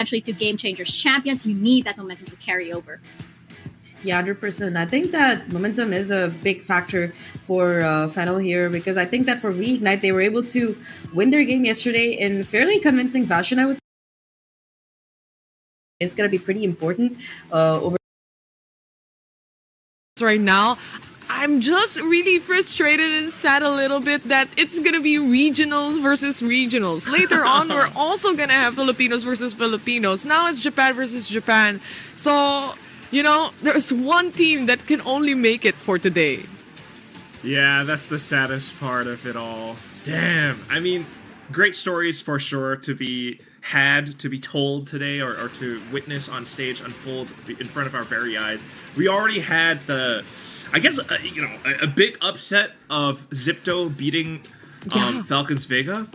Eventually to Game Changers champions, you need that momentum to carry over. Yeah, 100%. I think that momentum is a big factor for Fennel here, because I think that for Reignite, they were able to win their game yesterday in fairly convincing fashion, I would say. It's going to be pretty important over. Right now, I'm just really frustrated and sad a little bit that it's gonna be regionals versus regionals. Later on, we're also gonna have Filipinos versus Filipinos. Now it's Japan versus Japan. So, you know, there's one team that can only make it for today. Yeah, that's the saddest part of it all. Damn. I mean, great stories for sure to be told today, or to witness on stage unfold in front of our very eyes. We already had the, I guess, a big upset of Zipto beating Falcons Vega.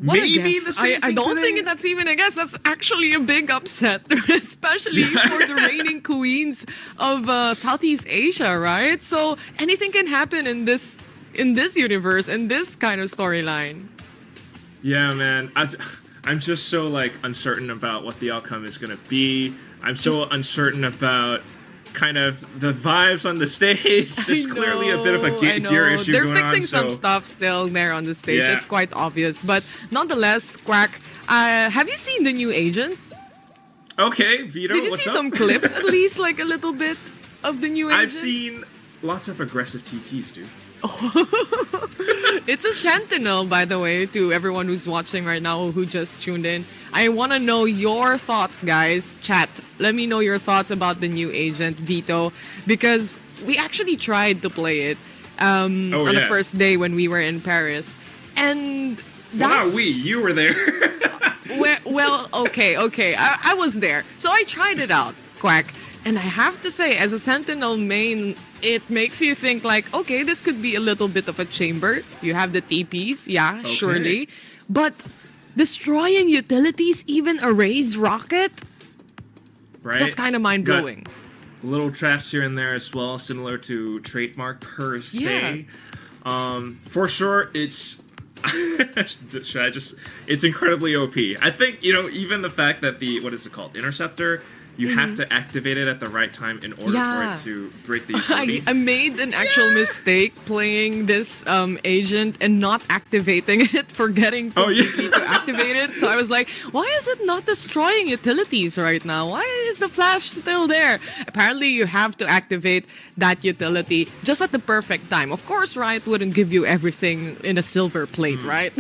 What Maybe the same I thing don't today? think that's even a guess. That's actually a big upset, especially for the reigning queens of Southeast Asia, right? So anything can happen in this universe, in this kind of storyline. Yeah, man. I'm just so uncertain about what the outcome is gonna be. I'm so uncertain about kind of the vibes on the stage. There's clearly a bit of a gear issue They're going on. fixing some stuff still there on the stage. Yeah. It's quite obvious, but nonetheless, Quack, have you seen the new agent? Okay, Vito, Did you what's see up? some clips, at least like a little bit of the new agent? I've seen lots of aggressive TPs, dude. It's a sentinel, by the way, to everyone who's watching right now who just tuned in. I want to know your thoughts, guys. Chat, let me know your thoughts about the new agent, Vito, because we actually tried to play it on the first day when we were in Paris. And that's... Wow, you were there. well, okay. I was there. So I tried it out, Quack. And I have to say, as a Sentinel main, it makes you think like, okay, this could be a little bit of a chamber. You have the TPs, yeah, Okay. surely. But destroying utilities, even a raised rocket? Right? That's kind of mind-blowing. Got little traps here and there as well, similar to Trademark per se. For sure, it's... It's incredibly OP. I think, even the fact that the, what is it called? Interceptor... You have to activate it at the right time in order for it to break the utility. I made an actual mistake playing this agent and not activating it, forgetting completely to activate it. So I was like, why is it not destroying utilities right now? Why is the flash still there? Apparently you have to activate that utility just at the perfect time. Of course, Riot wouldn't give you everything in a silver plate, right?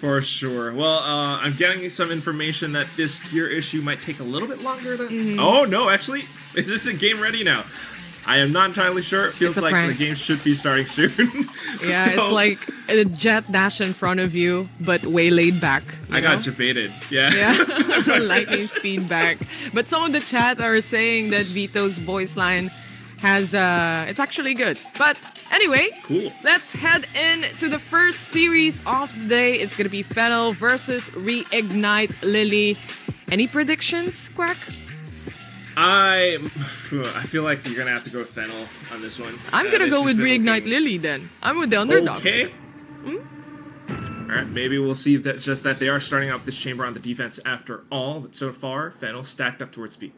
For sure. Well, I'm getting some information that this gear issue might take a little bit longer than... Oh, no, actually, this is game ready now. I am not entirely sure. It feels like the game should be starting soon. Yeah, so, it's like a jet dash in front of you, but way laid back. I got debated. Yeah. Lightning speed back. But some of the chat are saying that Vito's voice line has it's actually good. But anyway, cool. Let's head into the first series of the day. It's gonna be Fennel versus Reignite Lily. Any predictions, Quack? I feel like you're gonna have to go with Fennel on this one. I'm gonna go with Reignite Lily then. I'm with the underdogs. Okay. Alright, maybe we'll see that that they are starting off this chamber on the defense after all, but so far, Fennel stacked up towards B.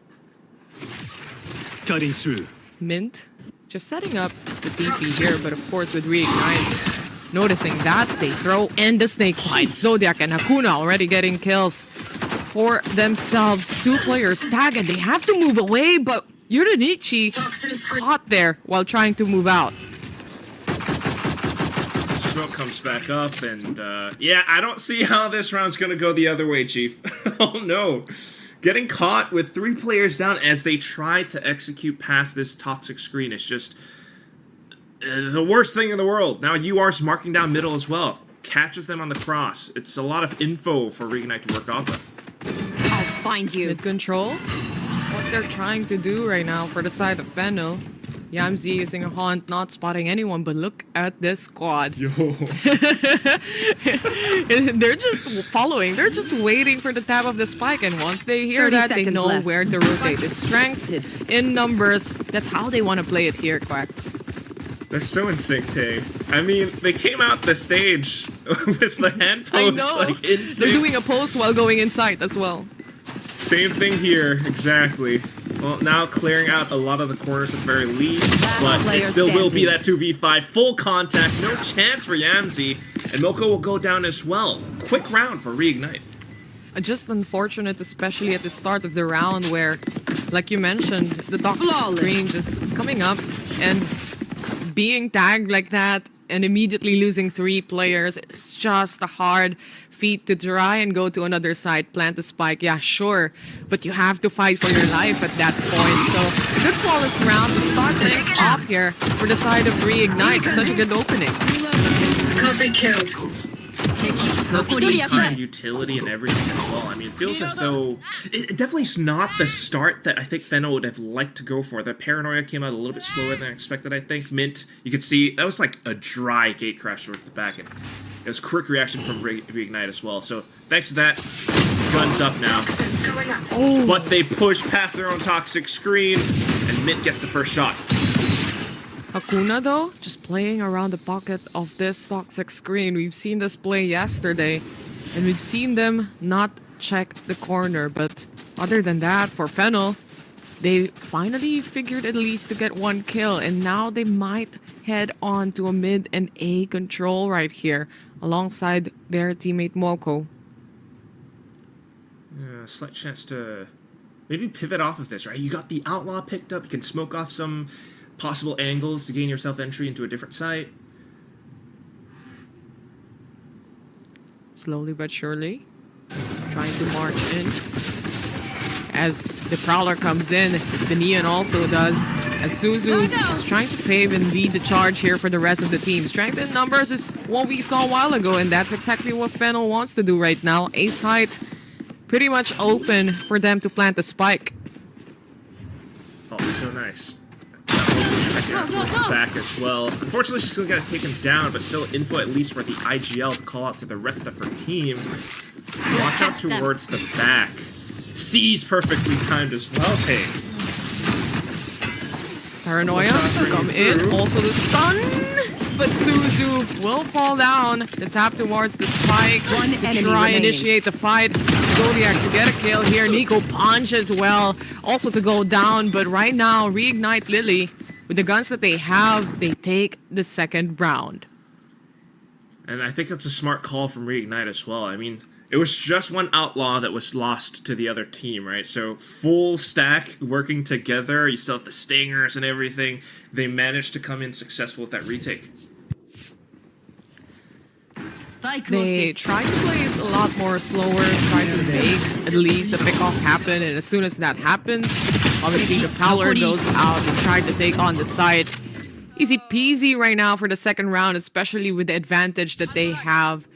Cutting through. Mint, just setting up the TP here, but of course with Reignite, noticing that, they throw in the snake bite. Zodiac and Hakuna already getting kills for themselves. Two players tag and they have to move away, but Yurinichi is caught there while trying to move out. Smoke comes back up, and yeah, I don't see how this round's gonna go the other way, Chief. Oh no. Getting caught with 3 players down as they try to execute past this toxic screen is just the worst thing in the world. Now UR's marking down middle as well. Catches them on the cross. It's a lot of info for Reignite to work off of. I'll find you. Mid control is what they're trying to do right now for the side of Fennel. Yamzi using a haunt, not spotting anyone, but look at this squad. Yo. They're just following. They're just waiting for the tap of the spike, and once they hear that, they know left. where to rotate. It's strength in numbers. That's how they want to play it here, Quack. They're so in sync, Tay. I mean, they came out the stage with the hand pose, I know. like, in sync. They're doing a pose while going inside as well. Same thing here, exactly. Well, now clearing out a lot of the corners at the very least, but it still will be that 2v5. Full contact, no chance for Yamzi, and Moko will go down as well. Quick round for Reignite. Just unfortunate, especially at the start of the round where, like you mentioned, the toxic screen just coming up and being tagged like that and immediately losing 3 players. It's just a hard feat to try and go to another side, plant the spike. Yeah, sure, but you have to fight for your life at that point. So good flawless round to start things off here for the side of Reignite. Such a good opening. Perfectly timed utility and everything as well. I mean, it feels as though it definitely is not the start that I think Fennel would have liked to go for. The Paranoia came out a little bit slower than I expected, I think. Mint, you could see, that was like a dry gate crash towards the back, and it was quick reaction from Reignite as well. So thanks to that, guns up now. Oh. But they push past their own toxic screen, and Mint gets the first shot. Hakuna, though, just playing around the pocket of this toxic screen. We've seen this play yesterday, and we've seen them not check the corner. But other than that, for Fennel, they finally figured at least to get 1 kill, and now they might head on to a mid and A control right here, alongside their teammate Moko. Slight chance to maybe pivot off of this, right? You got the Outlaw picked up, you can smoke off some possible angles to gain yourself entry into a different site. Slowly but surely, trying to march in. As the Prowler comes in, the Neon also does. As Suzu is trying to pave and lead the charge here for the rest of the team. Strength in numbers is what we saw a while ago, and that's exactly what Fennel wants to do right now. A site pretty much open for them to plant the spike. Oh, so nice. Back as well. Unfortunately, she's still got to take him down, but still info at least for the IGL to call out to the rest of her team. Watch out towards the back. C's perfectly timed as well. Hey. Paranoia come in, also the stun, but Suzu will fall down. The tap towards the spike. One enemy try remaining. initiate the fight. Zodiac to get a kill here. Nico punch as well, also to go down. But right now, Reignite Lily, with the guns that they have, they take the second round. And I think that's a smart call from Reignite as well. I mean, it was just one Outlaw that was lost to the other team, right? So full stack working together. You still have the Stingers and everything. They managed to come in successful with that retake. They try to play it a lot more slower, try to make at least a pickoff happen, and as soon as that happens, obviously the Prowler goes out and try to take on the side. Easy peasy right now for the second round, especially with the advantage that they have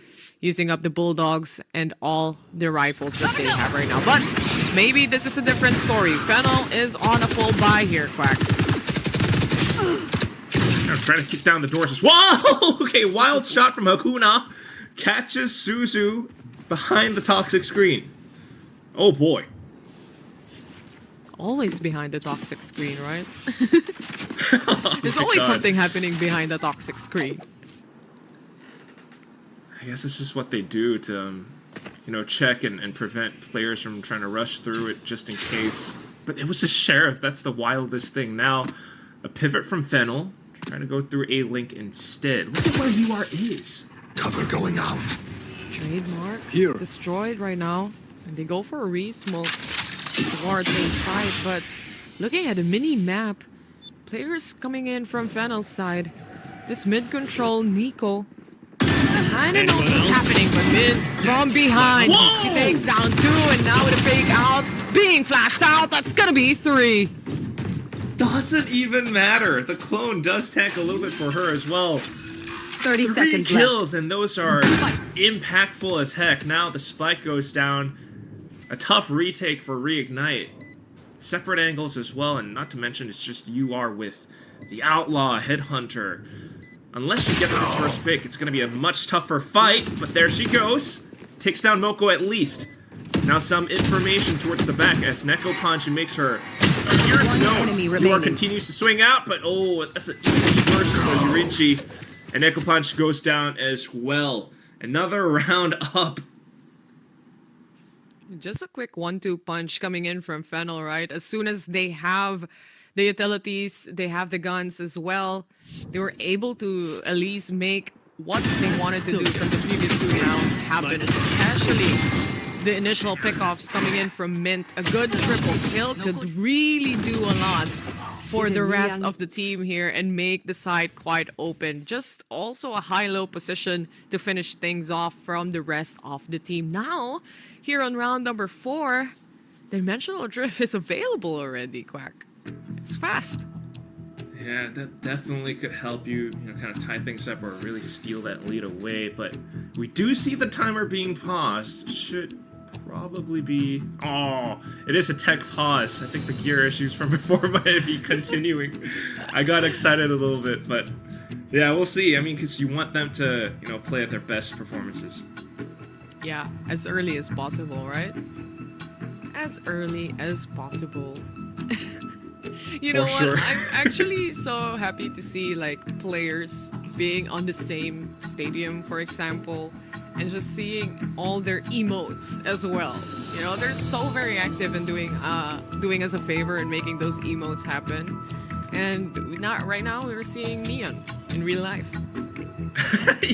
using up the Bulldogs and all the rifles that they have right now. But maybe this is a different story. Fennel is on a full buy here, Quack. I'm trying to kick down the doors as well. Okay, wild shot from Hakuna. Catches Suzu behind the toxic screen. Oh boy. Always behind the toxic screen, right? Oh There's my always God. something happening behind the toxic screen. I guess it's just what they do to, you know, check and prevent players from trying to rush through it just in case. But it was a Sheriff. That's the wildest thing. Now, a pivot from Fennel, trying to go through a link instead. Look at where UR is. Cover going out. Trademark Here. destroyed right now, and they go for a re-smoke towards inside. But looking at the mini map, players coming in from Fennel's side. This mid control, Nico. Kinda knows what's happening, but mid from behind. Whoa! He takes down 2, and now with a fake out, being flashed out, that's gonna be 3. Doesn't even matter. The clone does tank a little bit for her as well. 30 3 seconds kills, and those are impactful as heck. Now the spike goes down. A tough retake for Reignite. Separate angles as well, and not to mention it's just UR with the Outlaw, Headhunter. Unless she gets this first pick, it's going to be a much tougher fight, but there she goes. Takes down Moko at least. Now some information towards the back as Neko Punch makes her appearance enemy known. UR remaining. continues to swing out, but oh, that's an easy burst for Yurinchi. And Neko Punch goes down as well. Another round up. Just a quick 1-2 punch coming in from Fennel, right? As soon as they have the utilities, they have the guns as well, they were able to at least make what they wanted to do from the previous 2 rounds happen, especially the initial pickoffs coming in from Mint. A good triple kill could really do a lot for the rest of the team here and make the site quite open. Just also a high-low position to finish things off from the rest of the team. Now, here on round number 4, Dimensional Drift is available already, Quack. It's fast. Yeah, that definitely could help you, kind of tie things up or really steal that lead away. But we do see the timer being paused. Should probably be... Oh, it is a tech pause. I think the gear issues from before might be continuing. I got excited a little bit, but yeah, we'll see. I mean, because you want them to, play at their best performances. Yeah, as early as possible, right? As early as possible. You know what? Sure. I'm actually so happy to see like players being on the same stadium, for example, and just seeing all their emotes as well. They're so very active in doing us a favor and making those emotes happen. And right now we're seeing Neon in real life.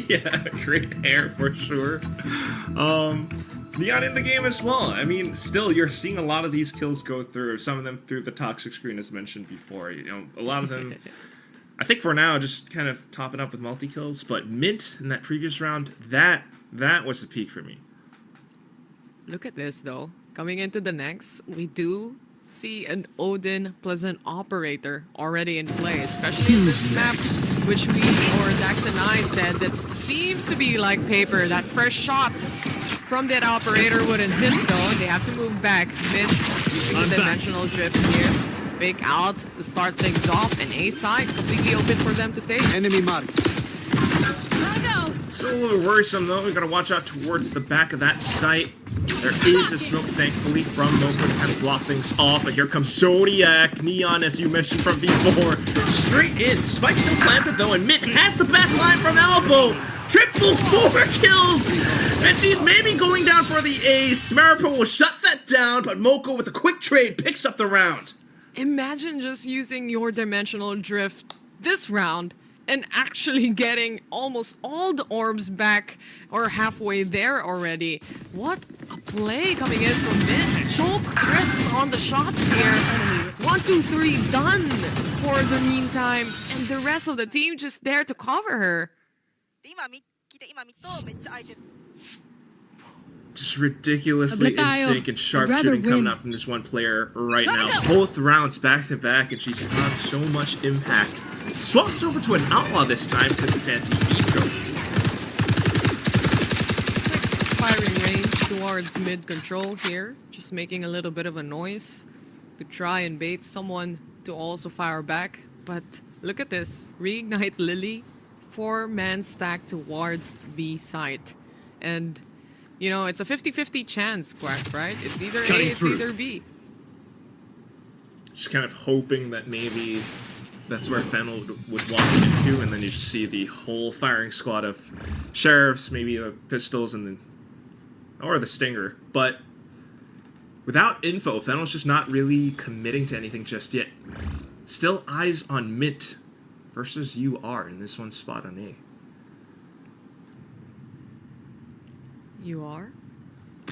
Yeah, great hair for sure. Neon in the game as well. I mean, still, you're seeing a lot of these kills go through, some of them through the toxic screen as mentioned before. A lot of them, I think for now, just kind of topping up with multi-kills. But Mint in that previous round, that was the peak for me. Look at this, though. Coming into the next, we do see an Odin plus an Operator already in play, especially in this map, which Dax and I said that seems to be like paper. That first shot from that Operator wouldn't hit, though. They have to move back. Mint using the Dimensional Drift here. Fake out to start things off, and A side completely open for them to take. Enemy mark. So a little worrisome though. We gotta watch out towards the back of that site. There is a smoke, thankfully, from Moko to kind of block things off. But here comes Zodiac, Neon, as you mentioned from before, straight in. Spike's still planted though, and Mint has the back line from elbow. Triple 4 kills, and she's maybe going down for the ace. Maripo will shut that down, but Moko with a quick trade picks up the round. Imagine just using your Dimensional Drift this round and actually getting almost all the orbs back or halfway there already. What a play coming in from Mint. So crisp on the shots here. 1, 2, 3 done for the meantime. And the rest of the team just there to cover her. Just ridiculously in sync and sharpshooting coming out from this one player right now. Both rounds back to back, and she's got so much impact. Swaps over to an Outlaw this time because it's anti-eco. Firing range towards mid control here. Just making a little bit of a noise to try and bait someone to also fire back. But look at this. Reignite Lily. 4-man stack towards B site. And it's a 50-50 chance, Quack, right? It's either A, it's either B. Just kind of hoping that maybe that's where Fennel would walk into, and then you just see the whole firing squad of sheriffs, maybe the pistols, and then or the stinger. But without info, Fennel's just not really committing to anything just yet. Still eyes on Mint versus UR in this one spot on A. UR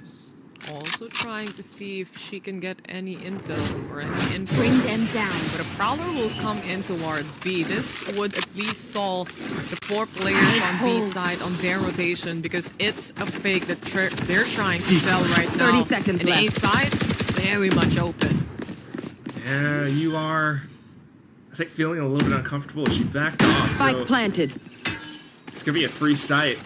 is also trying to see if she can get any intel or any info. Bring them down. But a Prowler will come in towards B. This would at least stall the 4 players on B side on their rotation, because it's a fake that they're trying to sell right now. 30 seconds and left. A side, very much open. Yeah, you are, I think, feeling a little bit uncomfortable. She backed off. Spike planted. It's going to be a free site.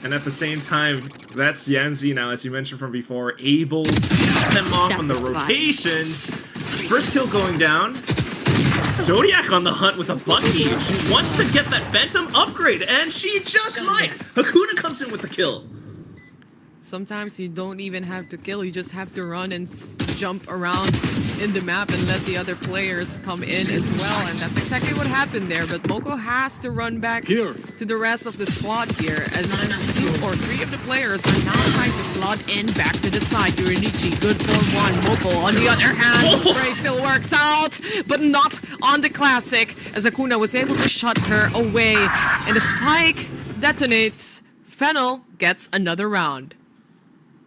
And at the same time, that's Yamzi now, as you mentioned from before, able to get them off on the rotations. First kill going down. Zodiac on the hunt with a Bucky. She wants to get that Phantom upgrade, and she just might. Hakuna comes in with the kill. Sometimes you don't even have to kill, you just have to run and jump around in the map and let the other players come in as well, and that's exactly what happened there. But Moko has to run back to the rest of the squad here, as 4. 3 of the players are now trying to flood in back to the side. Yurinichi, good for 1. Moko, on the other hand, the spray still works out, but not on the classic, as Akuna was able to shut her away. And the spike detonates. Fennel gets another round.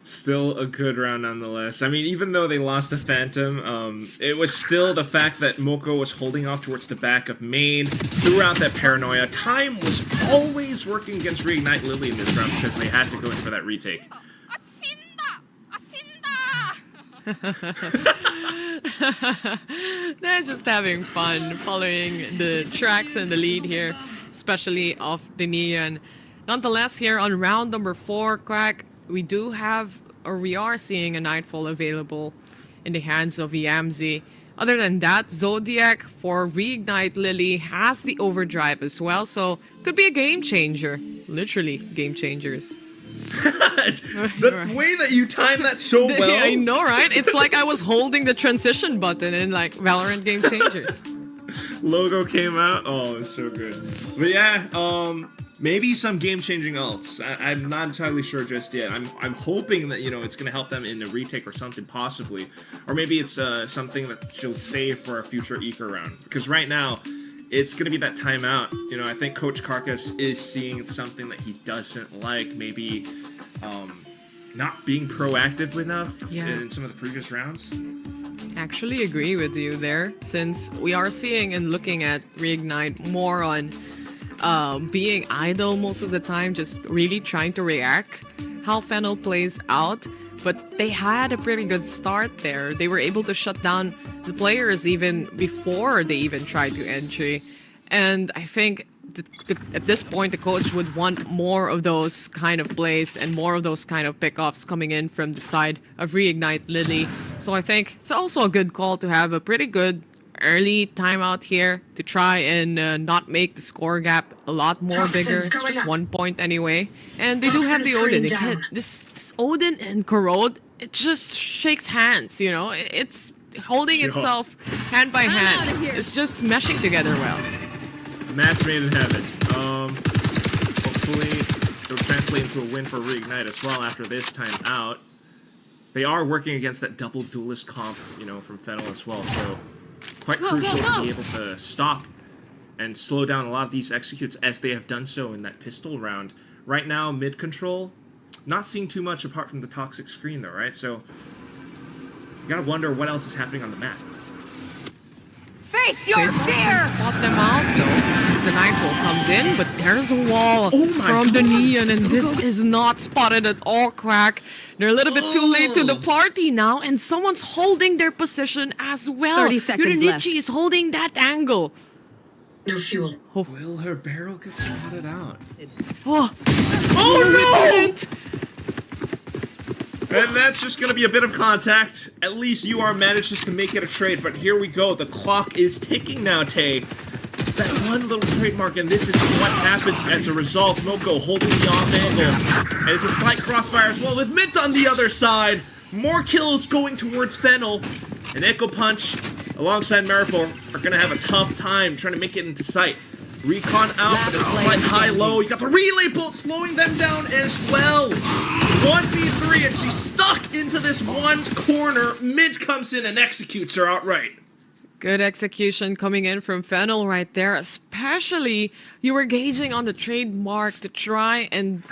Still a good round nonetheless. I mean, even though they lost the Phantom, it was still the fact that Moko was holding off towards the back of main throughout that paranoia. Time was always working against Reignite Lily in this round because they had to go in for that retake. They're just having fun following the tracks and the lead here, especially of the Neon. Nonetheless, here on round number 4, Quack, we do have, or we are seeing a Nightfall available in the hands of Yamzi. Other than that, Zodiac for Reignite Lily has the overdrive as well, so could be a game changer. Literally, game changers. The way that you timed that so well. I know, right? It's like I was holding the transition button in like Valorant Game Changers. Logo came out. Oh, it's so good. But yeah, maybe some game-changing ults. I'm not entirely sure just yet. I'm hoping that, you know, it's gonna help them in a retake or something possibly, or maybe it's something that she'll save for a future Eco round. Because right now, it's gonna be that timeout. You know, I think Coach Karkas is seeing something that he doesn't like. Maybe not being proactive enough in some of the previous rounds. Actually agree with you there, since we are seeing and looking at Reignite more on being idle most of the time, just really trying to react how Fennel plays out. But they had a pretty good start there. They were able to shut down the players even before they even tried to entry. And I think at this point, the coach would want more of those kind of plays and more of those kind of pickoffs coming in from the side of Reignite Lily. So I think it's also a good call to have a pretty good early timeout here to try and not make the score gap a lot more bigger. It's just 1 point anyway. And they do have the Odin. This Odin and Corrode, it just shakes hands, you know? It's holding itself hand by hand. It's just meshing together well. Match made in heaven. Hopefully it'll translate into a win for Reignite as well after this time out. They are working against that double duelist comp, you know, from Fennel as well, so quite crucial to be able to stop and slow down a lot of these executes as they have done so in that pistol round. Right now, mid control, not seeing too much apart from the toxic screen though, right? So you gotta wonder what else is happening on the map. Face your fear! Spot them out though, as the Nightfall comes in, but there's a wall from the Neon, and this is not spotted at all, Quack. They're a little bit too late to the party now, and someone's holding their position as well. 30 seconds left. Yurinichi is holding that angle. No fuel. Will her barrel get spotted out? Oh no! And that's just going to be a bit of contact. At least UR manages to make it a trade, but here we go. The clock is ticking now, Tay. That one little trademark, and this is what happens as a result. Moko holding the off angle. And it's a slight crossfire as well with Mint on the other side. More kills going towards Fennel. And Echo Punch alongside Maripol are going to have a tough time trying to make it into sight. Recon out, but it's a slight high-low. You got the relay bolt slowing them down as well. 1v3, and she's stuck into this one corner. Mid comes in and executes her outright. Good execution coming in from Fennel right there. Especially, you were gauging on the trademark to try and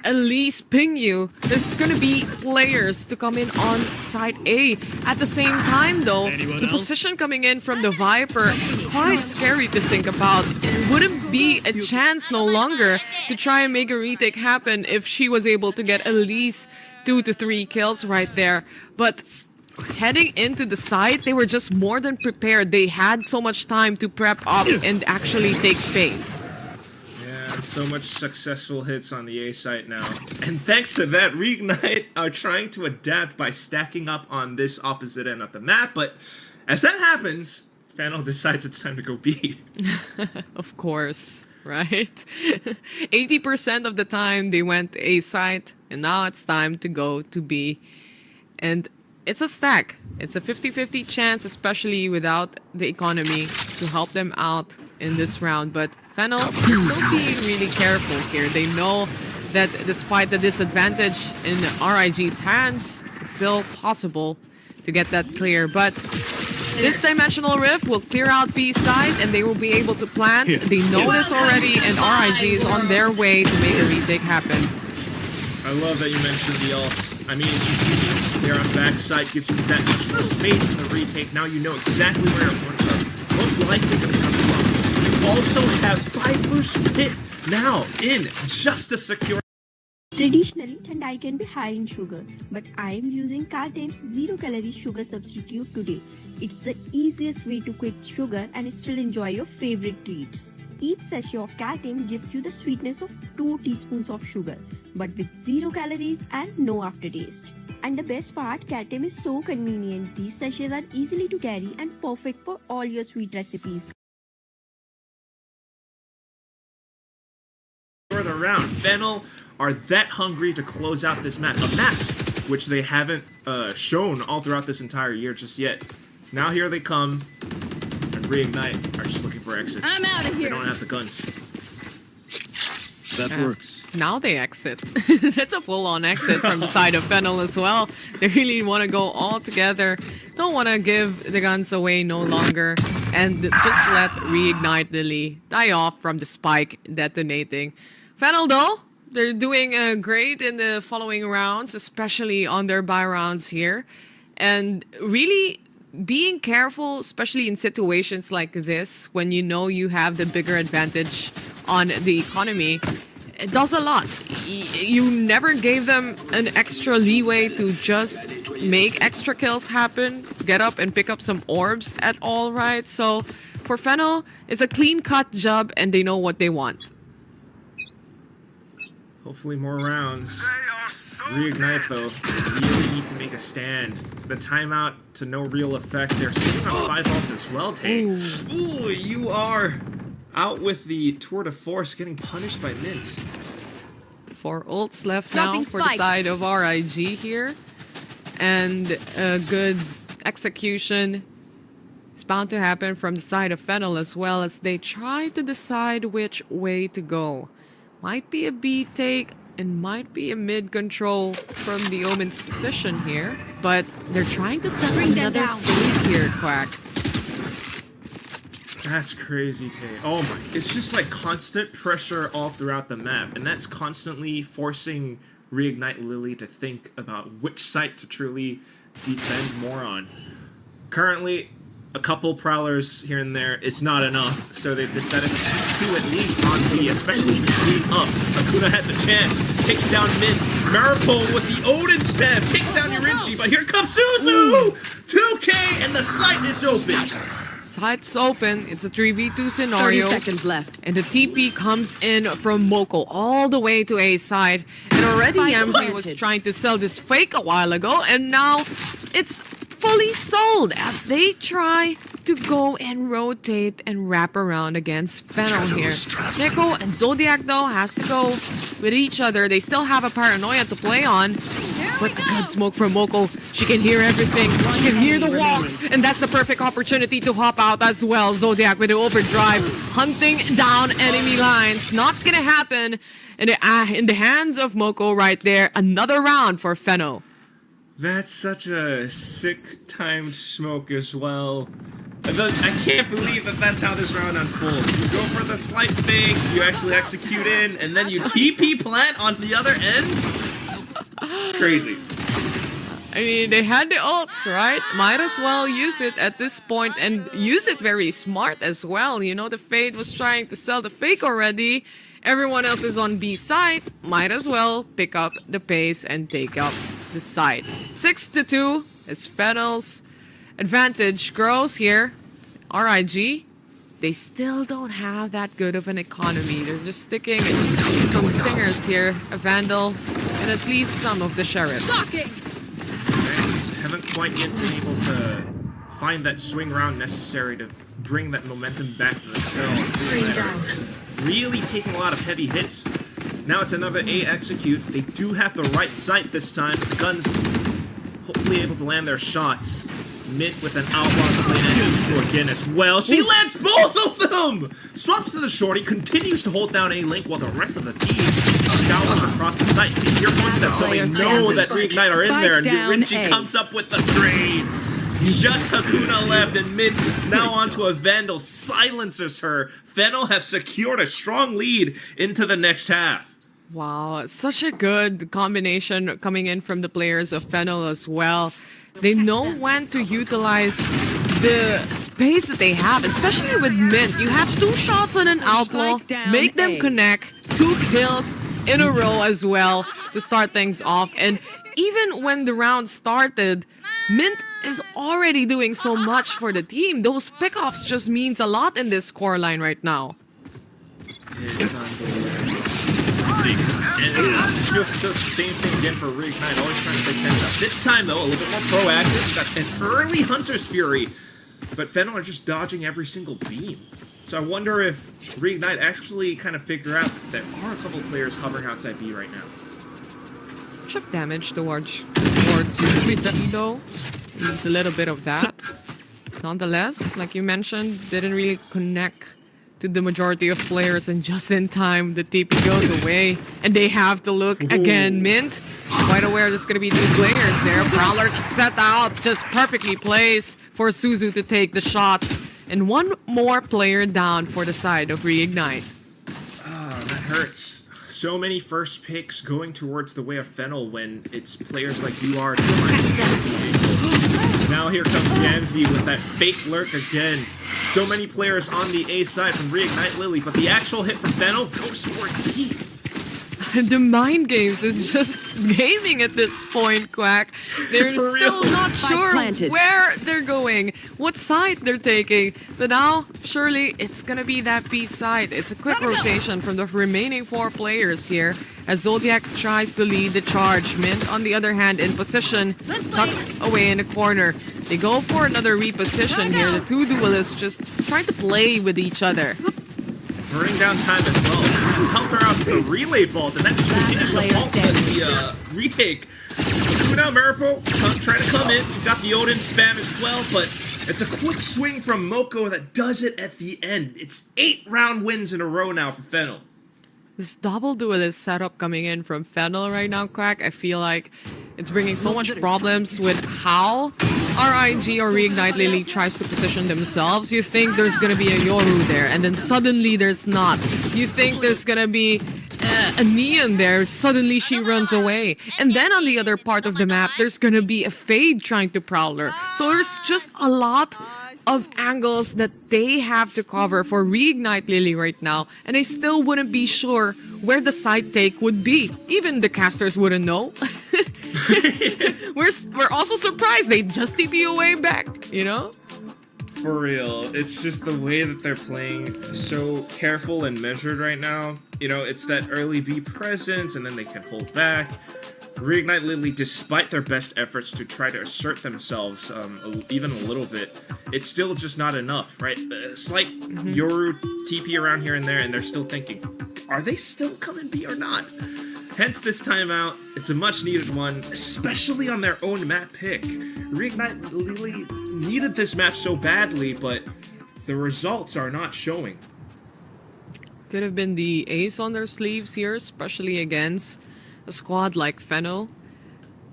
at least ping you. There's going to be players to come in on side A. At the same time, though, the position coming in from the Viper is quite scary to think about. It wouldn't be a chance no longer to try and make a retake happen if she was able to get at least 2 to 3 kills right there. But heading into the site, they were just more than prepared. They had so much time to prep up and actually take space. Yeah, so much successful hits on the A site now. And thanks to that, Reignite are trying to adapt by stacking up on this opposite end of the map. But as that happens, Fennel decides it's time to go B. Of course, right? 80% of the time they went to A site, and now it's time to go to B. And it's a stack. It's a 50-50 chance, especially without the economy to help them out in this round. But Fennel is still being really careful here. They know that despite the disadvantage in RIG's hands, it's still possible to get that clear. But this Dimensional Rift will clear out B side and they will be able to plant. They know this already, and RIG is on their way to make a retake happen. I love that you mentioned the ults. I mean, you see there on backside gives you that much more space in the retake. Now you know exactly where your opponents are most likely going to come from. You also have 5 pit now in just to secure. Traditionally, Thandai can be high in sugar, but I am using Cartame's 0-calorie sugar substitute today. It's the easiest way to quit sugar and still enjoy your favorite treats. Each sachet of Cartame gives you the sweetness of 2 teaspoons of sugar, but with 0 calories and no aftertaste. And the best part, Cartame is so convenient. These sachets are easily to carry and perfect for all your sweet recipes. Further round, Fennel are that hungry to close out this map. A map which they haven't shown all throughout this entire year just yet. Now here they come, and Reignite are just looking for exits. I'm out of here. They don't have the guns. That works. Now they exit. That's a full-on exit from the side of Fennel as well. They really want to go all together. Don't want to give the guns away no longer. And just let Reignite Lily die off from the spike detonating. Fennel though, they're doing great in the following rounds, especially on their buy rounds here. And really being careful, especially in situations like this, when you know you have the bigger advantage on the economy, it does a lot. You never gave them an extra leeway to just make extra kills happen, get up and pick up some orbs at all, right? So for Fennel, it's a clean-cut job and they know what they want. Hopefully more rounds. Reignite though, they really need to make a stand. The timeout to no real effect. They're sitting on 5 ults as well, Tay. Ooh, you are out with the tour de force, getting punished by Mint. 4 ults left Dropping now for the spike. side of RIG here. And a good execution is bound to happen from the side of Fennel as well, as they try to decide which way to go. Might be a B take and might be a mid control from the Omen's position here. But they're trying to set another fade here, Quack. That's crazy, Tay. Oh my, it's just like constant pressure all throughout the map, and that's constantly forcing Reignite Lily to think about which site to truly defend more on. Currently, a couple prowlers here and there is not enough, so they've decided to keep 2 at least on B, especially to clean up. Akuna has a chance, takes down Mint. Maripol with the Odin stab, takes down Yurinchi, but here comes Suzu! 2K, and the site is open! Site's open. It's a 3v2 scenario. 30 seconds left. And the TP comes in from Moko all the way to A side. And already Yamzi was trying to sell this fake a while ago. And now it's fully sold as they try to go and rotate and wrap around against Fennel here. Nico and Zodiac though has to go with each other. They still have a Paranoia to play on. But the good smoke from Moko, she can hear everything. She can hear the walks. And that's the perfect opportunity to hop out as well. Zodiac with the overdrive, hunting down enemy lines. Not gonna happen in the hands of Moko right there. Another round for Fennel. That's such a sick timed smoke as well. I can't believe that that's how this round unfolds. You go for the slight fake, you actually execute in, and then you TP plant on the other end? Crazy. I mean, they had the ults, right? Might as well use it at this point and use it very smart as well. You know, the Fade was trying to sell the fake already. Everyone else is on B side. Might as well pick up the pace and take up the side. 6-2 is Fennel's advantage grows here. RIG, they still don't have that good of an economy. They're just sticking some stingers here. A Vandal and at least some of the Sheriff. Shocking! Haven't quite yet been able to find that swing round necessary to bring that momentum back to themselves. Really taking a lot of heavy hits. Now it's another A execute. They do have the right sight this time. The guns hopefully able to land their shots. Mint with an outlaw plan again as well. She lands both of them! Swaps to the shorty, continues to hold down A-Link while the rest of the team scours across the site. They hear footsteps, so they know that Reignite are in there, and Rinchi comes up with the trades. Just Hakuna left, and Mint now onto a Vandal, silences her. Fennel have secured a strong lead into the next half. Wow, such a good combination coming in from the players of Fennel as well. They know when to utilize the space that they have, especially with Mint. You have 2 shots on an outlaw, make them connect, 2 kills in a row as well to start things off. And even when the round started, Mint is already doing so much for the team. Those pickoffs just means a lot in this scoreline right now. It's unbelievable. And it just feels the same thing again for Reignite, always trying to play catch up. This time, though, a little bit more proactive. Got an early Hunter's Fury, but Fennel are just dodging every single beam. So I wonder if Reignite actually kind of figure out that there are a couple players hovering outside B right now. Chip damage towards UVT though. Use a little bit of that. Nonetheless, like you mentioned, didn't really connect to the majority of players, and just in time the TP goes away and they have to look again. Mint, quite aware there's gonna be 2 players there. Prowler to set out, just perfectly placed for Suzu to take the shot. And 1 more player down for the side of Reignite. Oh, that hurts. So many first picks going towards the way of Fennel when it's players like you are. Now here comes Yanzi with that fake lurk again. So many players on the A side from Reignite Lily, but the actual hit from Fennel goes towards B. The mind games is just gaming at this point, Quack. They're still not sure where they're going, what side they're taking. But now, surely, it's gonna be that B side. It's a quick rotation from the remaining 4 players here as Zodiac tries to lead the charge. Mint, on the other hand, in position, tucked away in the corner. They go for another reposition here. The 2 duelists just trying to play with each other. Burning down time as well. Helped her out with the relay bolt, and that just continues to halt the retake. Now Maripo trying to come in. You've got the Odin spam as well, but it's a quick swing from Moko that does it at the end. It's 8 round wins in a row now for Fennel. This double duelist setup coming in from Fennel right now, Quack, I feel like it's bringing so much problems with how RIG or Reignite Lily tries to position themselves. You think there's gonna be a Yoru there, and then suddenly there's not. You think there's gonna be a Neon there, suddenly she runs away. And then on the other part of the map, there's gonna be a Fade trying to Prowler. So there's just a lot of angles that they have to cover for Reignite Lily right now, and I still wouldn't be sure where the side take would be. Even the casters wouldn't know. We're also surprised they just TP away back, you know? For real, it's just the way that they're playing, so careful and measured right now. You know, it's that early B presence, and then they can hold back. Reignite Lily, despite their best efforts to try to assert themselves even a little bit, it's still just not enough, right? Slight Yoru TP around here and there, and they're still thinking, are they still coming B or not? Hence this timeout. It's a much needed one, especially on their own map pick. Reignite Lily needed this map so badly, but the results are not showing. Could have been the ace on their sleeves here, especially against a squad like Fennel.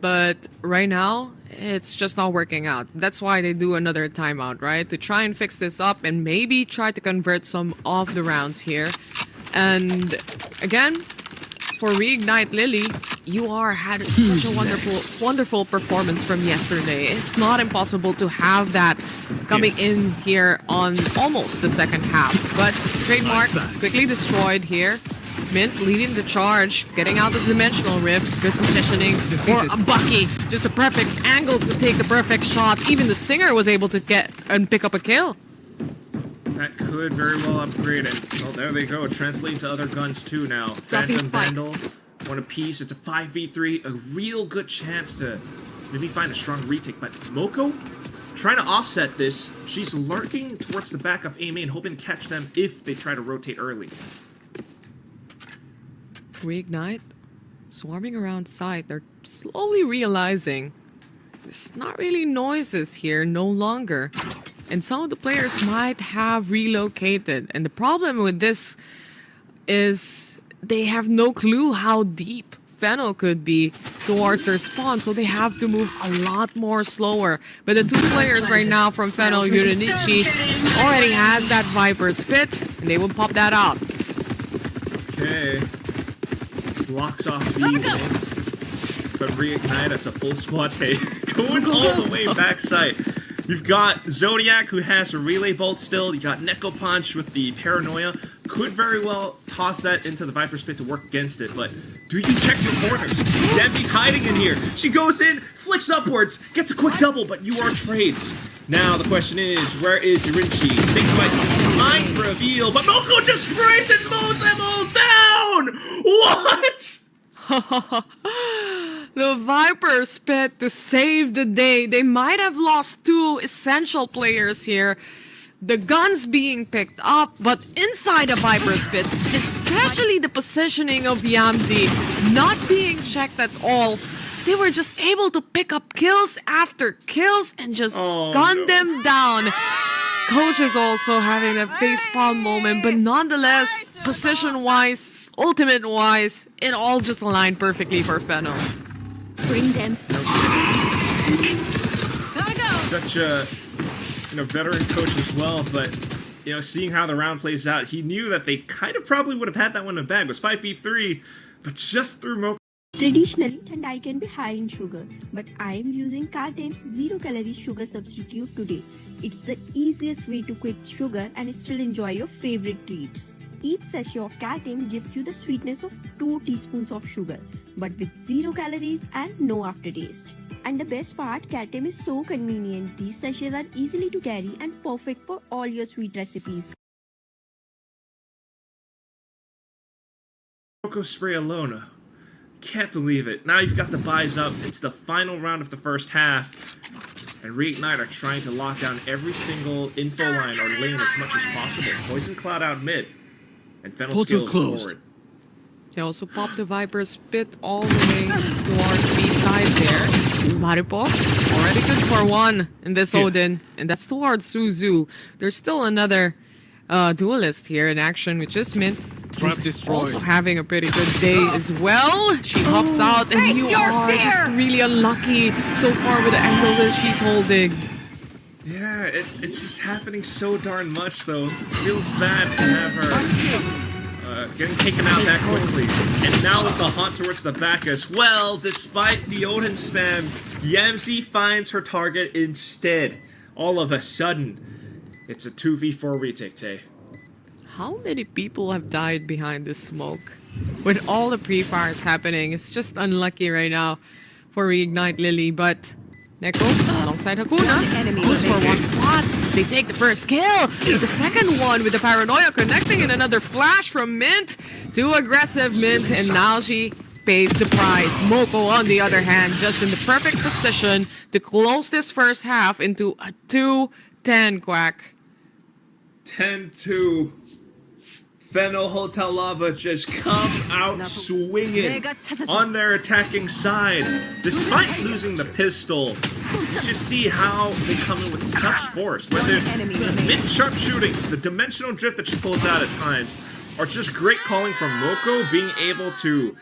But right now, it's just not working out. That's why they do another timeout, right? To try and fix this up and maybe try to convert some of the rounds here. And again, for Reignite Lily, you had such a wonderful performance from yesterday. It's not impossible to have that coming in here on almost the second half. But Trademark quickly destroyed here. Mint leading the charge, getting out of Dimensional Rift. Good positioning for a Bucky. Just a perfect angle to take the perfect shot. Even the Stinger was able to get and pick up a kill. That could very well upgrade it. Well, there they go. Translating to other guns too now. Phantom Vandal, one apiece. It's a 5v3. A real good chance to maybe find a strong retake. But Moko trying to offset this. She's lurking towards the back of A main, hoping to catch them if they try to rotate early. Reignite, swarming around side. They're slowly realizing There's not really noises here, no longer. And some of the players might have relocated. And the problem with this is they have no clue how deep Fennel could be towards their spawn, so they have to move a lot more slower. But the two players right now from Fennel, Yurinichi, already has that Viper's Pit, and they will pop that out. Okay. Blocks off B. But Reignite as a full squad take. Going all the way backside. You've got Zodiac, who has a relay bolt still. You got Neko Punch with the Paranoia. Could very well toss that into the Viper's Pit to work against it, but do you check your corners? Dempsey's hiding in here. She goes in, flicks upwards, gets a quick double, but you are trades. Now the question is, where is Yurinchi? Thinks about line reveal, but Moko just sprays and mows them all down! What? The Viper's Pit to save the day. They might have lost two essential players here. The guns being picked up, but inside the Viper's Pit, especially the positioning of Yamzi not being checked at all, they were just able to pick up kills after kills and just gun them down. Coach is also having a facepalm moment, but nonetheless, position-wise, ultimate-wise, it all just aligned perfectly for Fennel. Bring them. Such a veteran coach as well, but seeing how the round plays out, he knew that they kind of probably would have had that one in the bag. It was 5v3, but just through Moko. Traditionally, Thandai can be high in sugar, but I am using Cartape's 0-calorie sugar substitute today. It's the easiest way to quit sugar and still enjoy your favorite treats. Each sachet of Cartape gives you the sweetness of 2 teaspoons of sugar, but with 0 calories and no aftertaste. And the best part, Cartape is so convenient. These sachets are easily to carry and perfect for all your sweet recipes. Moko spray alone. Can't believe it. Now you've got the buys up. It's the final round of the first half. And Reignite are trying to lock down every single info line or lane as much as possible. Poison Cloud out mid. And Fennel skills forward. They also popped the Viper's Pit all the way towards B side there. Maripo, already good for one in this Odin. And that's towards Suzu. There's still another duelist here in action, which is Mint. Trap destroyed. Also having a pretty good day as well. She hops out, and you are just really unlucky so far with the angle that she's holding. Yeah, it's just happening so darn much though. Feels bad to have her getting taken out that quickly. And now with the haunt towards the back as well, despite the Odin spam, Yamzi finds her target instead. All of a sudden, it's a 2v4 retake, Tay. How many people have died behind this smoke? With all the pre-fires happening, it's just unlucky right now for Reignite Lily, but Neko, alongside Hakuna, goes for one spot. They take the first kill. The second one with the Paranoia connecting in another flash from Mint. Too aggressive Mint, and now she pays the price. Moko, on the other hand, just in the perfect position to close this first half into a 2-10 quack. 10-2. Fennel Hotel Lava just come out swinging on their attacking side. Despite losing the pistol, let's just see how they come in with such force. Whether it's mid-sharpshooting, the dimensional drift that she pulls out at times, or just great calling from Moko, being able to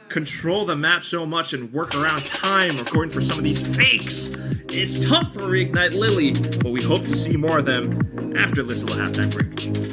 control the map so much and work around time or going for some of these fakes. It's tough for Reignite Lily, but we hope to see more of them after this little halftime break.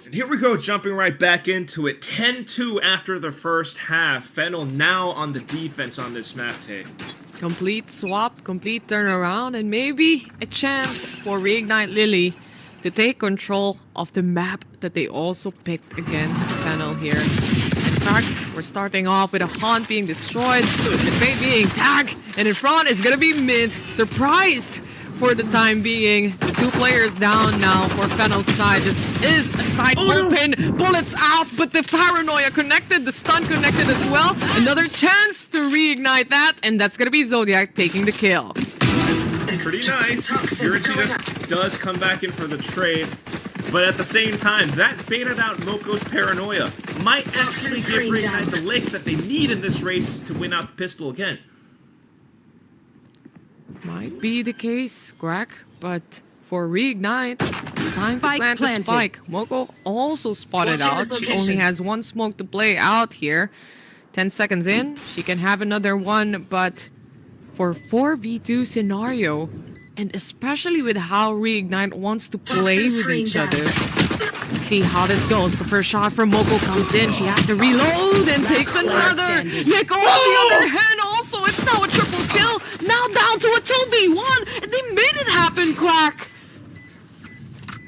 And here we go, jumping right back into it. 10-2 after the first half. Fennel now on the defense on this map, Tay. Complete swap, complete turnaround, and maybe a chance for Reignite Lily to take control of the map that they also picked against Fennel here. In fact, we're starting off with a Haunt being destroyed, the Fate being tagged, and in front is gonna be Mint, surprised for the time being. The 2 players down now for Fennel's side. This is a side open, bullets out, but the paranoia connected, the stun connected as well. Another chance to reignite that, and that's gonna be Zodiac taking the kill. Pretty nice. Yurinchi does come back in for the trade. But at the same time, that baited out Moko's paranoia might actually give Reignite the legs that they need in this race to win out the pistol again. Might be the case, Quack, but for Reignite, it's time to plant the spike. Moko also spotted out. She only has 1 smoke to play out here. 10 seconds in, she can have another one, but for 4v2 scenario, and especially with how Reignite wants to play with each other. Let's see how this goes. So first shot from Moko comes in. She has to reload and takes another. Nico on the other hand also. It's now a triple kill. Now down to a 2v1. And they made it happen, Quack.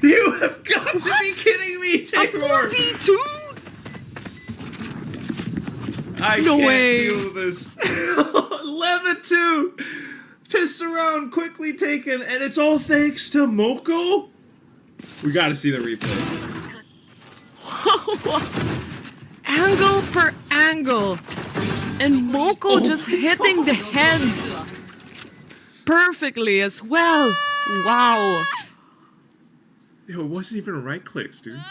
You have got to be kidding me, Taylor. 4v2? I No can't way. deal with this. 11-2. Piss around, quickly taken, and it's all thanks to Moko? We gotta see the replay. Angle per angle. And Moko just hitting the heads perfectly as well. Wow. Yo, it wasn't even right clicks, dude.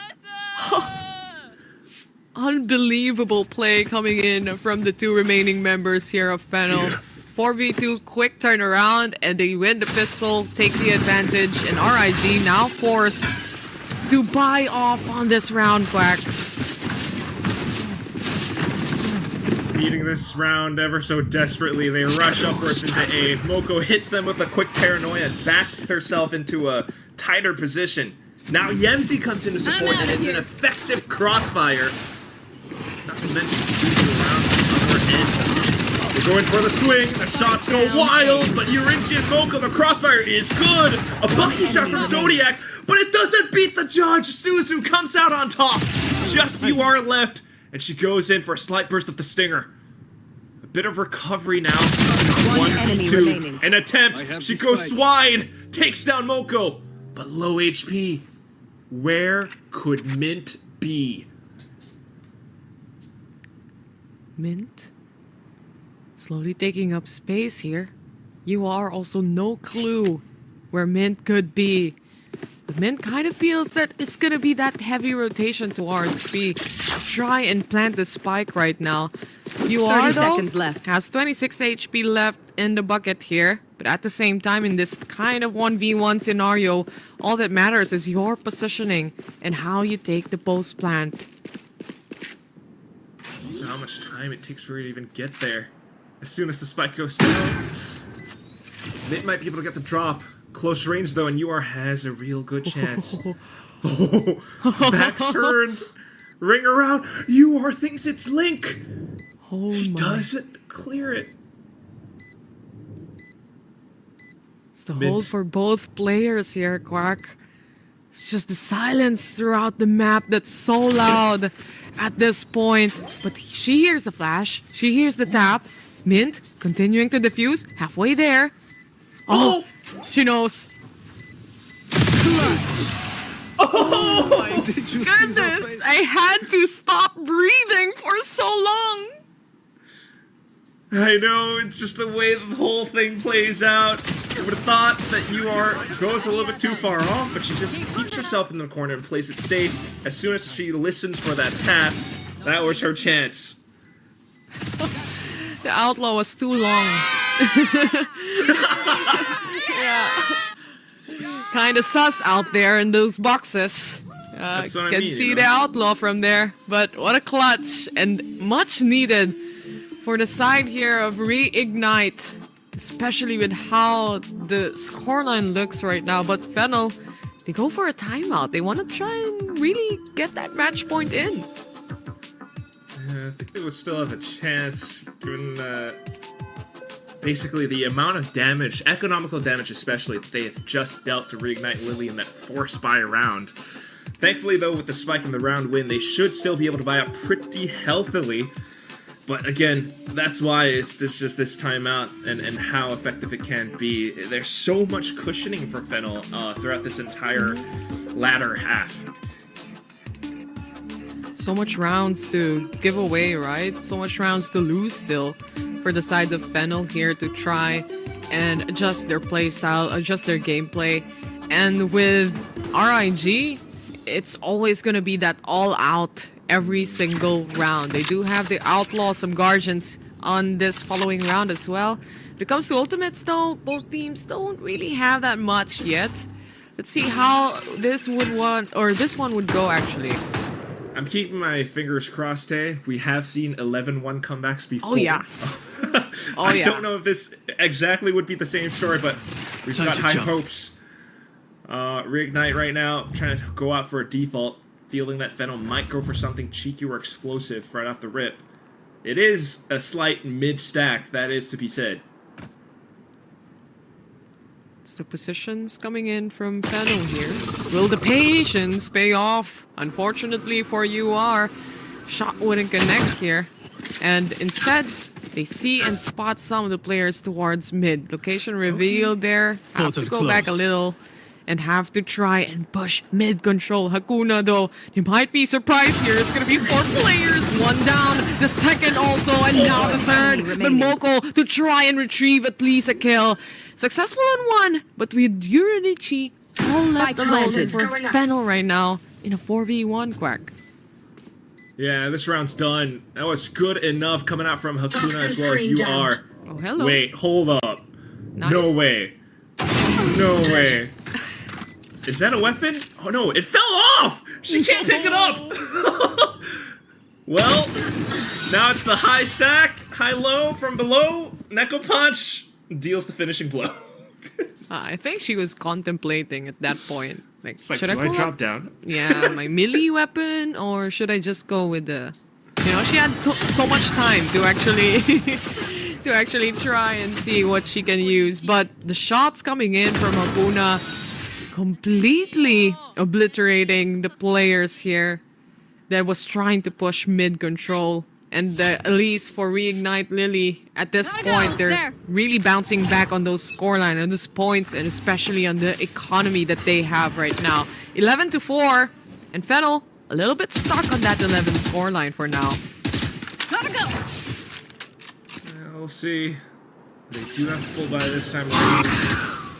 Unbelievable play coming in from the 2 remaining members here of Fennel. Yeah. 4v2, quick turnaround, and they win the pistol, take the advantage, and RIG now forced to buy off on this round, Quack. Needing this round ever so desperately, they rush upwards into A. Moko hits them with a quick paranoia and backs herself into a tighter position. Now Yemzi comes in to support, and it's an effective crossfire. Not to mention shooting around the upper end. They're going for the swing, the shots go wild, but Yurinchi and Moko, the crossfire is good! A bucky shot from Zodiac, but it doesn't beat the judge! Suzu comes out on top! Just you are left, and she goes in for a slight burst of the stinger. A bit of recovery now. 1v2. An attempt, she goes wide, takes down Moko, but low HP. Where could Mint be? Mint? Slowly taking up space here. You are also no clue where Mint could be. The Mint kind of feels that it's gonna be that heavy rotation towards B. Try and plant the spike right now. You are, though, seconds left. has 26 HP left in the bucket here. But at the same time, in this kind of 1v1 scenario, all that matters is your positioning and how you take the post plant. Also, how much time it takes for her to even get there. As soon as the spike goes down, Mint might be able to get the drop. Close range, though, and UR has a real good chance. Oh, back turned. Ring around. UR thinks it's Link. Oh She my. doesn't clear it. It's the Mint. hold for both players here, Quack. It's just the silence throughout the map that's so loud at this point. But she hears the flash. She hears the tap. Mint continuing to defuse. Halfway there. Oh, she knows. Oh! Goodness, I had to stop breathing for so long. I know, it's just the way the whole thing plays out. I would have thought that UR goes a little bit too far off, but she just keeps herself in the corner and plays it safe. As soon as she listens for that tap, that was her chance. The outlaw was too long. Yeah. Kind of sus out there in those boxes. That's what I Can mean, see you know? the outlaw from there. But what a clutch and much needed for the side here of Reignite. Especially with how the scoreline looks right now. But Fennel they go for a timeout. They want to try and really get that match point in. I think they would still have a chance, given basically the amount of damage, economical damage especially, that they have just dealt to Reignite Lily in that 4-spy round. Thankfully, though, with the spike in the round win, they should still be able to buy up pretty healthily. But again, that's why it's just this timeout and how effective it can be. There's so much cushioning for Fennel throughout this entire latter half. So much rounds to give away, right? So much rounds to lose still for the side of Fennel here to try and adjust their playstyle, adjust their gameplay. And with RIG, it's always going to be that all-out every single round. They do have the Outlaw, some Guardians on this following round as well. When it comes to ultimates though, both teams don't really have that much yet. Let's see how this one would go actually. I'm keeping my fingers crossed, eh? We have seen 11-1 comebacks before. Oh yeah. I don't know if this exactly would be the same story, but we've got high hopes. Reignite right now, trying to go out for a default, feeling that Fennel might go for something cheeky or explosive right off the rip. It is a slight mid-stack, that is to be said. It's the positions coming in from Fennel here. Will the patience pay off? Unfortunately for UR, shot wouldn't connect here. And instead, they see and spot some of the players towards mid. Location revealed there. Have to go back a little and have to try and push mid control. Hakuna though, he might be surprised here. It's gonna be 4 players, 1 down, the second also, and now the third. But Moko to try and retrieve at least a kill. Successful on 1, but with Uranichi all left alone for Fennel right now in a 4v1 quack. Yeah, this round's done. That was good enough coming out from Hakuna as well as UR. Oh, hello. Wait, hold up. Nice. No way. No way. Is that a weapon? Oh no, it fell off! She can't pick it up! Well, now it's the high stack, high-low from below. Neko Punch deals the finishing blow. I think she was contemplating at that point. Like, It's like, should do I I go drop up? down? Yeah, my melee weapon, or should I just go with the... You know, she had so much time to actually to actually try and see what she can use. But the shots coming in from Hakuna completely obliterating the players here that was trying to push mid control. And at least for Reignite Lily, at this point, they're really bouncing back on those scoreline, on those points, and especially on the economy that they have right now. 11-4, and Fennel a little bit stuck on that 11 scoreline for now. Gotta go. We'll see. They do have to pull by this time around.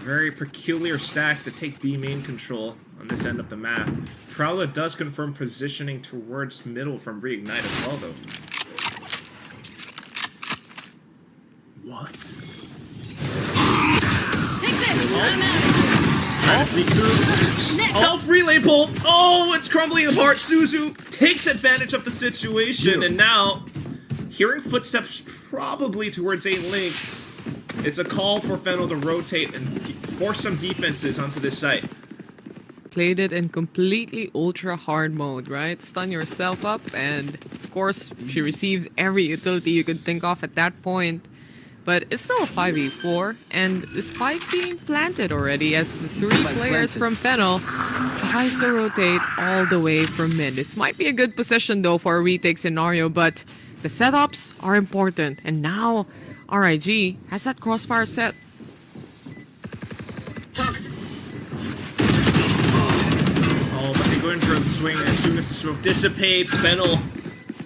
Very peculiar stack to take B main control on this end of the map. Prowler does confirm positioning towards middle from Reignite as well, though. What? Take this. I'm out. Trying to sneak through. Self-relay bolt! Oh, it's crumbling apart. Suzu takes advantage of the situation, and now, hearing footsteps probably towards A link, it's a call for Fennel to rotate and force some defenses onto this site. Played it in completely ultra hard mode, right? Stun yourself up, and of course, she received every utility you could think of at that point. But it's still a 5v4, and the spike being planted already as the 3 players from Fennel tries to rotate all the way from mid. It might be a good position though for a retake scenario, but the setups are important. And now RIG has that crossfire set. Oh, but they go in for the swing as soon as the smoke dissipates. Fennel,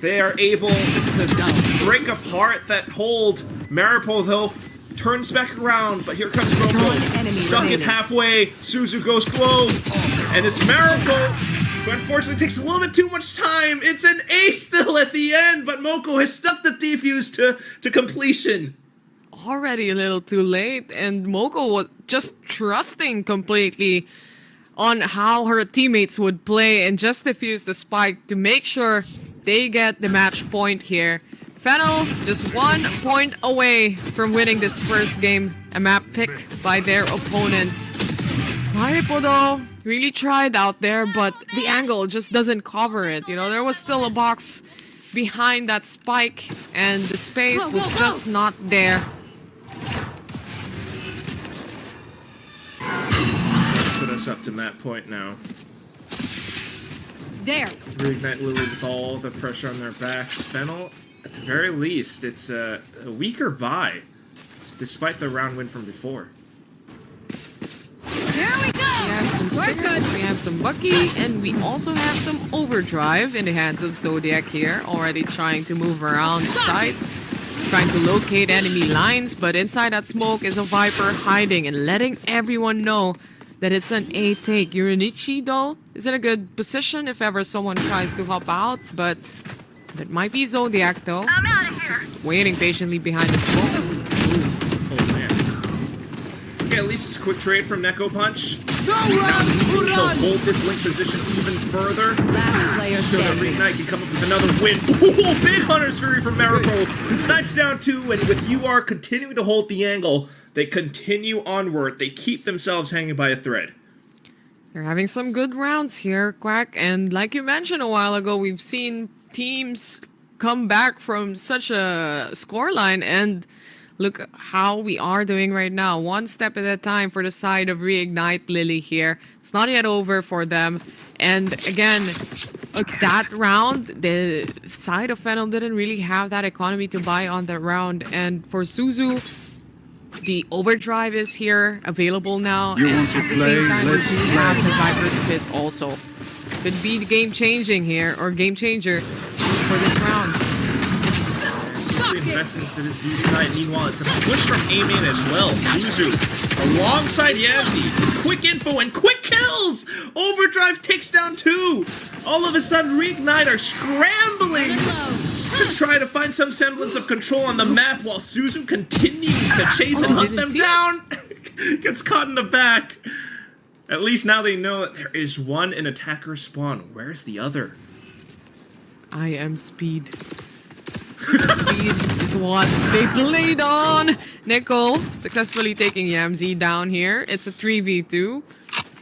they are able to break apart that hold. Maripo, though, turns back around, but here comes Moko. Stuck it halfway. Suzu goes glow. And it's Maripo, who unfortunately takes a little bit too much time. It's an ace still at the end, but Moko has stuck the defuse to completion. Already a little too late, and Moko was just trusting completely on how her teammates would play and just defuse the spike to make sure they get the match point here. Fennel just 1 point away from winning this first game, a map pick by their opponents. Maripo though really tried out there, but the angle just doesn't cover it. You know, there was still a box behind that spike, and the space was just not there. Put us up to map point now. There. Reignite Lily with all the pressure on their backs. Fennel, at the very least, it's a weaker buy, despite the round win from before. Here we go. We have some Stickers, we have some Bucky, and we also have some Overdrive in the hands of Zodiac here, already trying to move around site, trying to locate enemy lines, but inside that smoke is a Viper hiding and letting everyone know that it's an A take. Uranichi, though, is in a good position if ever someone tries to hop out, but that might be Zodiac, though. I'm out of here. Just waiting patiently behind the smoke. Oh man. Okay, at least it's a quick trade from Neko Punch. Go run! So hold this link position even further. Last player So that standing. Reignite can come up with another win. Ooh, big Hunter's Fury from Maripo. Snipes down 2, and with UR continuing to hold the angle, they continue onward. They keep themselves hanging by a thread. They're having some good rounds here, Quack, and like you mentioned a while ago, we've seen teams come back from such a scoreline, and look how we are doing right now. One step at a time for the side of Reignite Lily here. It's not yet over for them. And again, that round, the side of Fennel didn't really have that economy to buy on that round. And for Suzu, the Overdrive is here, available now. You and want to at the play? same time, Let's we do play. have the Viper's Pit also. Could be the game changing here, or game changer for this round. Really invested into this new side. Meanwhile, it's a push from A-Main as well. Suzu alongside Yamzi. It's quick info and quick kills! Overdrive takes down 2. All of a sudden, Reignite are scrambling to try to find some semblance of control on the map while Suzu continues to chase and hunt them down. Gets caught in the back. At least now they know that there is one in attacker spawn. Where's the other? I am Speed. Speed is what they played on. Neko successfully taking Yamzi down here. It's a 3v2.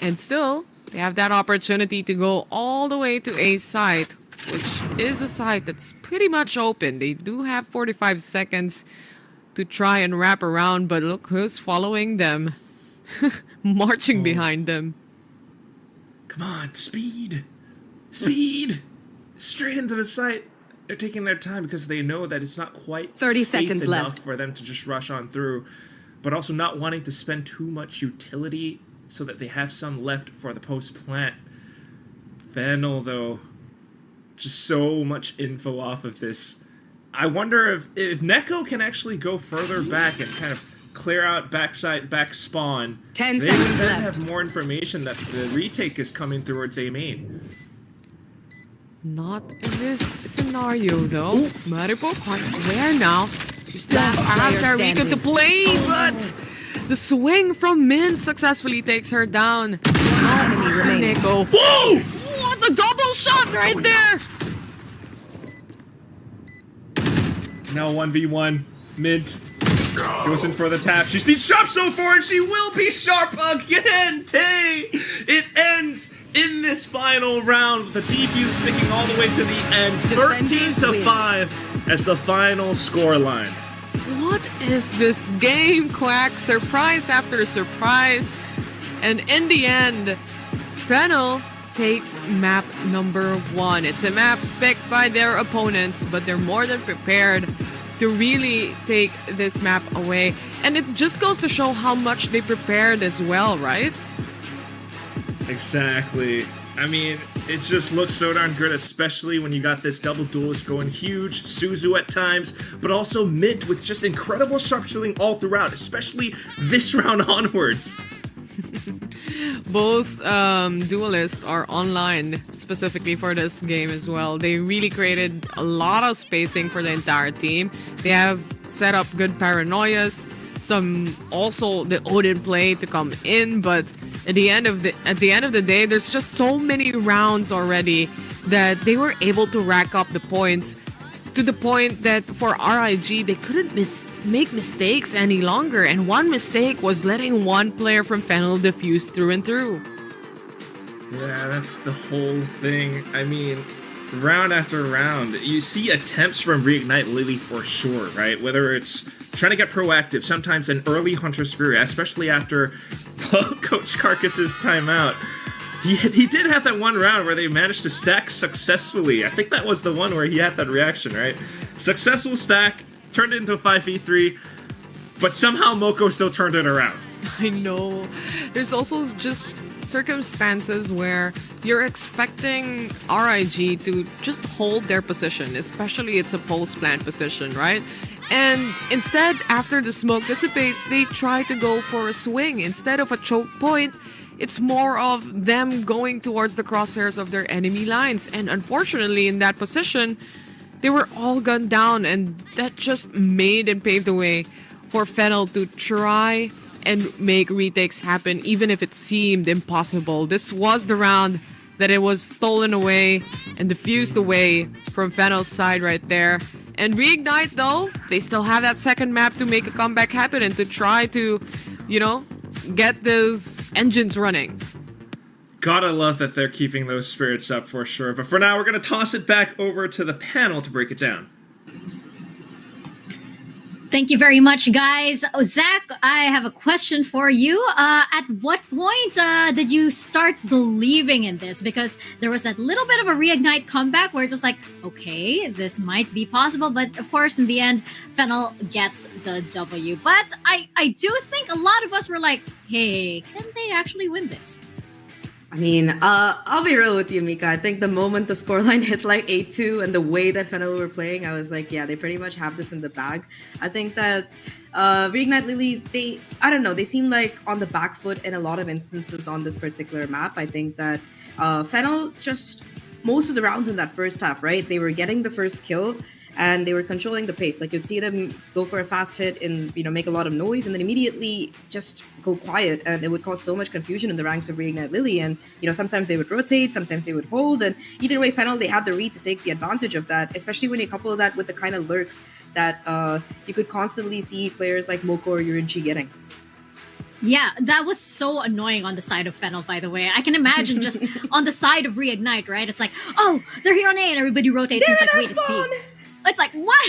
And still, they have that opportunity to go all the way to A site, which is a site that's pretty much open. They do have 45 seconds to try and wrap around, but look who's following them. Marching behind them. Come on, speed! Speed! Straight into the site. They're taking their time because they know that it's not quite 30 safe seconds enough left. for them to just rush on through, but also not wanting to spend too much utility so that they have some left for the post-plant. Fennel, though, just so much info off of this. I wonder if Neko can actually go further back and kind of clear out backside, back spawn. 10 they would seconds then left. have more information that the retake is coming towards A main. Not in this scenario, though. Maripo quite aware now. She still has player her Rika to standing. play, but the swing from Mint successfully takes her down. Enemy remaining. Neko. Whoa! What a double shot right there! Now 1v1. Mint goes in for the tap. She's been sharp so far, and she will be sharp again! Tay! It ends in this final round with the defuse sticking all the way to the end. 13-5 as the final scoreline. What is this game, Quack? Surprise after surprise. And in the end, Fennel takes map number 1. It's a map picked by their opponents, but they're more than prepared to really take this map away. And it just goes to show how much they prepared as well, right? Exactly. I mean, it just looks so darn good, especially when you got this double duelist going huge, Suzu at times, but also Mint with just incredible sharpshooting all throughout, especially this round onwards. Both duelists are online specifically for this game as well. They really created a lot of spacing for the entire team. They have set up good paranoias, some also the Odin play to come in, but at the end of the day, there's just so many rounds already that they were able to rack up the points to the point that for RIG, they couldn't make mistakes any longer. And one mistake was letting one player from Fennel defuse through and through. Yeah, that's the whole thing. I mean, round after round, you see attempts from Reignite Lily for sure, right? Whether it's trying to get proactive, sometimes an early Hunter's Fury, especially after Coach Carcass's timeout. He did have that one round where they managed to stack successfully. I think that was the one where he had that reaction, right? Successful stack, turned it into a 5v3, but somehow Moko still turned it around. I know. There's also just circumstances where you're expecting RIG to just hold their position, especially it's a post-plant position, right? And instead, after the smoke dissipates, they try to go for a swing. Instead of a choke point, it's more of them going towards the crosshairs of their enemy lines. And unfortunately, in that position, they were all gunned down, and that just made and paved the way for Fennel to try and make retakes happen, even if it seemed impossible. This was the round that it was stolen away and diffused away from Fennel's side right there. And Reignite, though, they still have that second map to make a comeback happen and to try to, you know, get those engines running. Gotta love that they're keeping those spirits up for sure. But for now, we're going to toss it back over to the panel to break it down. Thank you very much, guys. Oh, Zach, I have a question for you. At what point did you start believing in this? Because there was that little bit of a reignite comeback where it was like, okay, this might be possible. But of course, in the end, Fennel gets the W. But I do think a lot of us were like, hey, can they actually win this? I mean, I'll be real with you, Mika. I think the moment the scoreline hit like 8-2 and the way that Fennel were playing, I was like, yeah, they pretty much have this in the bag. I think that Reignite Lily, I don't know, they seem like on the back foot in a lot of instances on this particular map. I think that Fennel just, most of the rounds in that first half, right? They were getting the first kill and they were controlling the pace. Like, you'd see them go for a fast hit and, you know, make a lot of noise and then immediately just go quiet, and it would cause so much confusion in the ranks of Reignite Lily. And, you know, sometimes they would rotate, sometimes they would hold, and either way, Fennel, they had the read to take the advantage of that, especially when you couple that with the kind of lurks that you could constantly see players like Moko or Yurinchi getting. Yeah, that was so annoying on the side of Fennel, by the way. I can imagine just on the side of Reignite, right? It's like, oh, they're here on A, and everybody rotates, and it's like, wait, it's B. It's like, what?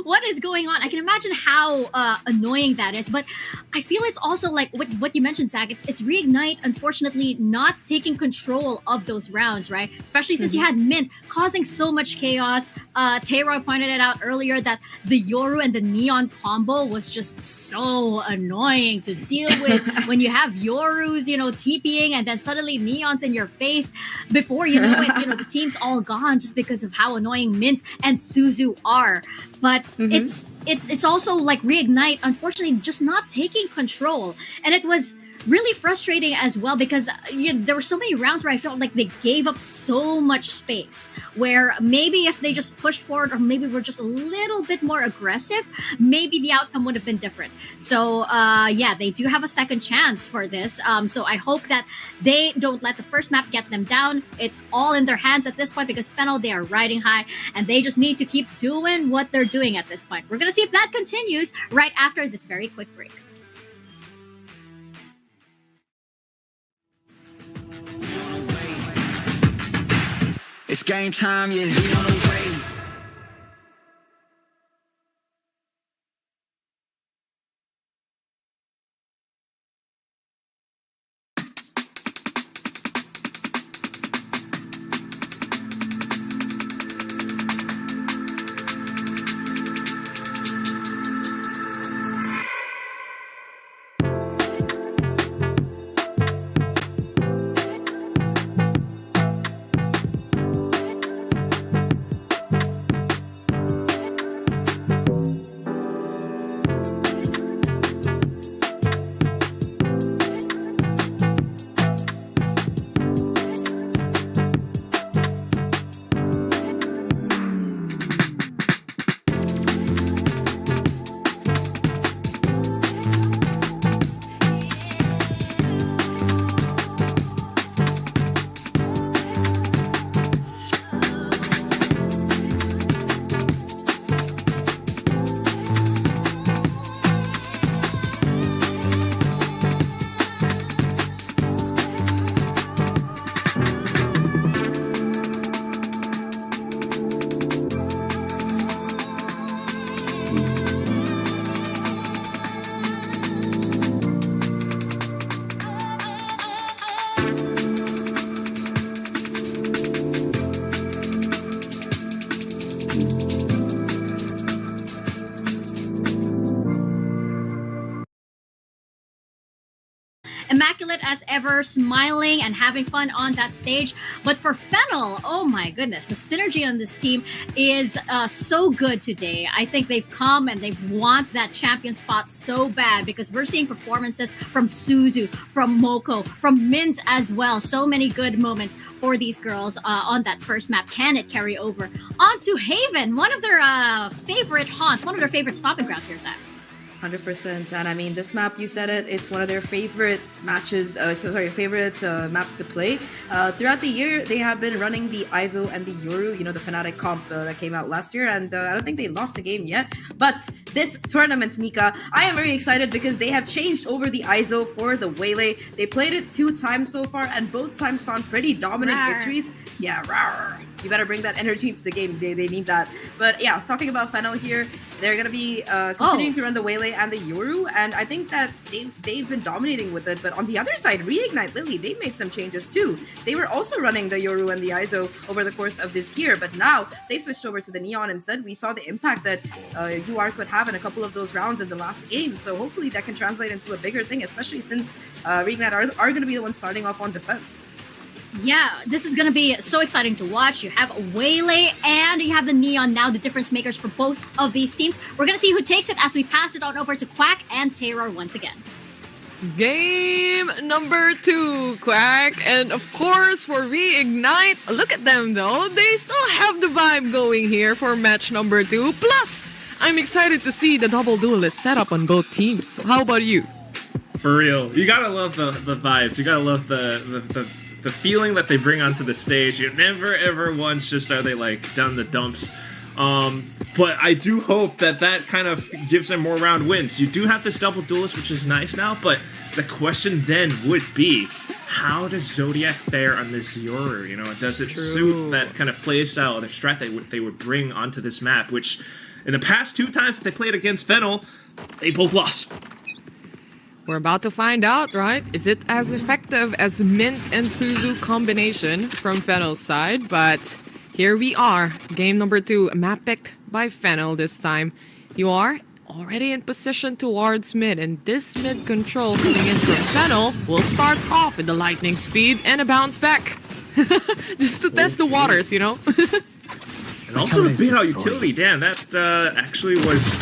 What is going on? I can imagine how annoying that is. But I feel it's also like what you mentioned, Zach. It's Reignite, unfortunately, not taking control of those rounds, right? Especially since you had Mint causing so much chaos. Taeroy pointed it out earlier that the Yoru and the Neon combo was just so annoying to deal with. When you have Yorus, you know, TPing, and then suddenly Neon's in your face. Before you know it, you know, the team's all gone just because of how annoying Mint and Suzu are. But it's also like Reignite, unfortunately, just not taking control. And it was really frustrating as well because there were so many rounds where I felt like they gave up so much space, where maybe if they just pushed forward or maybe were just a little bit more aggressive, maybe the outcome would have been different. So yeah, they do have a second chance for this. So I hope that they don't let the first map get them down. It's all in their hands at this point because Fennel, they are riding high and they just need to keep doing what they're doing at this point. We're going to see if that continues right after this very quick break. It's game time, yeah. We on the way. immaculate as ever, smiling and having fun on that stage. But for Fennel, oh my goodness, the synergy on this team is so good today. I think they've come and they want that champion spot so bad because we're seeing performances from Suzu, from Moko, from Mint as well. So many good moments for these girls on that first map. Can it carry over onto Haven, one of their favorite haunts, one of their favorite stomping grounds here, Zach? 100%. And I mean, this map, you said it, it's one of their favorite matches, favorite maps to play. Throughout the year, they have been running the ISO and the Yoru, you know, the Fnatic comp that came out last year. And I don't think they lost a game yet. But this tournament, Mika, I am very excited because they have changed over the ISO for the Waylay. They played it 2 times so far, and both times found pretty dominant victories. Yeah, rawr. You better bring that energy into the game. They need that. But yeah, talking about Fennel here, they're going to be continuing to run the Waylay and the Yoru, and I think that they've been dominating with it. But on the other side, Reignite Lily, they made some changes too. They were also running the Yoru and the ISO over the course of this year, but now they switched over to the Neon instead. We saw the impact that UR could have in a couple of those rounds in the last game, so hopefully that can translate into a bigger thing, especially since Reignite are going to be the ones starting off on defense. Yeah, this is going to be so exciting to watch. You have Waylay and you have the Neon now, the difference makers for both of these teams. We're going to see who takes it as we pass it on over to Quack and Terror once again. Game number 2, Quack. And of course, for Reignite, look at them though. They still have the vibe going here for match number 2. Plus, I'm excited to see the double duelist setup on both teams. So how about you? For real. You gotta love the vibes. You gotta love the feeling that they bring onto the stage. You never ever once just are they like down the dumps. But I do hope that kind of gives them more round wins. You do have this double duelist, which is nice now, but the question then would be, how does Zodiac fare on this Yoru? You know, does it suit that kind of play style, the strat they would bring onto this map, which in the past 2 times that they played against Fennel, they both lost. We're about to find out, right? Is it as effective as Mint and Suzu combination from Fennel's side? But here we are, game number 2, map picked by Fennel this time. You are already in position towards mid, and this mid control coming in from Fennel will start off with the lightning speed and a bounce back. Just to test the waters, you know? And also to beat out utility, damn, that actually was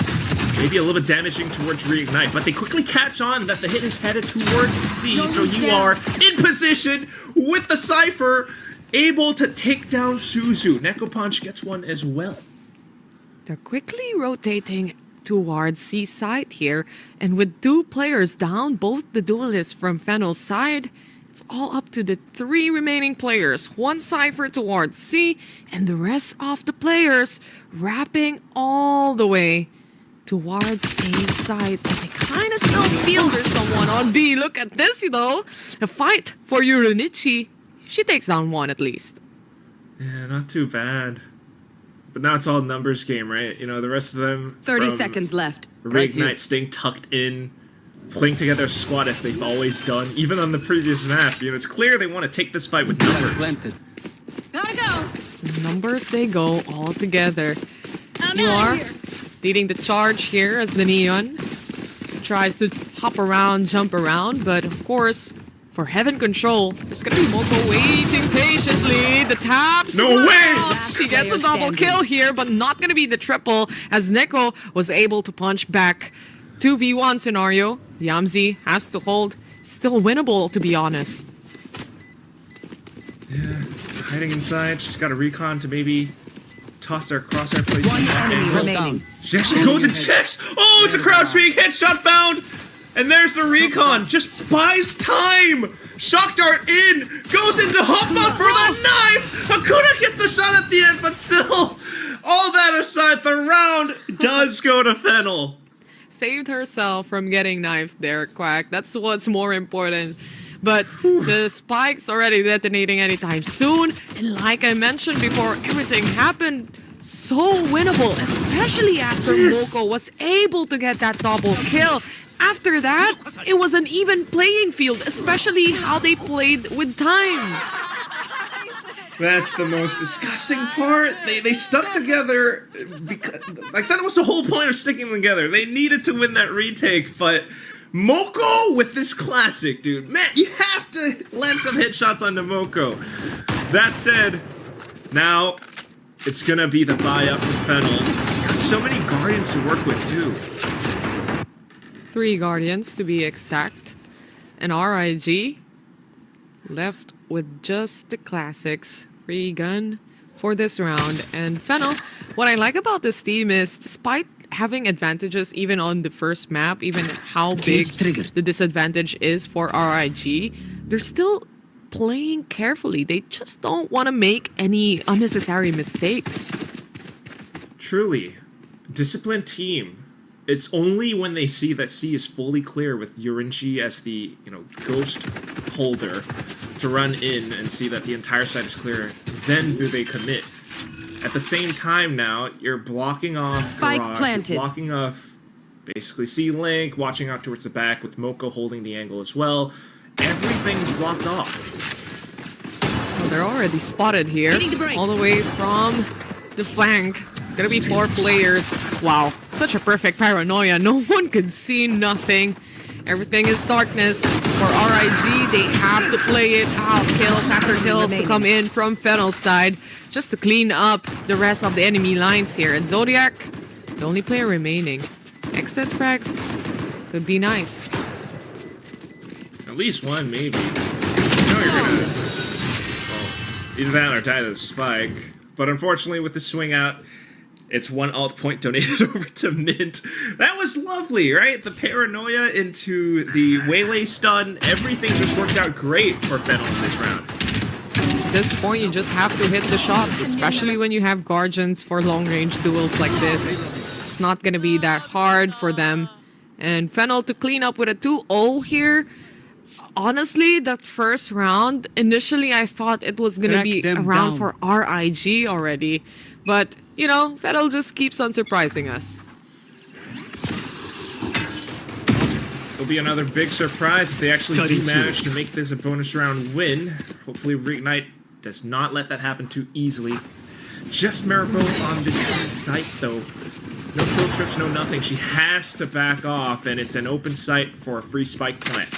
maybe a little bit damaging towards Reignite, but they quickly catch on that the hit is headed towards C, so you are in position with the Cypher, able to take down Suzu. Neko Punch gets one as well. They're quickly rotating towards C side here, and with 2 players down, both the duelists from Fennel's side, it's all up to the 3 remaining players. 1 Cypher towards C, and the rest of the players wrapping all the way towards A side. And they kind of still feel there's someone on B. Look at this, you know. A fight for Uranichi. She takes down 1 at least. Yeah, not too bad. But now it's all numbers game, right? You know, the rest of them 30 seconds left. Reignite staying tucked in, playing together a squad as they've always done, even on the previous map. You know, it's clear they want to take this fight with numbers. Gotta go. Numbers they go all together. I'm You out are of here. leading the charge here as the Neon tries to hop around, jump around, but of course, for Heaven Control, there's gonna be Moko waiting patiently. The taps. No way! She gets a double kill here, but not gonna be the triple, as Neko was able to punch back. 2v1 scenario. Yamzi has to hold. Still winnable, to be honest. Yeah, hiding inside. She's got a recon to maybe toss their crosshair plate. 1 enemy remaining. She actually goes and checks. Oh, it's a crouch peek. Headshot found. And there's the recon. Just buys time. Shock dart in. Goes into hop on for the knife. Hakuna gets the shot at the end, but still, all that aside, the round does go to Fennel. Saved herself from getting knifed there, Quack. That's what's more important. But the spike's already detonating anytime soon. And like I mentioned before, everything happened so winnable, especially after Moko was able to get that double kill. After that, it was an even playing field, especially how they played with time. That's the most disgusting part. They stuck together because, like, that was the whole point of sticking together. They needed to win that retake, but Moko with this classic, dude. Man, you have to land some headshots on Moko. That said, now it's gonna be the buy up for Fennel. Got so many Guardians to work with, too. 3 Guardians to be exact. And RIG left with just the classics. Free gun for this round. And Fennel, what I like about this team is, despite having advantages even on the first map, even how big the disadvantage is for RIG, they're still playing carefully. They just don't want to make any unnecessary mistakes. Truly, disciplined team. It's only when they see that C is fully clear with Yurinchi as the, ghost holder to run in and see that the entire side is clear, then do they commit. At the same time now, you're blocking off Spike Garage, planted. you're blocking off basically C-Link, watching out towards the back with Moko holding the angle as well. Everything's blocked off. Well, they're already spotted here, all the way from the flank. It's gonna be 4 players. Wow, such a perfect paranoia. No one could see nothing. Everything is darkness. For RIG, they have to play it out. Kills after kills to come in from Fennel's side, just to clean up the rest of the enemy lines here. And Zodiac, the only player remaining. Exit frags could be nice. At least one, maybe. You know you're gonna... Well, either that or die to the spike. But unfortunately, with the swing out, it's 1 alt point donated over to Mint. That was lovely, right? The paranoia into the waylay stun. Everything just worked out great for Fennel in this round. At this point, you just have to hit the shots, especially when you have Guardians for long-range duels like this. It's not going to be that hard for them. And Fennel to clean up with a 2-0 here. Honestly, that first round, initially I thought it was going to be a round for RIG already. But, Fennel just keeps on surprising us. It'll be another big surprise if they actually do manage to make this a bonus round win. Hopefully Reignite does not let that happen too easily. Just Maribo on this site, though. No kill trips, no nothing. She has to back off, and it's an open site for a free spike plant.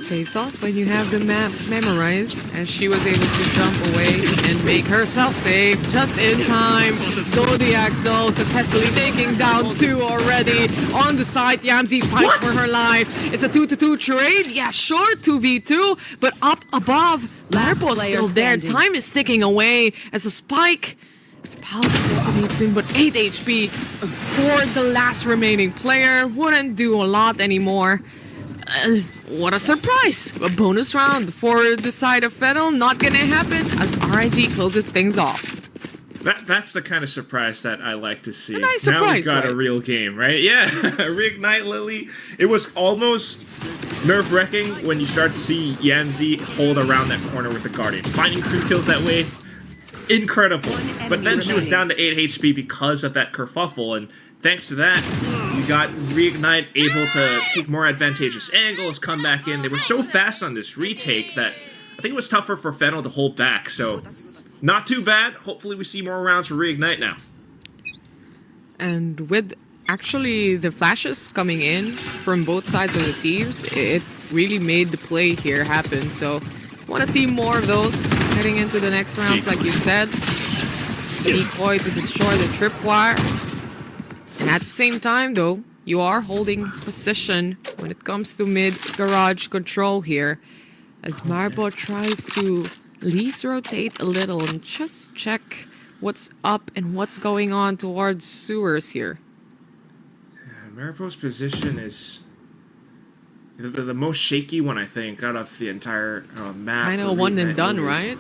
Pays off when you have the map memorized, as she was able to jump away and make herself safe just in time. Zodiac, though, successfully taking down 2 already. On the side, Yamzi fights for her life. It's a 2-2 trade. Yeah, sure, 2v2, but up above, Larpo's still there. Time is ticking away as a spike. Spout detonates in, but 8 HP for the last remaining player. Wouldn't do a lot anymore. What a surprise! A bonus round for the side of Fennel. Not gonna happen as RIG closes things off. That's the kind of surprise that I like to see. A nice now surprise, we've got right? a real game, right? Yeah, Reignite Lily. It was almost nerve-wracking when you start to see Yamzi hold around that corner with the Guardian. Finding 2 kills that way, incredible. But then she was down to 8 HP because of that kerfuffle, and thanks to that, you got Reignite able to take more advantageous angles, come back in. They were so fast on this retake that I think it was tougher for Fennel to hold back. So, not too bad. Hopefully we see more rounds for Reignite now. And with actually the flashes coming in from both sides of the teams, it really made the play here happen. So, want to see more of those heading into the next rounds, like you said. Decoy to destroy the tripwire. And at the same time, though, you are holding position when it comes to mid-garage control here. As Marbo tries to at least rotate a little and just check what's up and what's going on towards sewers here. Maripo's position is the most shaky one, I think, out of the entire map. Kind of a one and done, right?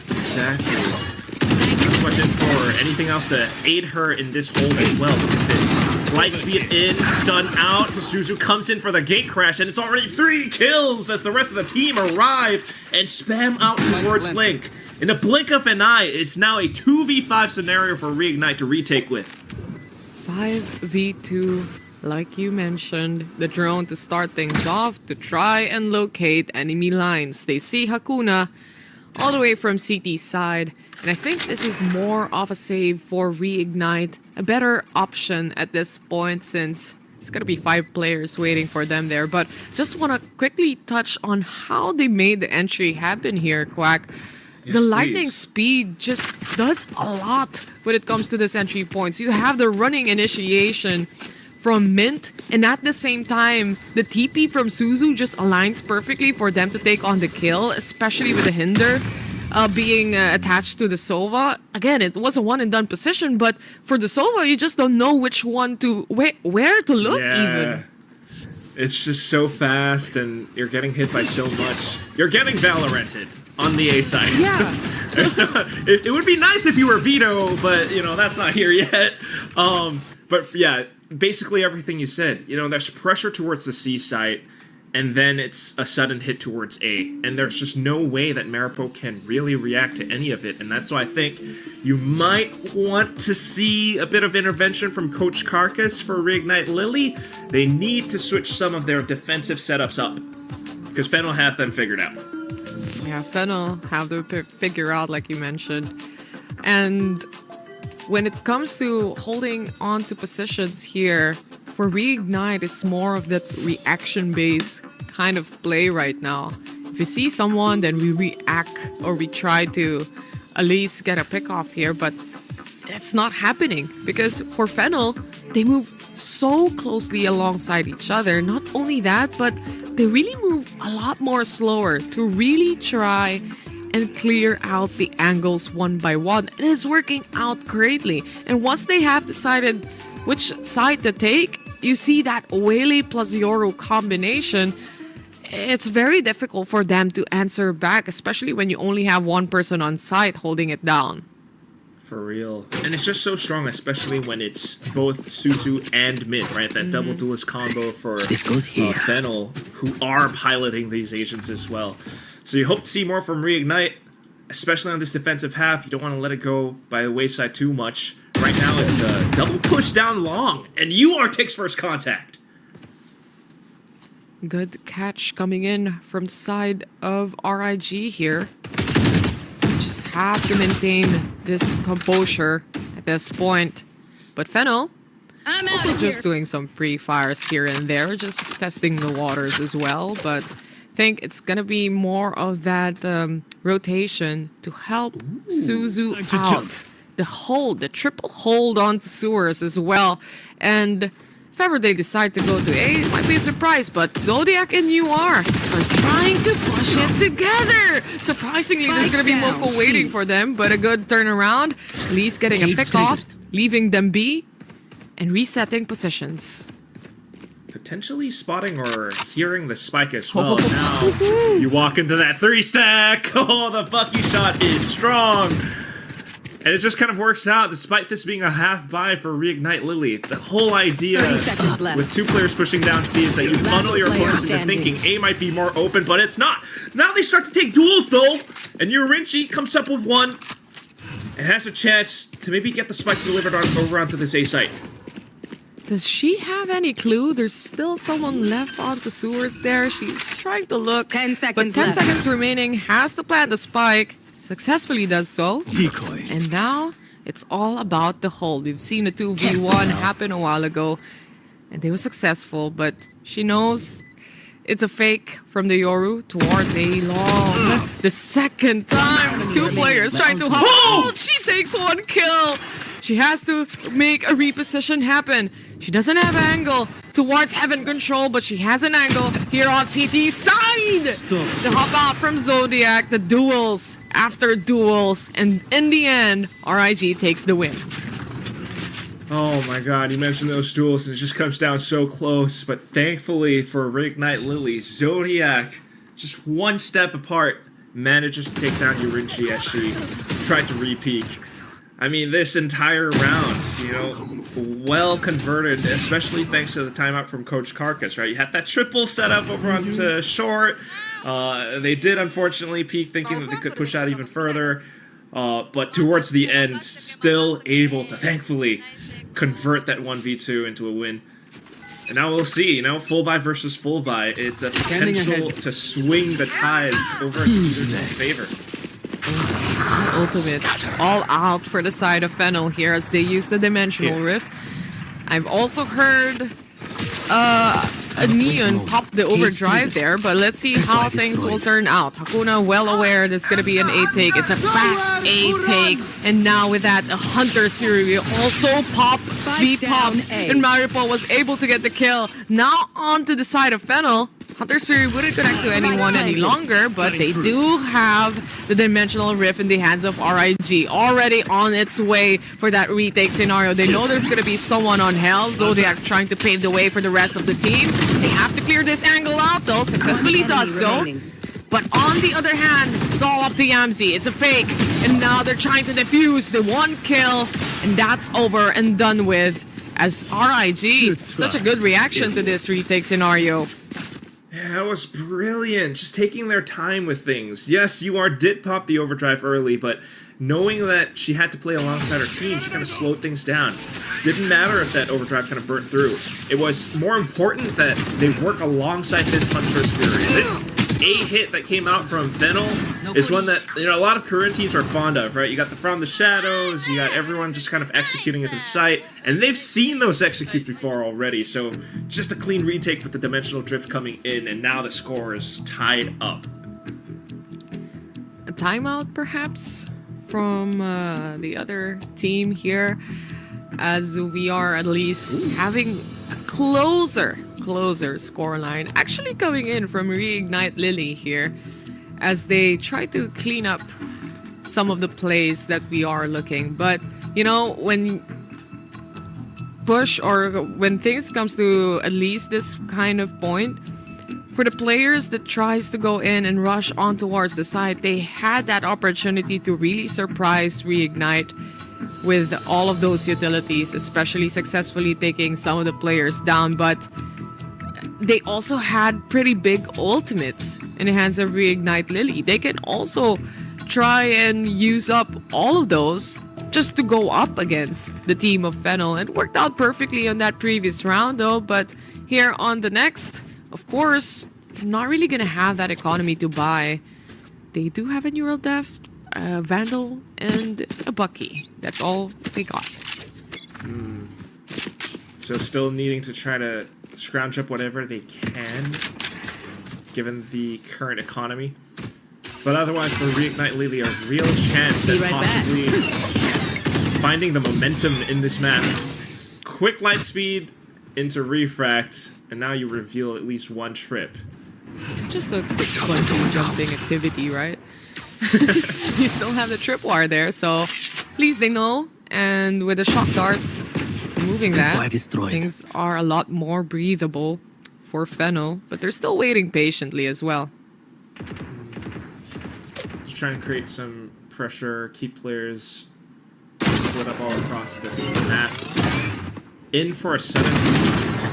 Exactly. Question for anything else to aid her in this hold as well. Look at this. Light speed in, stun out. Suzu comes in for the gate crash, and it's already 3 kills as the rest of the team arrive and spam out towards Link. In the blink of an eye, it's now a 2v5 scenario for Reignite to retake with. 5v2, like you mentioned, the drone to start things off to try and locate enemy lines. They see Hakuna all the way from CT side, and I think this is more of a save for Reignite, a better option at this point since It's gonna be 5 players waiting for them there. But just wanna quickly touch on how they made the entry happen here, Quack. Yes, The lightning please. speed just does a lot when it comes to this entry points. You have the running initiation from Mint, and at the same time, the TP from Suzu just aligns perfectly for them to take on the kill, especially with the Hinder being attached to the Sova. Again, it was a one and done position, but for the Sova, you just don't know which one to where to look even. It's just so fast, and you're getting hit by so much. You're getting Valoranted on the A side. Yeah. It would be nice if you were Vito, but you know that's not here yet. But yeah, basically everything you said. You know, there's pressure towards the C site, and then it's a sudden hit towards A, and there's just no way that Maripo can really react to any of it, and that's why I think you might want to see a bit of intervention from Coach Carcass for Reignite Lily. They need to switch some of their defensive setups up, because Fen will have them figured out. Yeah, Fennel have to figure out, like you mentioned. And when it comes to holding on to positions here, for Reignite, it's more of that reaction-based kind of play right now. If we see someone, then we react, or we try to at least get a pick off here, but it's not happening. Because for Fennel, they move so closely alongside each other. Not only that, but they really move a lot more slower to really try and clear out the angles one by one. And it's working out greatly. And once they have decided which side to take, you see that Wele plus Yoru combination. It's very difficult for them to answer back, especially when you only have one person on site holding it down. For real. And it's just so strong, especially when it's both Suzu and Mint, right? That double duelist combo for Fennel, who are piloting these agents as well. So you hope to see more from Reignite, especially on this defensive half. You don't want to let it go by the wayside too much. Right now it's a double push down long, and UR takes first contact. Good catch coming in from the side of RIG here. Just have to maintain this composure at this point. But Fennel I'm also out of just here. doing some pre-fires here and there, just testing the waters as well. But I think it's gonna be more of that rotation to help Suzu out. The triple hold onto sewers as well. And if ever they decide to go to A, it might be a surprise, but Zodiac and UR are trying to push it together. Surprisingly, there's going to be Spike Moko down, waiting C. for them, but a good turnaround. At least getting a pick off, leaving them be, and resetting positions. Potentially spotting or hearing the spike as well. Now you walk into that 3-stack. Oh, the Bucky shot is strong. And it just kind of works out, despite this being a half buy for Reignite Lily. The whole idea 30 seconds left. with 2 players pushing down C is that you funnel your player opponents into standing. thinking A might be more open, but it's not. Now they start to take duels, though. And Yurinchi comes up with one and has a chance to maybe get the spike delivered over onto this A site. Does she have any clue? There's still someone left onto sewers there. She's trying to look. 10 seconds But 10 left. seconds remaining. Has to plant the spike. Successfully does so. Decoy. And now it's all about the hold. We've seen a 2v1 happen a while ago. And they were successful. But she knows it's a fake from the Yoru towards A long. The second time. 2 players trying to hop. Oh! She takes 1 kill. She has to make a reposition happen. She doesn't have angle towards Heaven Control, but she has an angle here on CT's side. The hop out from Zodiac, the duels after duels, and in the end, RIG takes the win. Oh my god, you mentioned those duels and it just comes down so close, but thankfully for Reignite Lily, Zodiac, just 1 step apart, manages to take down Yurinchi as she tried to re-peek. I mean, this entire round, you know, well converted, especially thanks to the timeout from Coach Carcass, right? You had that triple setup over onto short. They did, unfortunately, peek thinking that they could push out even further. But towards the end, still able to, thankfully, convert that 1v2 into a win. And now we'll see, you know, full buy versus full buy. It's a potential to swing the tides over in Suzu's favor. Ultimates all out for the side of Fennel here as they use the Dimensional Rift. I've also heard a Neon popped the overdrive there, but let's see how things will turn out. Hakuna well aware there's gonna be an A take. It's a fast A take, and now with that, a Hunter's Fury will also pop, be popped, and Maripo was able to get the kill. Now on to the side of Fennel. Hunter's Fury wouldn't connect to anyone any longer, but they do have the Dimensional Rift in the hands of RIG, already on its way for that retake scenario. They know there's going to be someone on Hell, Zodiac trying to pave the way for the rest of the team. They have to clear this angle out, though, successfully does so. But on the other hand, it's all up to Yamzi. It's a fake, and now they're trying to defuse the one kill, and that's over and done with as RIG. Such a good reaction to this retake scenario. Yeah, that was brilliant. Just taking their time with things. Yes, UR did pop the overdrive early, but knowing that she had to play alongside her team, she kind of slowed things down. Didn't matter if that overdrive kind of burnt through. It was more important that they work alongside this Hunter's Fury. This A hit that came out from Fennel is one that, you know, a lot of Korean teams are fond of, right? You got the From the Shadows, you got everyone just kind of executing at the site, and they've seen those execute before already, so just a clean retake with the Dimensional Drift coming in, and now the score is tied up. A timeout, perhaps, from the other team here, as we are at least having a closer scoreline actually coming in from Reignite Lily here, as they try to clean up some of the plays that we are looking. But you know, when push or when things comes to at least this kind of point, for the players that tries to go in and rush on towards the side, they had that opportunity to really surprise Reignite with all of those utilities, especially successfully taking some of the players down. But they also had pretty big ultimates in the hands of Reignite Lily. They can also try and use up all of those just to go up against the team of Fennel. It worked out perfectly on that previous round though, but here on the next, of course, they're not really gonna have that economy to buy. They do have a Neural Death, a Vandal, and a Bucky. That's all they got. So still needing to try to scrounge up whatever they can, given the current economy. But otherwise, for Reignite Lily, a real chance at possibly finding the momentum in this map. Quick light speed into Refract, and now you reveal at least one trip. Just a quick bungee jumping activity, right? You still have the tripwire there, so at least they know. And with the shock dart, removing that, things are a lot more breathable for Fennel, but they're still waiting patiently as well. Just trying to create some pressure, keep players split up all across this map. In for a sudden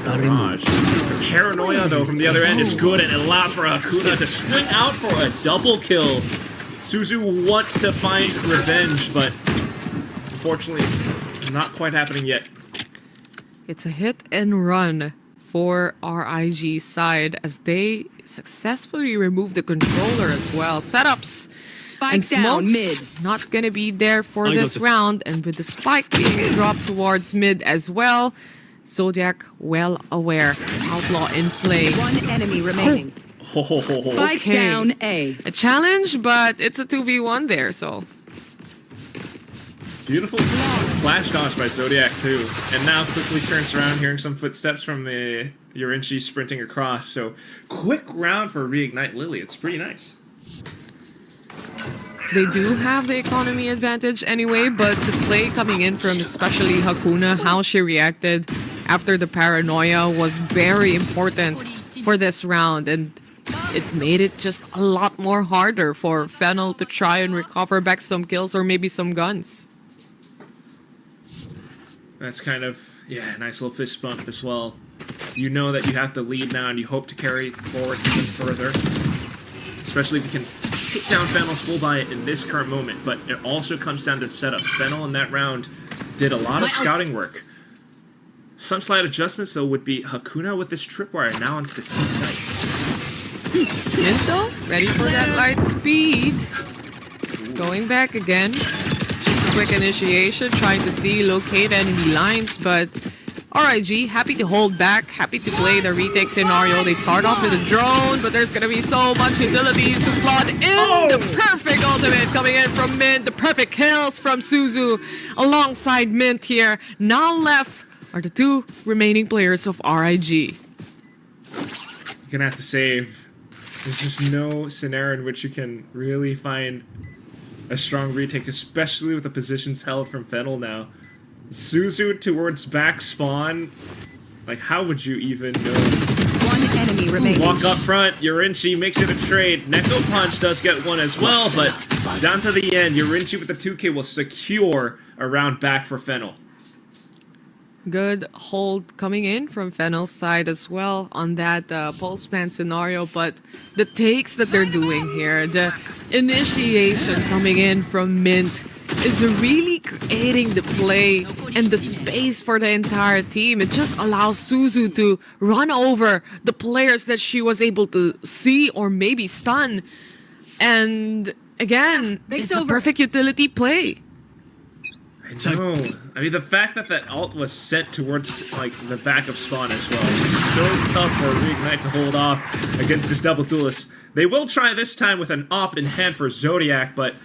barrage. The paranoia, though, from the other end is good, and it allows for Hakuna to spring out for a double kill. Suzu wants to find revenge, but unfortunately it's not quite happening yet. It's a hit and run for RIG's side as they successfully remove the controller as well. Setups and smokes mid. Not gonna be there for this round, and with the spike being dropped towards mid as well, Zodiac well aware. Outlaw in play. One enemy remaining. Spike down A. A challenge, but it's a 2v1 there, so. Beautiful flash dodge by Zodiac too, and now quickly turns around, hearing some footsteps from the Yorinchi sprinting across. So quick round for Reignite Lily. It's pretty nice. They do have the economy advantage anyway, but the play coming in from especially Hakuna, how she reacted after the paranoia was very important for this round, and it made it just a lot more harder for Fennel to try and recover back some kills or maybe some guns. That's kind of, yeah, nice little fist bump as well. You know that you have to lead now, and you hope to carry it forward even further. Especially if you can take down Fennel's full buy in this current moment, but it also comes down to setups. Fennel in that round did a lot of scouting work. Some slight adjustments, though, would be Hakuna with this tripwire now onto the C site. Minto, ready for that light speed. Going back again. Just a quick initiation, trying to see, locate enemy lines, but RIG, happy to hold back, happy to play the retake scenario. They start off with a drone, but there's gonna be so much utilities to flood in. The perfect ultimate coming in from Mint. The perfect kills from Suzu alongside Mint here. Now left are the two remaining players of RIG. You're gonna have to save. There's just no scenario in which you can really find a strong retake, especially with the positions held from Fennel now. Suzu towards back spawn. Like, how would you even know? One enemy remaining. Walk up front. Yorinchi makes it a trade. Neko Punch does get one as well, but down to the end, Yorinchi with the 2K will secure a round back for Fennel. Good hold coming in from Fennel's side as well on that pulse plan scenario, but the takes that they're doing here, the initiation coming in from Mint is really creating the play and the space for the entire team. It just allows Suzu to run over the players that she was able to see or maybe stun. And again, it's a perfect utility play. I know. I mean, the fact that that ult was set towards, like, the back of spawn as well. It's so tough for Reignite to hold off against this double duelist. They will try this time with an op in hand for Zodiac, but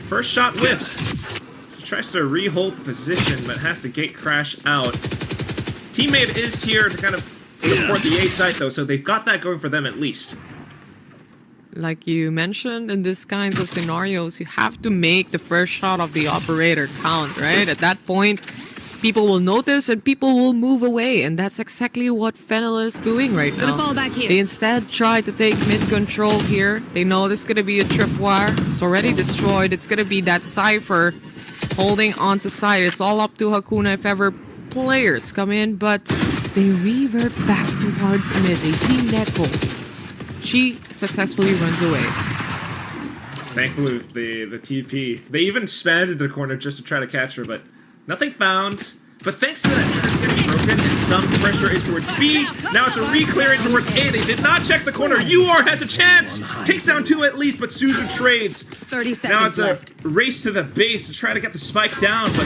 first shot whiffs. She tries to re-hold the position, but has to gate crash out. Teammate is here to kind of support the A site, though, so they've got that going for them at least. Like you mentioned, in these kinds of scenarios, you have to make the first shot of the operator count, right? At that point, people will notice and people will move away, and that's exactly what Fennel is doing right now. Fall back here. They instead try to take mid-control here. They know there's gonna be a tripwire. It's already destroyed. It's gonna be that Cypher holding onto side. It's all up to Hakuna if ever players come in, but they revert back towards mid. They see Neko. She successfully runs away. Thankfully, with the TP, they even spammed the corner just to try to catch her, but nothing found. But thanks to that trip getting broken and some pressure in towards B, now it's a re-clear in towards A. They did not check the corner. UR has a chance. Takes down 2 at least, but Suzu trades. 30 seconds Now it's left. a race to the base to try to get the spike down, but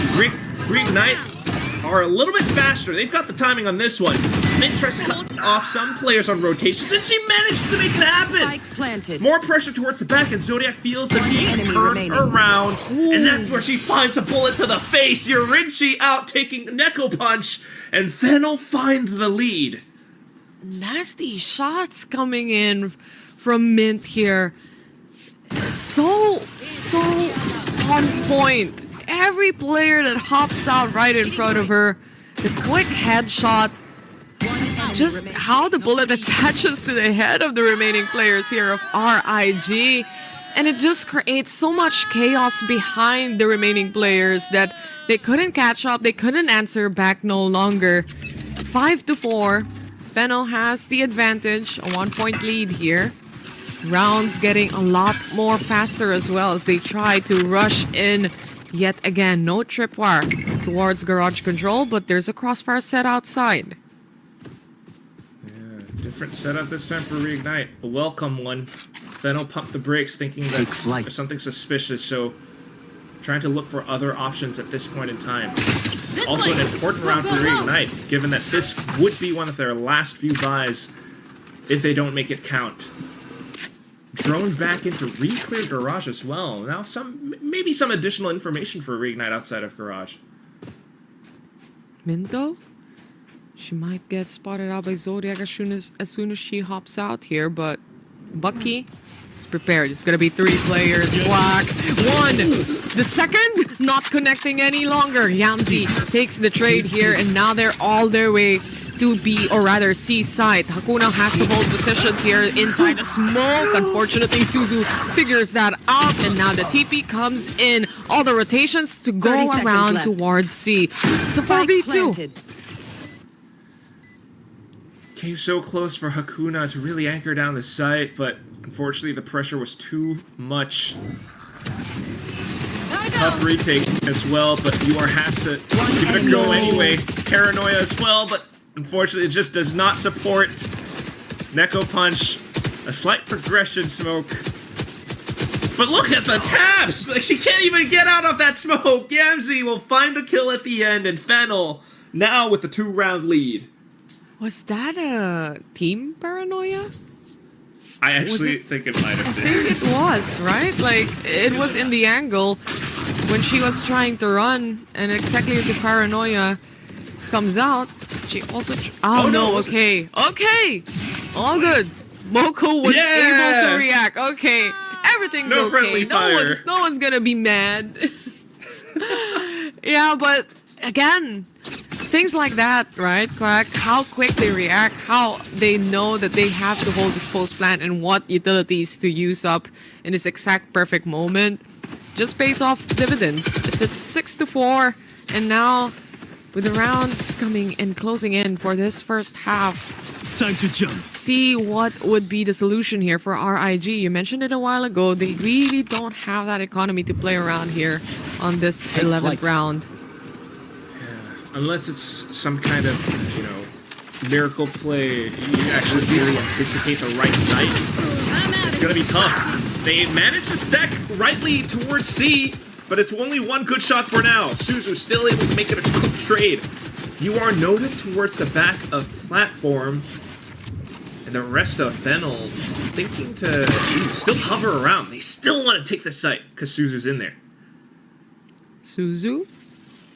Reignite are a little bit faster. They've got the timing on this one. Mint tries to cut off some players on rotations, and she managed to make it happen. Spike planted. More pressure towards the back, and Zodiac feels the need to enemy turn remaining. around. And that's where she finds a bullet to the face. Yorinchi out taking Neko Punch, and Fennel find the lead. Nasty shots coming in from Mint here. So on point. Every player that hops out right in front of her, the quick headshot, just how the bullet attaches to the head of the remaining players here of RIG, and it just creates so much chaos behind the remaining players that they couldn't catch up, they couldn't answer back no longer. 5-4, Fennel has the advantage, a 1-point lead here. Rounds getting a lot more faster as well as they try to rush in. Yet again, no tripwire towards garage control, but there's a crossfire set outside. Yeah, different setup this time for Reignite. A welcome one. Fennel pumped the brakes thinking that there's something suspicious, so trying to look for other options at this point in time. Also an important round for Reignite, given that this would be one of their last few buys if they don't make it count. Drone back into re-clear garage as well. Now maybe some additional information for Reignite outside of garage. Minto? She might get spotted out by Zodiac as soon as she hops out here, but Bucky is prepared. It's gonna be 3 players. Quack. 1. The second not connecting any longer. Yamzi takes the trade here, and now they're all their way to B, or rather C side. Hakuna has to hold positions here inside the smoke. Unfortunately, Suzu figures that out, and now the TP comes in. All the rotations to go around left. towards C. It's a 4v2. Came so close for Hakuna to really anchor down the site, but unfortunately the pressure was too much. Tough retake as well, but UR has to give it a go anyway. Paranoia as well, but unfortunately, it just does not support Neko Punch. A slight progression smoke. But look at the taps! Like, she can't even get out of that smoke! Yamzi will find the kill at the end, and Fennel now with the 2-round lead. Was that a team paranoia? I actually think it might have been. I think it was, right? Like, it was in the angle when she was trying to run, and exactly the paranoia comes out. She also... oh, no, okay. Okay! All good. Moko was able to react. Okay. Everything's No okay. friendly fire. No one's gonna be mad. Yeah, but again, things like that, right, Quack? How quick they react, how they know that they have to hold this post plant and what utilities to use up in this exact perfect moment just pays off dividends. It's at 6-4, and now with the rounds coming and closing in for this first half, time to jump. see what would be the solution here for RIG. You mentioned it a while ago. They really don't have that economy to play around here on this 11th round. Unless it's some kind of, you know, miracle play, you actually really anticipate the right site. It's gonna be tough. They managed to stack rightly towards C, but it's only one good shot for now. Suzu still able to make it a quick trade. You are noted towards the back of platform, and the rest of Fennel thinking to still hover around. They still want to take the site because Suzu's in there. Suzu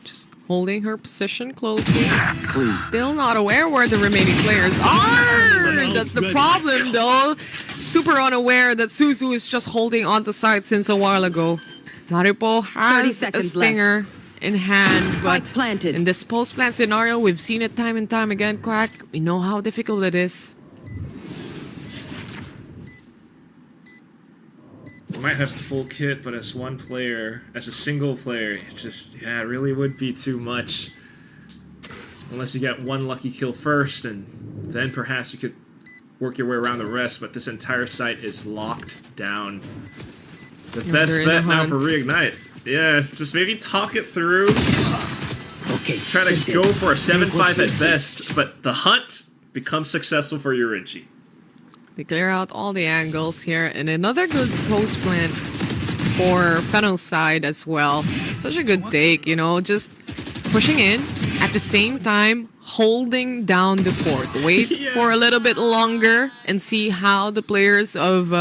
just holding her position closely. Still not aware where the remaining players are. That's the problem, though. Super unaware that Suzu is just holding onto site since a while ago. Maripo has a stinger in hand, but planted. in this post-plant scenario, we've seen it time and time again, Quack. We know how difficult it is. We might have the full kit, but as one player, as a single player, it just, yeah, it really would be too much. Unless you get one lucky kill first, and then perhaps you could work your way around the rest, but this entire site is locked down. The best bet now for Reignite. Yeah, just maybe talk it through. Okay. Try to go for a 7-5 at best, but the hunt becomes successful for Yorinchi. They clear out all the angles here, and another good post plant for Fennel's side as well. Such a good take, you know, just pushing in at the same time, holding down the fort. Wait for a little bit longer and see how the players of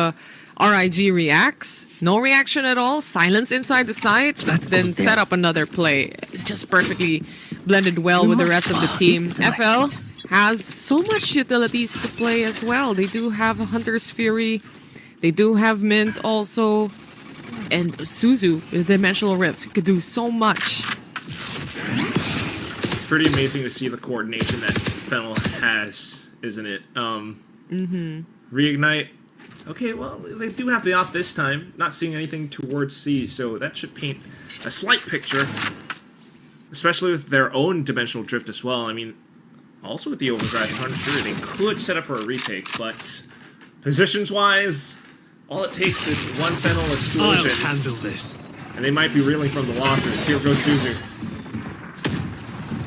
RIG reacts. No reaction at all. Silence inside the site. Then set up another play. Just perfectly blended well with the rest of the team. FL has so much utilities to play as well. They do have Hunter's Fury. They do have Mint also. And Suzu, the Dimensional Rift, could do so much. It's pretty amazing to see the coordination that Fennel has, isn't it? Reignite. Okay, well, they do have the op this time. Not seeing anything towards C, so that should paint a slight picture. Especially with their own Dimensional Drift as well. I mean, also with the Overdrive and Hunter's Fury, they could set up for a retake, but positions-wise, all it takes is one Fennel explosion. I'll handle this. And they might be reeling from the losses. Here goes Suzu.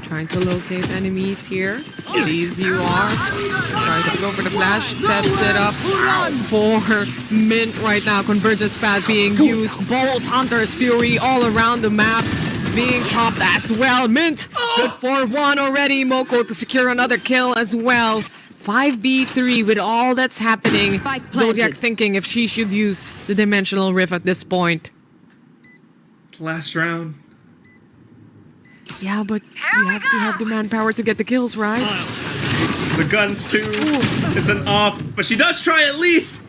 Trying to locate enemies here. These you are. Trying to go for the flash. Sets it up for Mint right now. Convergence path being used. Bolt, Hunter's Fury all around the map. Being popped as well. Mint, good for one already. Moko to secure another kill as well. 5v3 with all that's happening. Zodiac thinking if she should use the Dimensional Rift at this point. Last round. Yeah, but you have to have the manpower to get the kills, right? The guns too. It's an op, but she does try at least.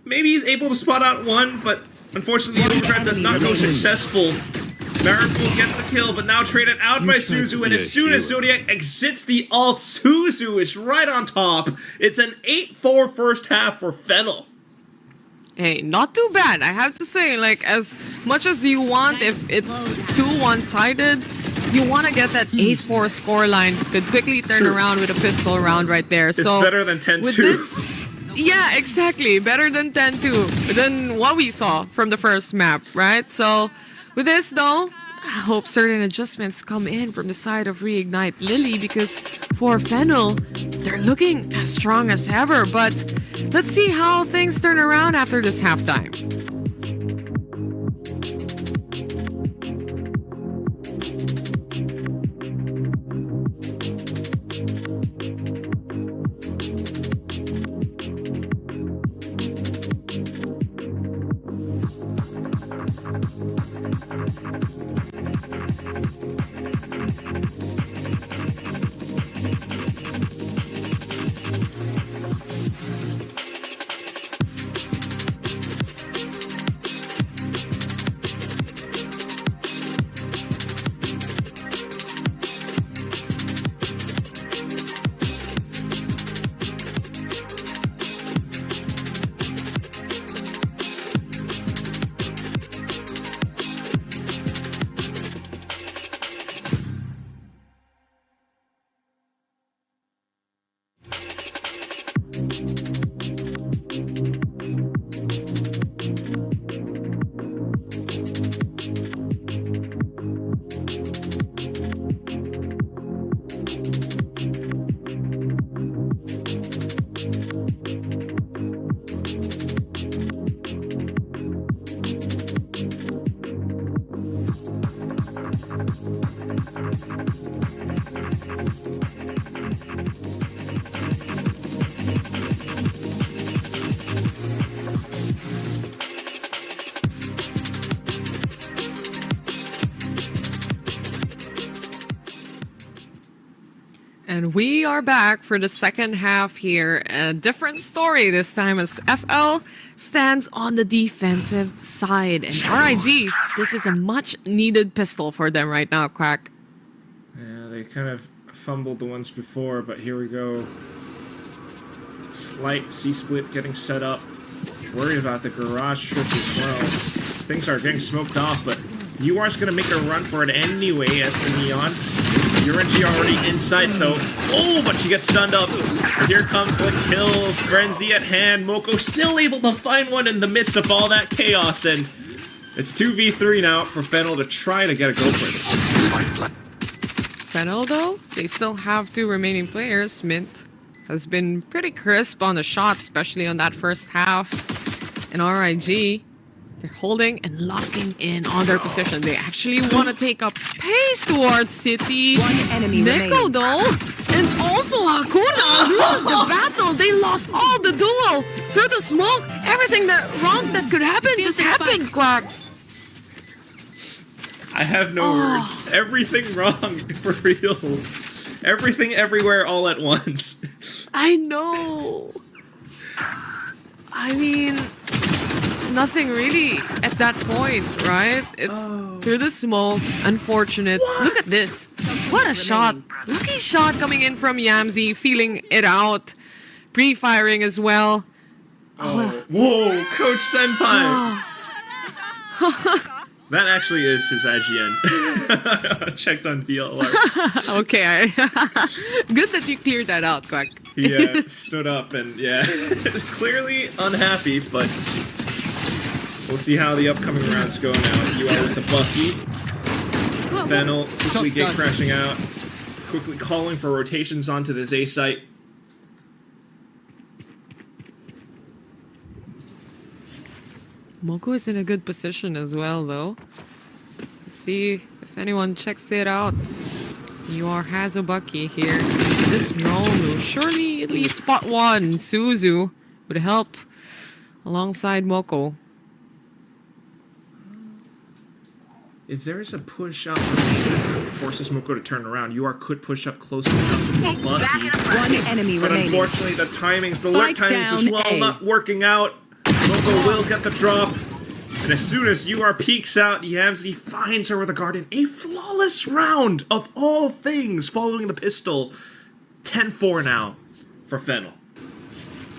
Maybe he's able to spot out one, but unfortunately the overdrive does not go successful. Miracle gets the kill, but now traded out by Suzu, and as soon as Zodiac exits the ult, Suzu is right on top. It's an 8-4 first half for Fennel. Hey, not too bad, I have to say. Like, as much as you want, if it's too one-sided, you want to get that 8-4 scoreline. Could quickly turn around with a pistol round right there. It's so better than 10-2. With this, yeah, exactly. Better than 10-2. Than what we saw from the first map, right? So, with this though, I hope certain adjustments come in from the side of Reignite Lily, because for Fennel, they're looking as strong as ever. But let's see how things turn around after this halftime. And we are back for the second half here. A different story this time as FL stands on the defensive side. And RIG, this is a much needed pistol for them right now, Quack. Yeah, they kind of fumbled the ones before, but here we go. Slight C-split getting set up. Worried about the garage trip as well. Things are getting smoked off, but UR's going to make a run for it anyway as the Neon. URNG already inside, so... Oh, but she gets stunned up. And here comes the kills. Frenzy at hand. Moko still able to find one in the midst of all that chaos, and it's 2v3 now for Fennel to try to get a go for it. Fennel, though, they still have 2 remaining players. Mint has been pretty crisp on the shots, especially on that first half. And RIG, they're holding and locking in on their position. They actually want to take up space towards City. One enemy remaining. Neko, though, and also Hakuna loses the battle. They lost all the duel through the smoke. Everything that wrong that could happen just happened, Quack. I have no words. Everything wrong, for real. Everything everywhere all at once. I know. I mean, nothing really at that point, right? It's through the smoke. Unfortunate. What? Look at this. What a shot. Lucky shot coming in from Yamzi, feeling it out. Pre-firing as well. Oh. Whoa, Coach Senpai! That actually is his IGN. Checked on VLR. Okay, good that you cleared that out, Quack. He stood up and, yeah, clearly unhappy, but we'll see how the upcoming rounds go now. You are with the Bucky. Fennel quickly get crashing out. Quickly calling for rotations onto this A site. Moko is in a good position as well, though. Let's see if anyone checks it out. UR has a Bucky here. This drone will surely at least spot one. Suzu would help alongside Moko. If there is a push up that forces Moko to turn around, UR could push up close enough to Bucky. One enemy But remaining. unfortunately, the timings, the lurk Spike timings as down well, A. not working out. Moko will get the drop. And as soon as UR peeks out, Yamzi finds her with a garden. A flawless round of all things following the pistol. 10-4 now for Fennel.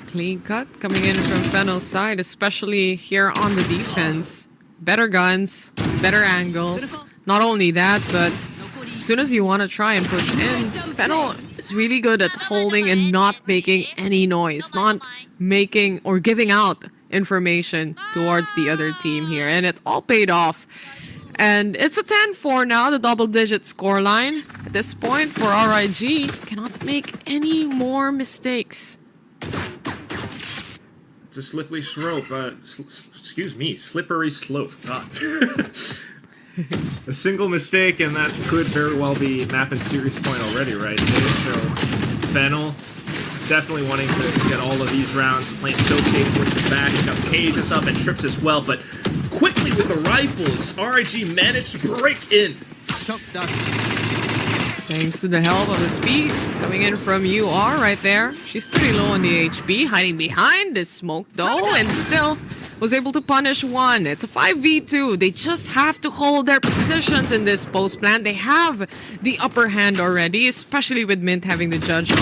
Clean cut coming in from Fennel's side, especially here on the defense. Better guns, better angles. Not only that, but as soon as you want to try and push in, Fennel is really good at holding and not making any noise. Not making or giving out information towards the other team here. And it all paid off. And it's a 10-4 now, the double-digit scoreline. At this point for RIG, cannot make any more mistakes. It's a slippery slope. Excuse me, slippery slope. God. A single mistake, and that could very well be map and series point already, right? So, Fennel definitely wanting to get all of these rounds, playing so safe towards the back. He's got Pages up and Trips as well, but quickly with the rifles, RIG managed to break in. Thanks to the help of the speed coming in from UR right there. She's pretty low on the HP, hiding behind this smoke though, and still was able to punish one. It's a 5v2. They just have to hold their positions in this post plant. They have the upper hand already, especially with Mint having the judge on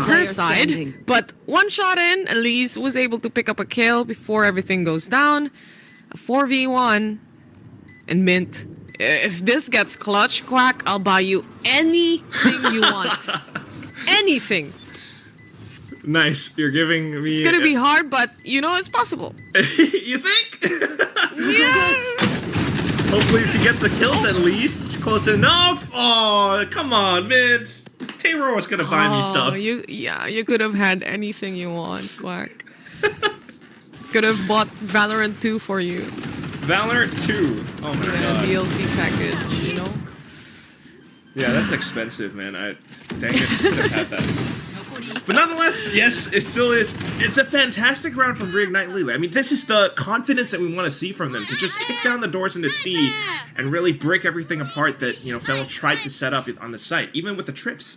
her side. standing. But one shot in, Elise was able to pick up a kill before everything goes down. A 4v1, and Mint, if this gets clutch, Quack, I'll buy you anything you want. Anything. Nice, you're giving me... It's gonna be hard, but you know it's possible. You think? Yeah. Hopefully if he gets the kills at least. Close enough. Oh, come on, Mint. Taylor was gonna buy me stuff. You could have had anything you want, Quack. Could have bought Valorant 2 for you. Valorant 2. Oh my god. DLC package, you know? Yeah, that's expensive, man. Dang it, could have had that. But nonetheless, yes, it still is. It's a fantastic round from Reignite Lily. I mean, this is the confidence that we want to see from them, to just kick down the doors into C and really break everything apart that, you know, Fennel tried to set up on the site, even with the trips.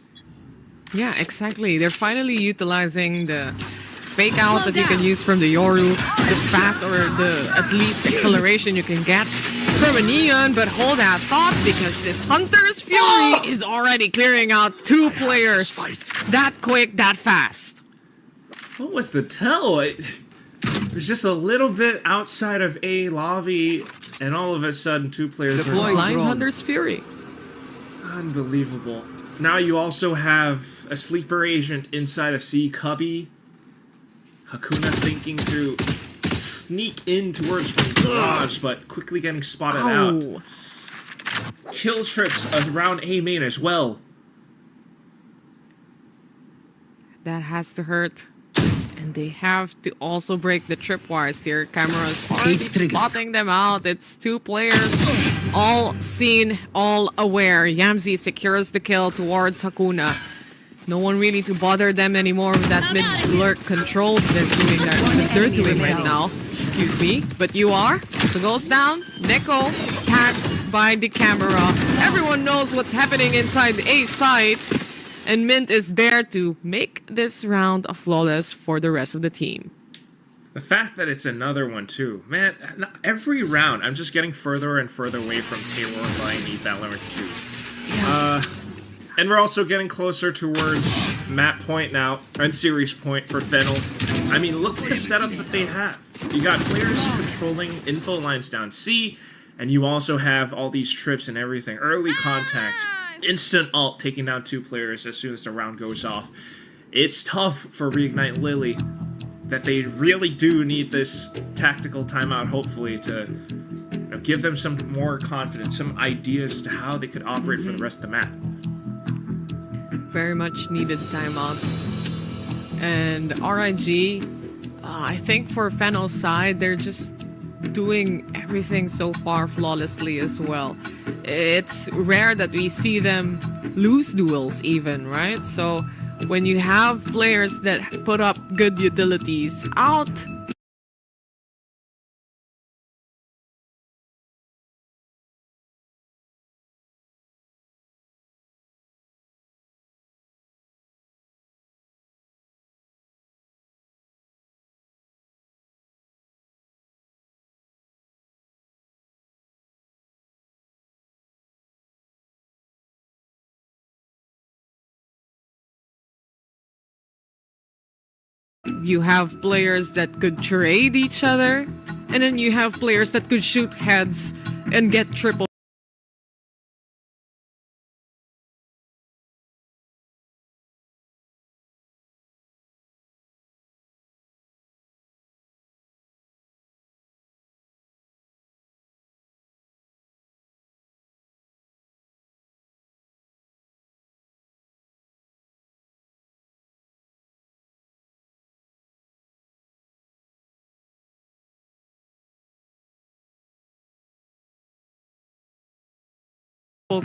Yeah, exactly. They're finally utilizing the fake out that you can use from the Yoru, the fast or the at least acceleration you can get from a Neon, but hold that thought because this Hunter's Fury is already clearing out 2 players that quick, that fast. What was the tell? It was just a little bit outside of A lobby, and all of a sudden 2 players are Blind Hunter's Fury. unbelievable. Now you also have a sleeper agent inside of C Cubby. Hakuna thinking to sneak in towards Garage, but quickly getting spotted out. Kill trips around A main as well. That has to hurt. And they have to also break the tripwires here. Cameras already spotting them out. It's 2 players, all seen, all aware. Yamzi secures the kill towards Hakuna. No one really to bother them anymore with that mid-lurk control they're doing right now. Excuse me, but you are. So goes down. Neko tagged by the camera. Everyone knows what's happening inside the A site. And Mint is there to make this round a flawless for the rest of the team. The fact that it's another one too. Man, every round I'm just getting further and further away from Taylor by VALORANT 2. Yeah. And we're also getting closer towards map point now, and series point for Fennel. I mean, look at the setups that they have. You got players controlling info lines down C, and you also have all these trips and everything. Early contact, instant ult, taking down 2 players as soon as the round goes off. It's tough for Reignite Lily, that they really do need this tactical timeout, hopefully, to give them some more confidence, some ideas as to how they could operate for the rest of the map. Very much needed timeout. And RIG, I think for Fennel's side, they're just doing everything so far flawlessly as well. It's rare that we see them lose duels even, right? So when you have players that put up good utilities out, you have players that could trade each other, and then you have players that could shoot heads and get triple.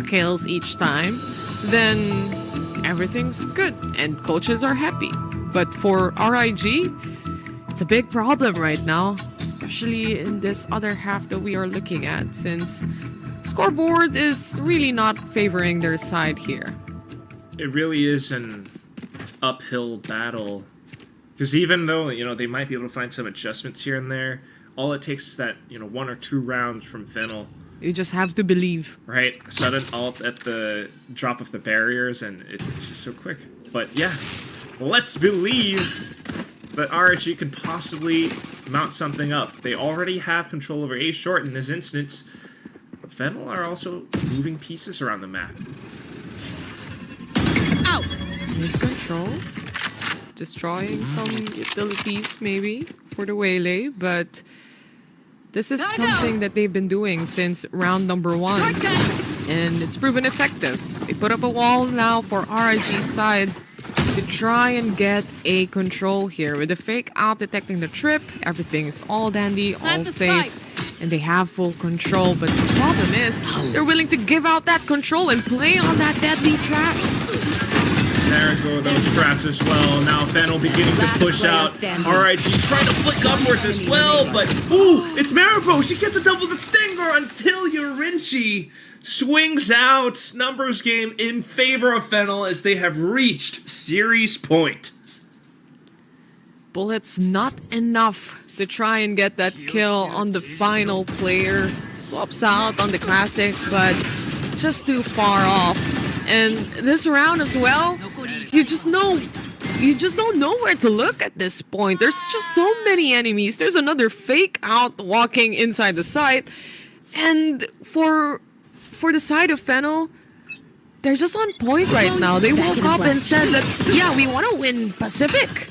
Kills each time, then everything's good and coaches are happy. But for RIG, it's a big problem right now, especially in this other half that we are looking at, since scoreboard is really not favoring their side here. It really is an uphill battle, because even though they might be able to find some adjustments here and there, all it takes is that 1 or 2 rounds from Fennel. You just have to believe. Right, sudden ult at the drop of the barriers, and it's just so quick. But yeah, let's believe that RIG could possibly mount something up. They already have control over A short in this instance. But Fennel are also moving pieces around the map. Out! With control. Destroying some utilities maybe for the Waylay, but this is something that they've been doing since round number 1, and it's proven effective. They put up a wall now for RIG's side to try and get a control here. With the fake out detecting the trip, everything is all dandy, all safe, and they have full control. But the problem is, they're willing to give out that control and play on that deadly traps. There go those traps as well. Now Fennel beginning to push out. RIG trying to flick upwards as well, but ooh, it's Maripo. She gets a double the stinger until Yorinchi swings out. Numbers game in favor of Fennel as they have reached series point. Bullets not enough to try and get that kill on the final player. Swaps out on the classic, but just too far off. And this round as well, you just don't know where to look at this point. There's just so many enemies. There's another fake out walking inside the site. And for the side of Fennel, they're just on point right now. They woke up and said that, yeah, we want to win Pacific.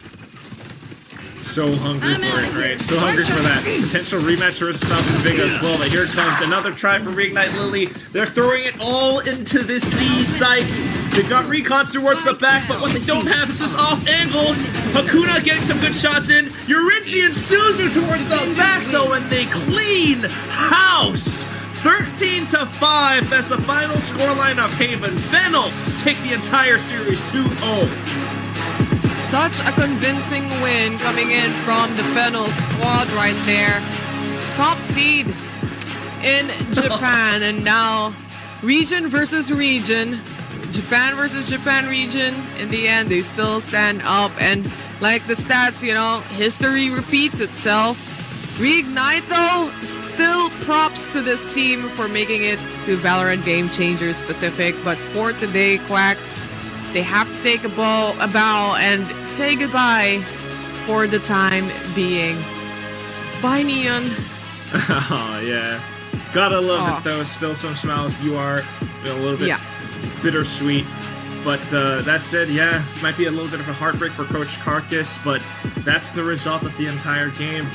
So hungry for it, right? So hungry for that potential rematch versus Falcon Vega as well. But here comes another try for Reignite Lily. They're throwing it all into this C site. They've got recons towards the back, but what they don't have is this off angle. Hakuna getting some good shots in. Yorinchi and Suzu towards the back though, and they clean house. 13-5. That's the final scoreline of Haven. Fennel take the entire series 2-0. Such a convincing win coming in from the Fennel squad right there. Top seed in Japan, and now region versus region. Japan versus Japan region. In the end, they still stand up, and like the stats, you know, history repeats itself. Reignite though, still props to this team for making it to Valorant Game Changers Pacific, but for today, Quack, they have to take a bow and say goodbye for the time being. Bye, Neon. Oh, yeah. Gotta love it, though. Still some smiles. You are a little bit bittersweet. But that said, yeah, might be a little bit of a heartbreak for Coach Carcass, but that's the result of the entire game.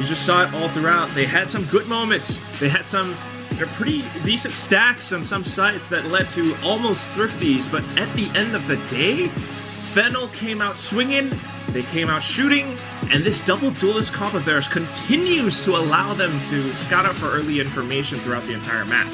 You just saw it all throughout. They had some good moments. They had some pretty decent stacks on some sites that led to almost thrifties, but at the end of the day, Fennel came out swinging, they came out shooting, and this double duelist comp of theirs continues to allow them to scout out for early information throughout the entire map.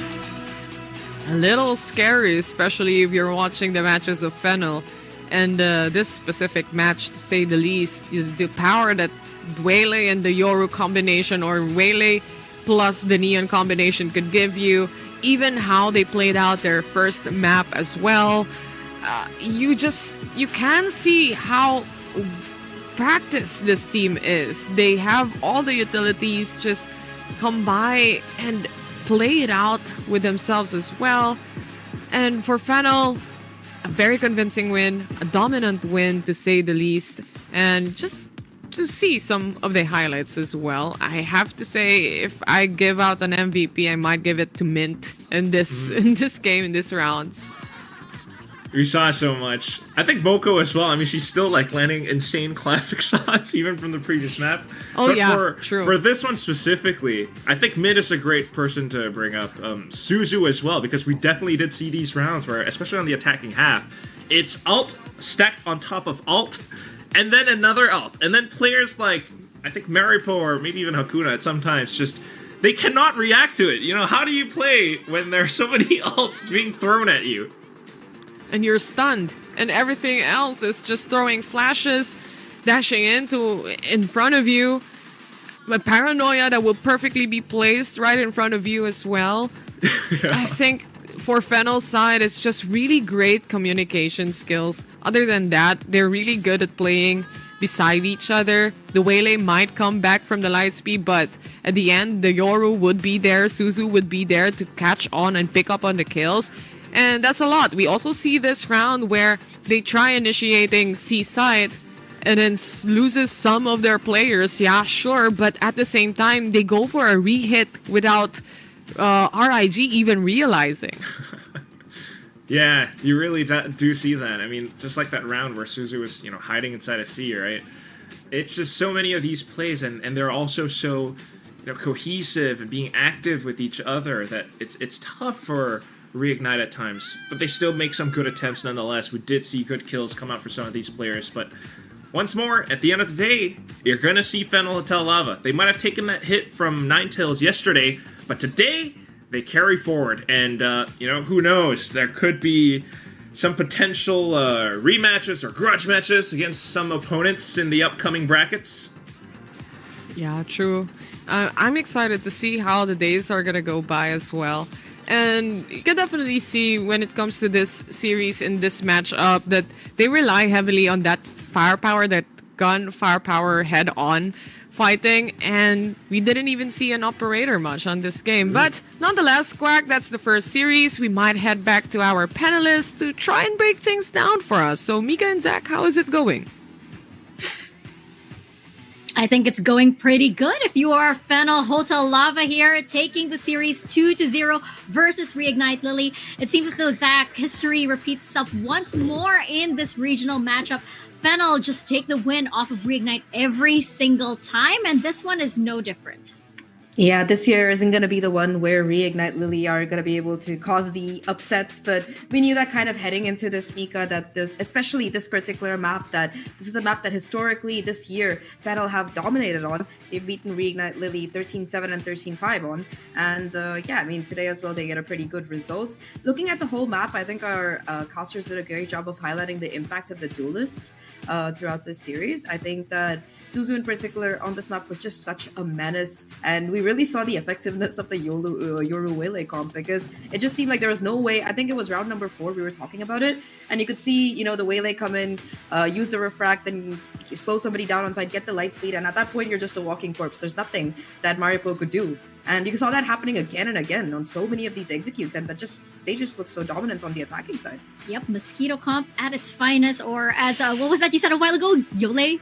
A little scary, especially if you're watching the matches of Fennel. And this specific match, to say the least, the power that Waylay and the Yoru combination, or Waylay plus the Neon combination, could give you, even how they played out their first map as well. You can see how practiced this team is. They have all the utilities, just come by and play it out with themselves as well. And for Fennel, a very convincing win, a dominant win to say the least, and just to see some of the highlights as well. I have to say, if I give out an MVP, I might give it to Mint in this game, in this rounds. We saw so much. I think Boko as well. I mean, she's still like landing insane classic shots even from the previous map. Oh, but yeah, true. For this one specifically, I think Mint is a great person to bring up. Suzu as well, because we definitely did see these rounds where, especially on the attacking half, it's ult stacked on top of ult, and then another ult, and then players like, I think Maripo or maybe even Hakuna at sometimes just, they cannot react to it. You know, how do you play when there's so many ults being thrown at you? And you're stunned, and everything else is just throwing flashes, dashing in front of you. A paranoia that will perfectly be placed right in front of you as well. Yeah. I think for Fennel's side, it's just really great communication skills. Other than that, they're really good at playing beside each other. The Waylay might come back from the light speed, but at the end, the Yoru would be there, Suzu would be there to catch on and pick up on the kills. And that's a lot. We also see this round where they try initiating C side and then loses some of their players. Yeah, sure. But at the same time, they go for a re-hit without RIG even realizing. Yeah, you really do see that. I mean, just like that round where Suzu was, hiding inside a C, right? It's just so many of these plays, and they're also so, cohesive and being active with each other that it's tough for Reignite at times, but they still make some good attempts nonetheless. We did see good kills come out for some of these players, but once more, at the end of the day, you're gonna see Fennel Hotel Lava. They might have taken that hit from Ninetales yesterday, but today they carry forward, and who knows? There could be some potential rematches or grudge matches against some opponents in the upcoming brackets. Yeah, true. I'm excited to see how the days are gonna go by as well. And you can definitely see when it comes to this series in this matchup that they rely heavily on that firepower, that gun firepower head-on fighting, and we didn't even see an operator much on this game. But nonetheless, Quack, that's the first series. We might head back to our panelists to try and break things down for us. So Mika and Zach, how is it going? I think it's going pretty good. If you are Fennel Hotel Lava here, taking the series 2-0 versus Reignite Lily, it seems as though Zach, history repeats itself once more in this regional matchup. Fennel just take the win off of Reignite every single time, and this one is no different. Yeah, this year isn't going to be the one where Reignite Lily are going to be able to cause the upsets, but we knew that kind of heading into this, Mika, that especially this particular map, that this is a map that historically this year Fennel have dominated on. They've beaten Reignite Lily 13-7 and 13-5 on, and yeah, I mean, today as well they get a pretty good result. Looking at the whole map, I think our casters did a great job of highlighting the impact of the duelists throughout this series. I think that Suzu in particular on this map was just such a menace, and we really saw the effectiveness of the Yoru Wele comp, because it just seemed like there was no way. I think it was round number 4 we were talking about it, and you could see, you know, the Wele come in, use the refract, then slow somebody down on side, get the light speed, and at that point you're just a walking corpse. There's nothing that Maripo could do, and you saw that happening again and again on so many of these executes, and they just look so dominant on the attacking side. Yep, Mosquito comp at its finest, or as what was that you said a while ago? Yole?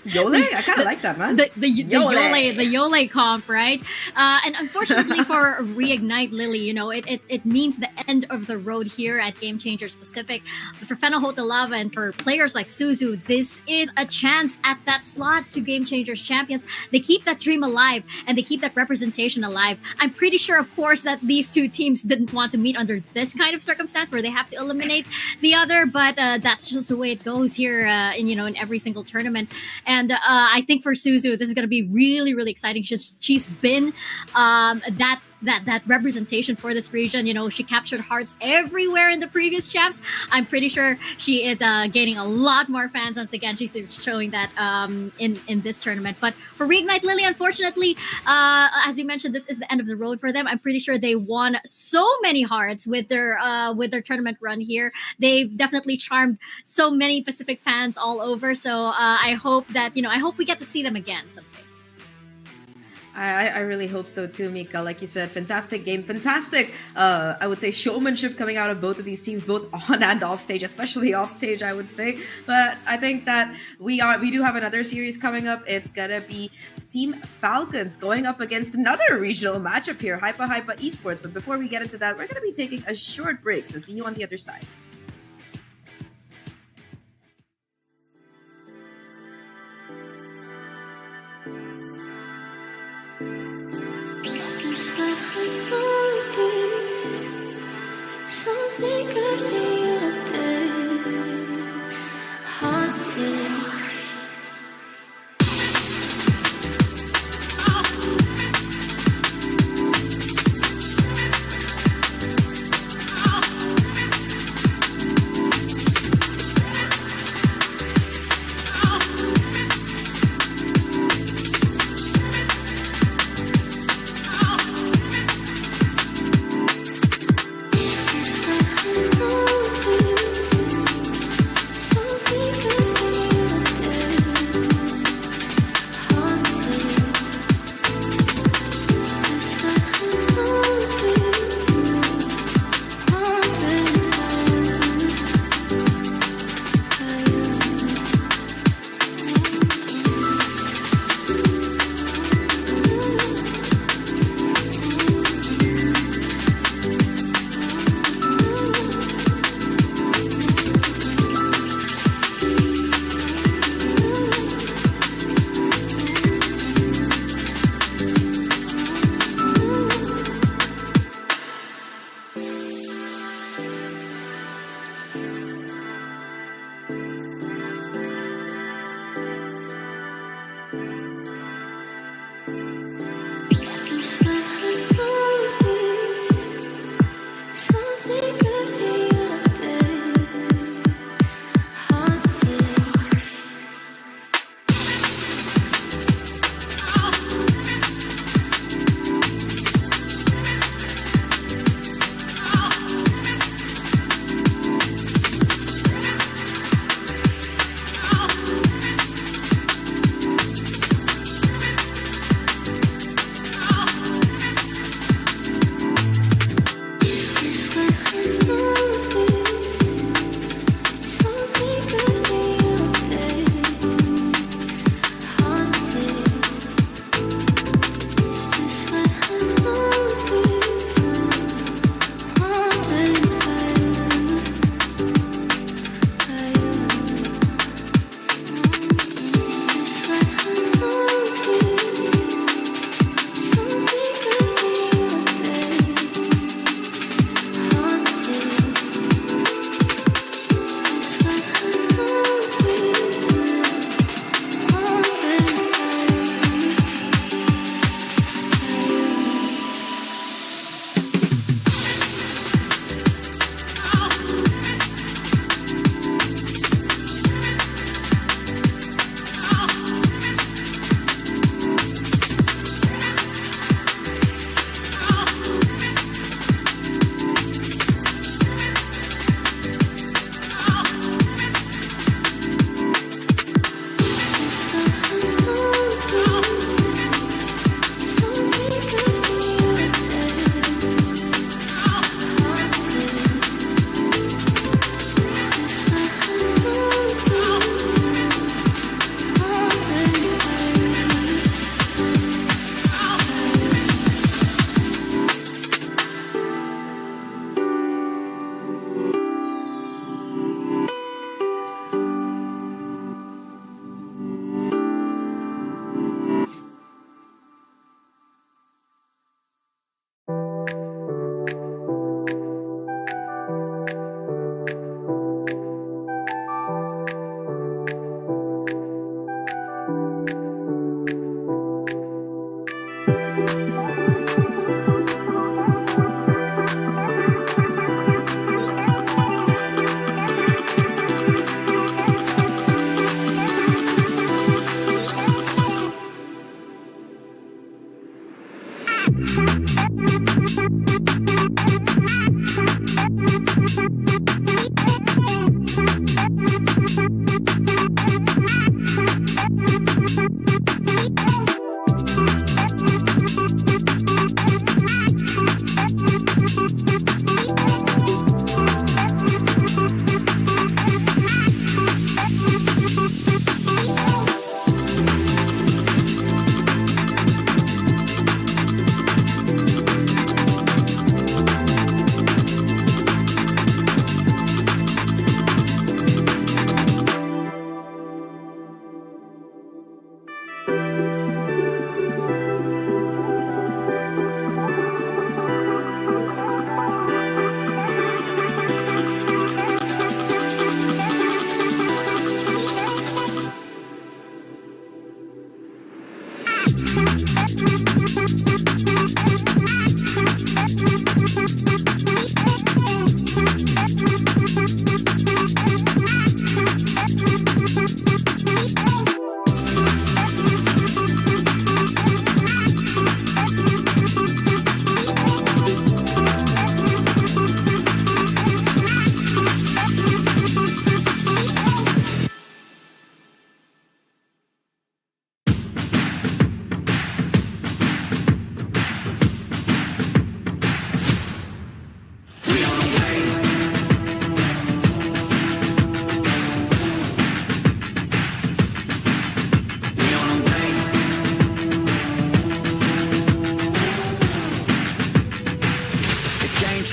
Yole? I kind of like that, man. The Yole comp, right? And unfortunately for Reignite Lily, you know, it means the end of the road here at Game Changer Specific. But for Fennel Hotel Lava and for players like Suzu, this is a chance at that slot to Game Changers champions. They keep that dream alive, and they keep that representation alive. I'm pretty sure, of course, that these two teams didn't want to meet under this kind of circumstance where they have to eliminate the other, but that's just the way it goes here in every single tournament. And I think for Suzu, this is going to be really, really exciting. She's been that representation for this region. You know, she captured hearts everywhere in the previous champs. I'm pretty sure she is gaining a lot more fans once again. She's showing that in this tournament. But for Reignite Lily, unfortunately, as we mentioned, this is the end of the road for them. I'm pretty sure they won so many hearts with their tournament run here. They've definitely charmed so many Pacific fans all over. So I hope that I hope we get to see them again someday. I really hope so too, Mika. Like you said, fantastic game, fantastic, I would say, showmanship coming out of both of these teams, both on and off stage, especially off stage, I would say. But I think that we do have another series coming up. It's gonna be Team Falcons going up against another regional matchup here, Hypa Esports. But before we get into that, we're gonna be taking a short break, so see you on the other side. It's just like I noticed something could be a day haunted. It's just like I noticed.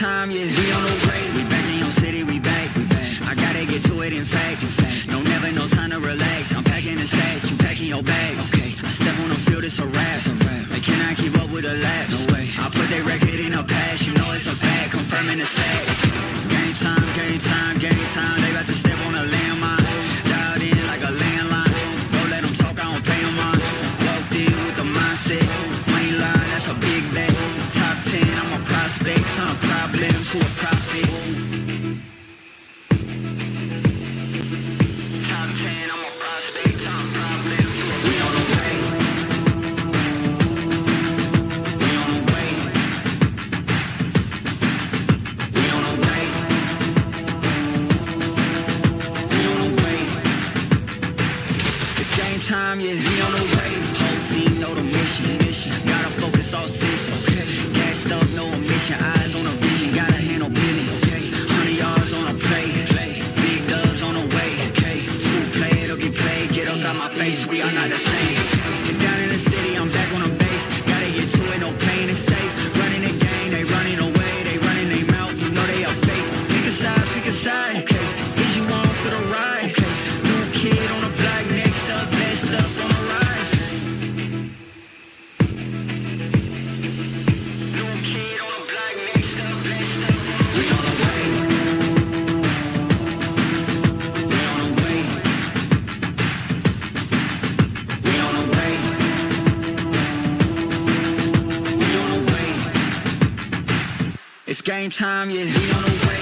Time, yeah, we on the way. We back in your city, we back. I gotta get to it, in fact. No, never no time to relax. I'm packing the stacks, you packing your bags. Okay, I step on the field, it's a rap. They cannot keep up with the laps. No way. I put their record in a pass, you know it's a fact. Confirming the stats. Game time, game time, game time. They about to step on a landmine. Dialed in like a landline. Don't let them talk, I don't pay them on. Walked in with the mindset. Money line, that's a big bet. Top 10, I'm a prospect. Turn a problem to a profit. Top 10, I'm a prospect. Turn a problem to a we on the way. We on the way. We on the way. We on the way. It's game time, yeah. We on the way. Whole team know the mission. Gotta focus all senses. Gassed up, no omission. Eyes on the vision. Gotta handle business. 100 yards on a play. Big dubs on the way. 2 play, it'll be played. Get up out my face, we are not the same. Get down in the city, I'm back on the base. Gotta get to it, no pain is safe. Running the game, they running away. They running their mouth, you know they are fake. Pick a side, pick a side. Okay, is you on for the ride? Okay, new kid on the block, next up, best up on the rise. New kid on the block, next up, best up. We on the way. We on the way. We on the way. We on the way. It's game time, yeah. We on the way.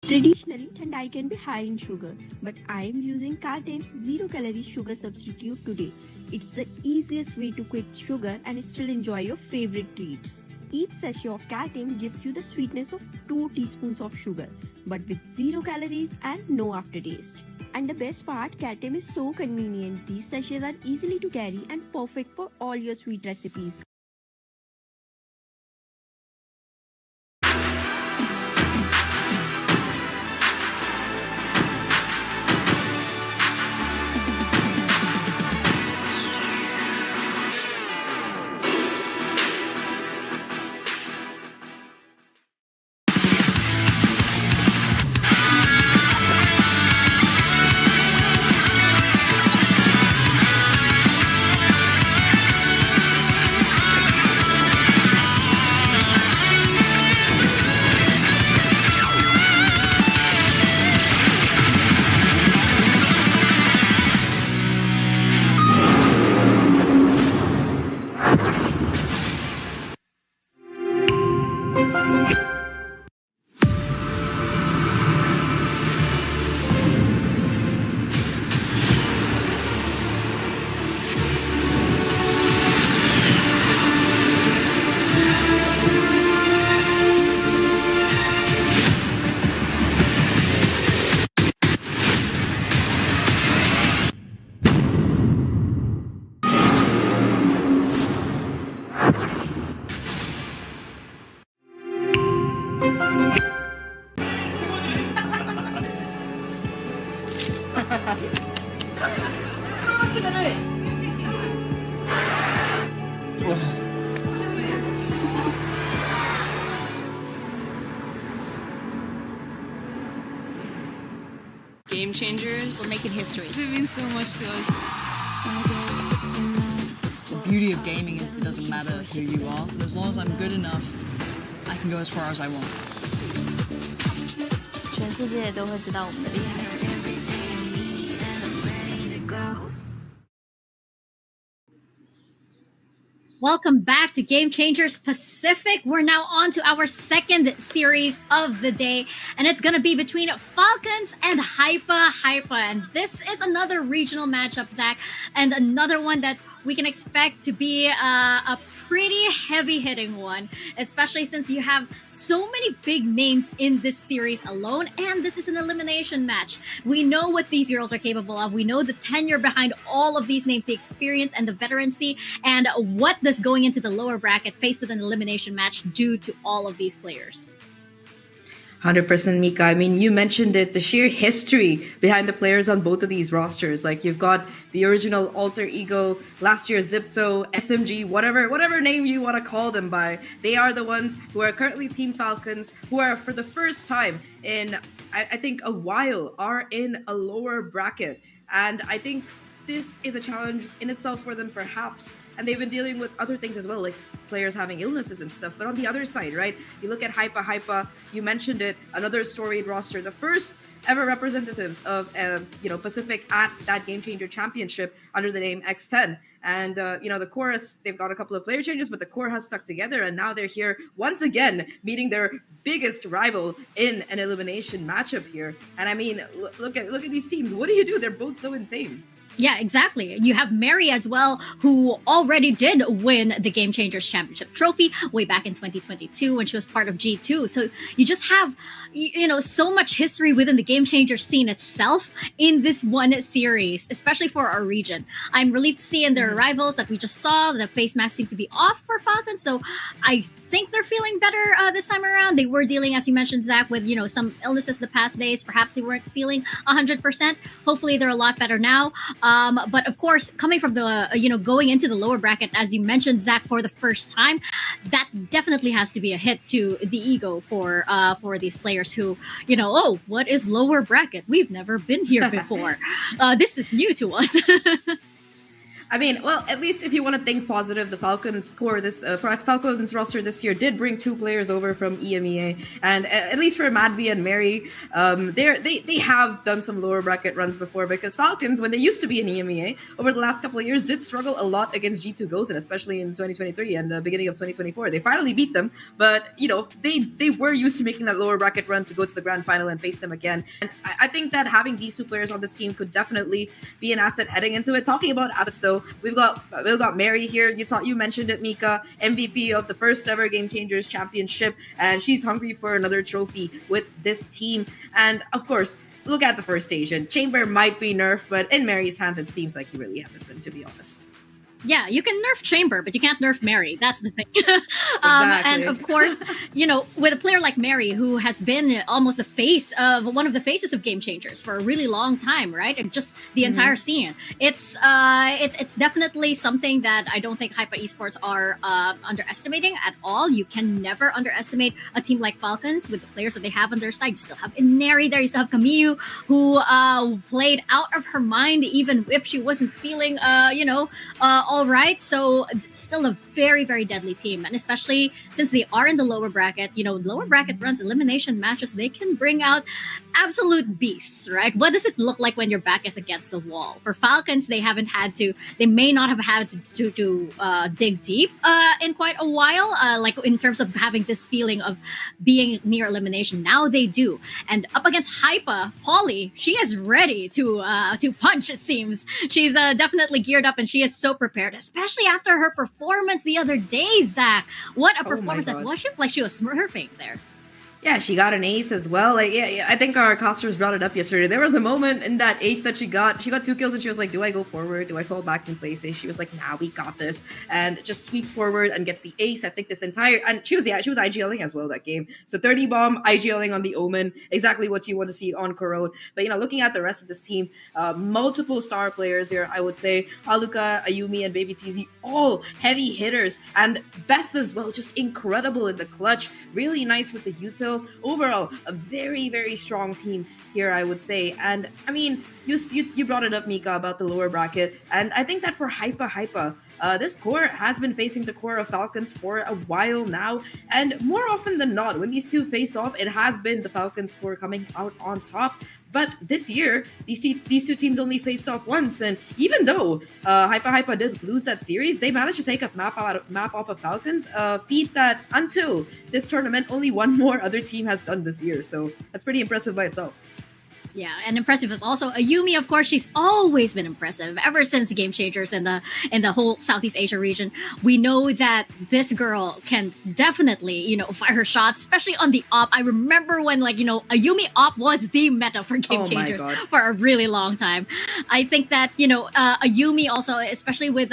Traditionally, Thandai can be high in sugar, but I am using Cartape's zero-calorie sugar substitute today. It's the easiest way to quit sugar and still enjoy your favorite treats. Each sachet of Cartame gives you the sweetness of 2 teaspoons of sugar, but with 0 calories and no aftertaste. And the best part, Cartame is so convenient. These sachets are easily to carry and perfect for all your sweet recipes. Game changers. We're making history. It means so much to us. The beauty of gaming is it doesn't matter who you are, but as long as I'm good enough, I can go as far as I want. 全世界都会知道我们的厉害。 Welcome back to Game Changers Pacific. We're now on to our second series of the day, and it's going to be between Falcons and Hypa. And this is another regional matchup, Zach, and another one that we can expect to be a pretty heavy-hitting one, especially since you have so many big names in this series alone, and this is an elimination match. We know what these girls are capable of. We know the tenure behind all of these names, the experience and the veterancy, and what does going into the lower bracket faced with an elimination match do to all of these players. 100% Mika. I mean, you mentioned it, the sheer history behind the players on both of these rosters. Like, you've got the original alter ego, last year Zipto, SMG, whatever name you want to call them by. They are the ones who are currently Team Falcons, who are for the first time in, I think, a while, are in a lower bracket. And I think this is a challenge in itself for them, perhaps. And they've been dealing with other things as well, like players having illnesses and stuff. But on the other side, right, you look at Hypa, you mentioned it, another storied roster, the first ever representatives of Pacific at that Game Changer Championship under the name X10. And the chorus, they've got a couple of player changes, but the core has stuck together, and now they're here once again meeting their biggest rival in an elimination matchup here. And I mean, look at these teams. What do you do? They're both so insane. Yeah, exactly. You have Mary as well, who already did win the Game Changers Championship trophy way back in 2022 when she was part of G2. So you just have, so much history within the Game Changers scene itself in this one series, especially for our region. I'm relieved to see in their rivals that we just saw the face mask seem to be off for Falcons. So I think they're feeling better this time around. They were dealing, as you mentioned, Zach, with, some illnesses the past days. Perhaps they weren't feeling 100%. Hopefully they're a lot better now. But of course, coming from the, going into the lower bracket, as you mentioned, Zach, for the first time, that definitely has to be a hit to the ego for these players who, oh, what is lower bracket? We've never been here before. This is new to us. I mean, well, at least if you want to think positive, the Falcons core Falcons roster this year did bring 2 players over from EMEA, and at least for Madvi and Mary, they have done some lower bracket runs before, because Falcons, when they used to be in EMEA over the last couple of years, did struggle a lot against G2 Gozen, especially in 2023 and the beginning of 2024. They finally beat them, but they were used to making that lower bracket run to go to the grand final and face them again. And I think that having these 2 players on this team could definitely be an asset heading into it. Talking about assets, though, we've got Mary here. You mentioned it, Mika, MVP of the first ever Game Changers Championship, and she's hungry for another trophy with this team. And of course, look at the first agent. Chamber might be nerfed, but in Mary's hands, it seems like he really hasn't been, to be honest. Yeah, you can nerf Chamber, but you can't nerf Mary. That's the thing. Exactly. And of course, with a player like Mary, who has been almost one of the faces of Game Changers for a really long time, right? And just the entire scene. It's definitely something that I don't think Hypa Esports are underestimating at all. You can never underestimate a team like Falcons with the players that they have on their side. You still have Ineri there. You still have Camille, who played out of her mind, even if she wasn't feeling, all right. So still a very, very deadly team. And especially since they are in the lower bracket, lower bracket runs, elimination matches, they can bring out absolute beasts, right? What does it look like when your back is against the wall? For Falcons, they may not have had to dig deep in quite a while, like in terms of having this feeling of being near elimination. Now they do. And up against Hypa, Polly, she is ready to punch, it seems. She's definitely geared up, and she is so prepared, especially after her performance the other day, Zach. What a performance that was. She was smurfing there. Yeah, she got an ace as well. I think our casters brought it up yesterday. There was a moment in that ace that she got 2 kills, and she was like, do I go forward? Do I fall back in place? And she was like, nah, we got this. And just sweeps forward and gets the ace. I think and she was IGLing as well that game. So 30 bomb, IGLing on the Omen, exactly what you want to see on Corrode. But looking at the rest of this team, multiple star players here, I would say. Haluka, Ayumi, and Baby TZ, all heavy hitters. And Bess as well, just incredible in the clutch. Really nice with the util. Overall, a very, very strong team here, I would say. And I mean, you brought it up, Mika, about the lower bracket. And I think that for Hypa, this core has been facing the core of Falcons for a while now. And more often than not, when these 2 face off, it has been the Falcons core coming out on top. But this year, these 2 teams only faced off once, and even though Hypa did lose that series, they managed to take a map off of Falcons, a feat that until this tournament, only one more other team has done this year. So that's pretty impressive by itself. Yeah, and impressive is also Ayumi. Of course, she's always been impressive ever since Game Changers in the whole Southeast Asia region. We know that this girl can definitely, fire her shots, especially on the op. I remember when, Ayumi op was the meta for Game Changers for a really long time. I think that Ayumi also, especially with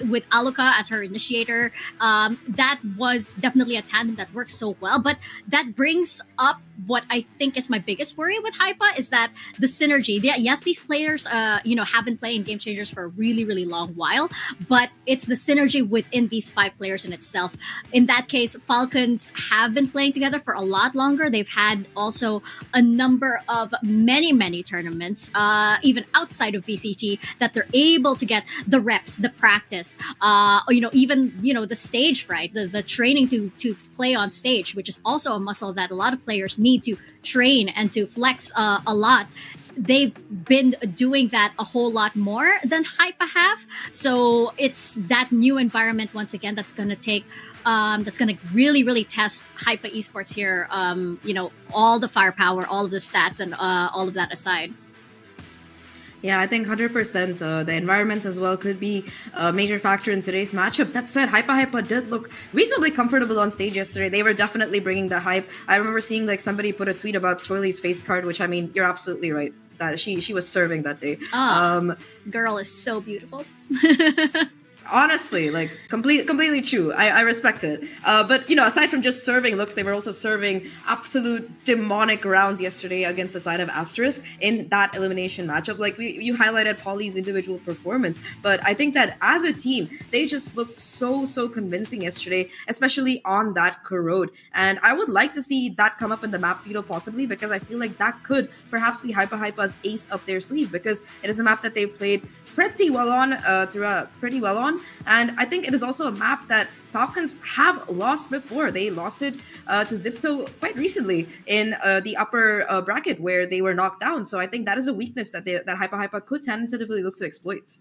with Aluka as her initiator, that was definitely a tandem that works so well. But that brings up what I think is my biggest worry with Hypa, is that the synergy. Yes, these players, have been playing Game Changers for a really, really long while, but it's the synergy within these 5 players in itself. In that case, Falcons have been playing together for a lot longer. They've had also a number of many tournaments, even outside of VCT, that they're able to get the reps, the practice, even the stage fright, the training to play on stage, which is also a muscle that a lot of players need to train and to flex a lot. They've been doing that a whole lot more than Hypa have. So it's that new environment once again that's going to take that's going to really, really test Hypa Esports here. All the firepower, all of the stats, and all of that aside. Yeah, I think 100% the environment as well could be a major factor in today's matchup. That said, Hypa did look reasonably comfortable on stage yesterday. They were definitely bringing the hype. I remember seeing somebody put a tweet about Choili's face card, which, I mean, you're absolutely right. That she was serving that day. Girl is so beautiful. Honestly, like completely true. I respect it. But aside from just serving looks, they were also serving absolute demonic rounds yesterday against the side of Asterisk in that elimination matchup. Like you highlighted Polly's individual performance, but I think that as a team, they just looked so convincing yesterday, especially on that corrode. And I would like to see that come up in the map veto possibly, because I feel like that could perhaps be Hypa's ace up their sleeve, because it is a map that they've played pretty well on, and I think it is also a map that Falcons have lost before. They lost it to Zipto quite recently in the upper bracket where they were knocked down. So I think that is a weakness that Hypa could tentatively look to exploit.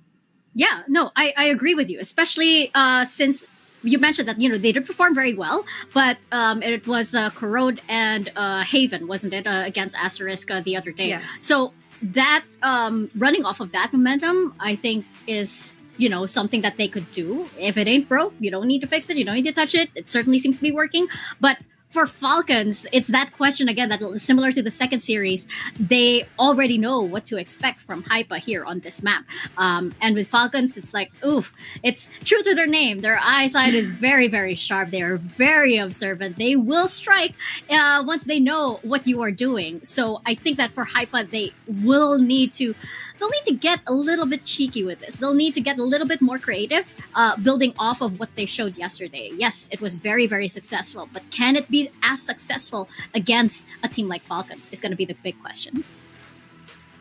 Yeah, no, I agree with you, especially since you mentioned that they did perform very well, but it was Corrode and Haven, wasn't it, against Asterisk the other day? Yeah. So that running off of that momentum, I think is something that they could do. If it ain't broke, you don't need to fix it. You don't need to touch it. It certainly seems to be working. But for Falcons, it's that question again that similar to the second series, they already know what to expect from Hypa here on this map. And with Falcons, it's like, oof, it's true to their name. Their eyesight is very, very sharp. They are very observant. They will strike once they know what you are doing. So I think that for Hypa, they'll need to get a little bit cheeky with this. They'll need to get a little bit more creative, building off of what they showed yesterday. Yes, it was very, very successful, but can it be as successful against a team like Falcons is going to be the big question.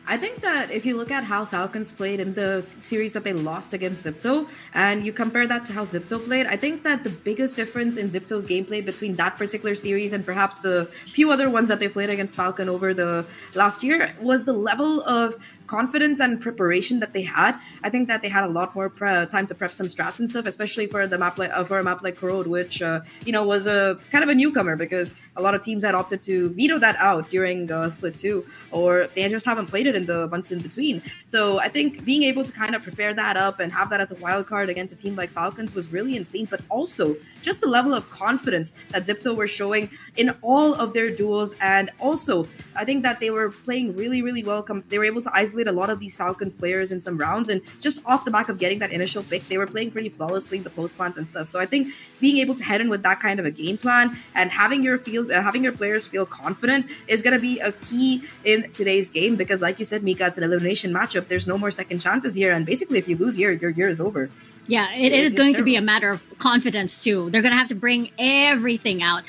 I think that if you look at how Falcons played in the series that they lost against Zipto, and you compare that to how Zipto played, I think that the biggest difference in Zipto's gameplay between that particular series and perhaps the few other ones that they played against Falcon over the last year was the level of confidence and preparation that they had. I think that they had a lot more time to prep some strats and stuff, especially for a map like Corrode, which was a kind of a newcomer, because a lot of teams had opted to veto that out during Split 2, or they just haven't played it in the months in between. So I think being able to kind of prepare that up and have that as a wild card against a team like Falcons was really insane, but also just the level of confidence that Zipto were showing in all of their duels. And also I think that they were playing really, really well. They were able to isolate a lot of these Falcons players in some rounds, and just off the back of getting that initial pick, they were playing pretty flawlessly in the post plants and stuff. So I think being able to head in with that kind of a game plan and having your players feel confident is going to be a key in today's game, because like you said, Mika, it's an elimination matchup. There's no more second chances here, and basically if you lose here, your year is over. Yeah, it is going to be a matter of confidence too. They're going to have to bring everything out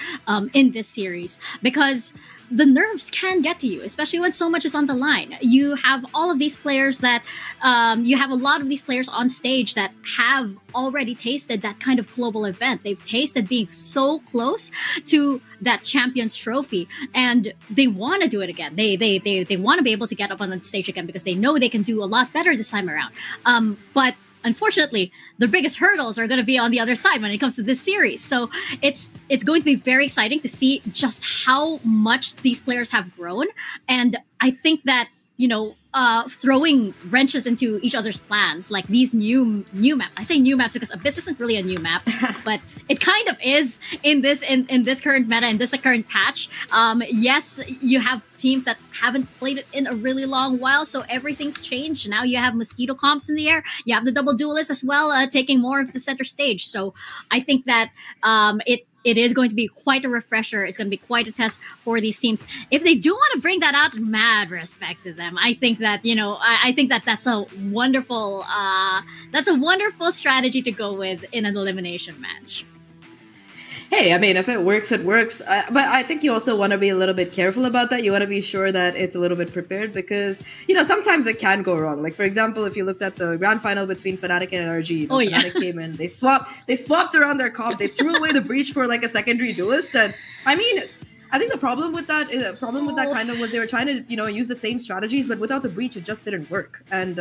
in this series, because the nerves can get to you, especially when so much is on the line. You have all of these players that, you have a lot of these players on stage that have already tasted that kind of global event. They've tasted being so close to that Champions Trophy, and they want to do it again. They want to be able to get up on the stage again, because they know they can do a lot better this time around. But unfortunately, the biggest hurdles are going to be on the other side when it comes to this series. So it's going to be very exciting to see just how much these players have grown. And I think that, throwing wrenches into each other's plans, like these new maps. I say new maps because Abyss isn't really a new map, but it kind of is in this current meta, in this current patch. Yes, you have teams that haven't played it in a really long while, so everything's changed. Now you have mosquito comps in the air. You have the double duelists as well, taking more of the center stage. So I think that it is going to be quite a refresher. It's going to be quite a test for these teams. If they do want to bring that out, mad respect to them. I think that, I think that that's a wonderful strategy to go with in an elimination match. Hey, I mean, if it works, it works. But I think you also want to be a little bit careful about that. You want to be sure that it's a little bit prepared, because, sometimes it can go wrong. Like, for example, if you looked at the grand final between Fnatic and NRG, Fnatic came in, they swapped around their comp, they threw away the breach for like a secondary duelist. And I mean, I think the problem with that kind of was they were trying to, use the same strategies, but without the breach, it just didn't work. And,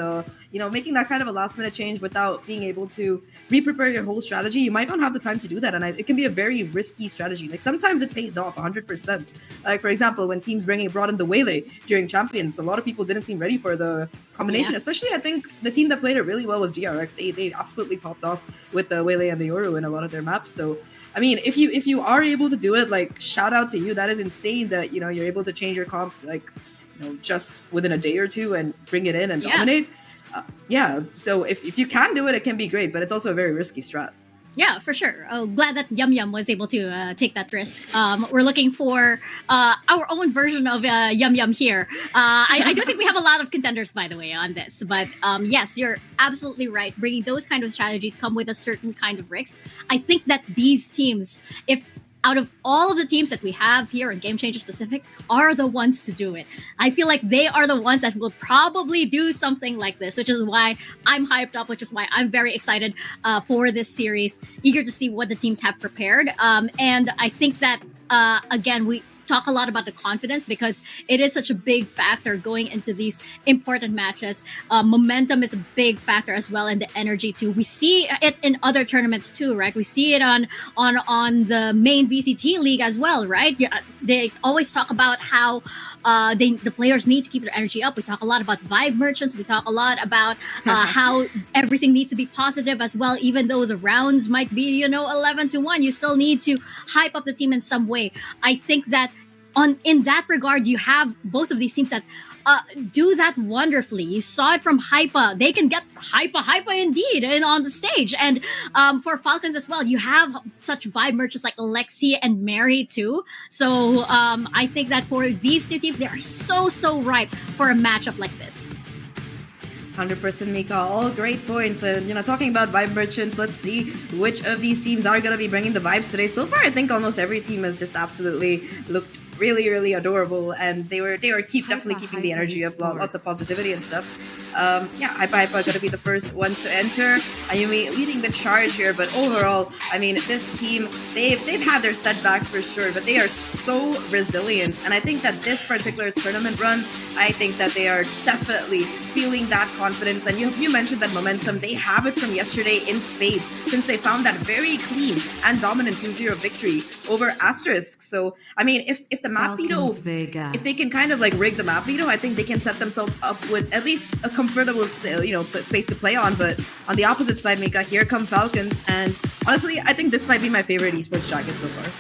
making that kind of a last minute change without being able to re-prepare your whole strategy, you might not have the time to do that. And it can be a very risky strategy. Like, sometimes it pays off 100%. Like, for example, when teams brought in the Waylay during Champions, a lot of people didn't seem ready for the combination. Especially, I think the team that played it really well was DRX. They absolutely popped off with the Waylay and the Yoru in a lot of their maps. So, I mean, if you are able to do it, like, shout out to you. That is insane that, you're able to change your comp, like, just within a day or two and bring it in and dominate. Yeah, so if you can do it, it can be great, but it's also a very risky strat. Yeah, for sure. Oh, glad that Yum Yum was able to take that risk. We're looking for our own version of Yum Yum here. I do think we have a lot of contenders, by the way, on this. But yes, you're absolutely right. Bringing those kind of strategies come with a certain kind of risk. I think that these teams, if out of all of the teams that we have here in Game Changer specific, are the ones to do it. I feel like they are the ones that will probably do something like this, which is why I'm hyped up, which is why I'm very excited for this series, eager to see what the teams have prepared. And I think that, again, we talk a lot about the confidence because it is such a big factor going into these important matches. Momentum is a big factor as well, and the energy too. We see it in other tournaments too, right? We see it on the main VCT league as well, right? They always talk about how the players need to keep their energy up. We talk a lot about Vibe Merchants. We talk a lot about how everything needs to be positive as well. Even though the rounds might be 11-1, you still need to hype up the team in some way. I think that in that regard, you have both of these teams that do that wonderfully. You saw it from Hypa. They can get Hypa indeed and on the stage. And for Falcons as well, you have such vibe merchants like Alexi and Mary too. So I think that for these two teams, they are so ripe for a matchup like this. 100% Mika, all great points. And talking about vibe merchants, let's see which of these teams are going to be bringing the vibes today. So far, I think almost every team has just absolutely looked really adorable, and they were definitely keeping the energy up, lots of positivity and stuff. Hypa are going to be the first ones to enter. Ayumi leading the charge here, but overall, I mean, this team, they've had their setbacks for sure, but they are so resilient. And I think that this particular tournament run, I think that they are definitely feeling that confidence. And you mentioned that momentum, they have it from yesterday in spades, since they found that very clean and dominant 2-0 victory over Asterisk. So, I mean, if the map veto, if they can kind of like rig the map veto, I think they can set themselves up with at least a comfortable space to play on. But on the opposite side, Mika, here come Falcons, and honestly, I think this might be my favorite esports jacket so far.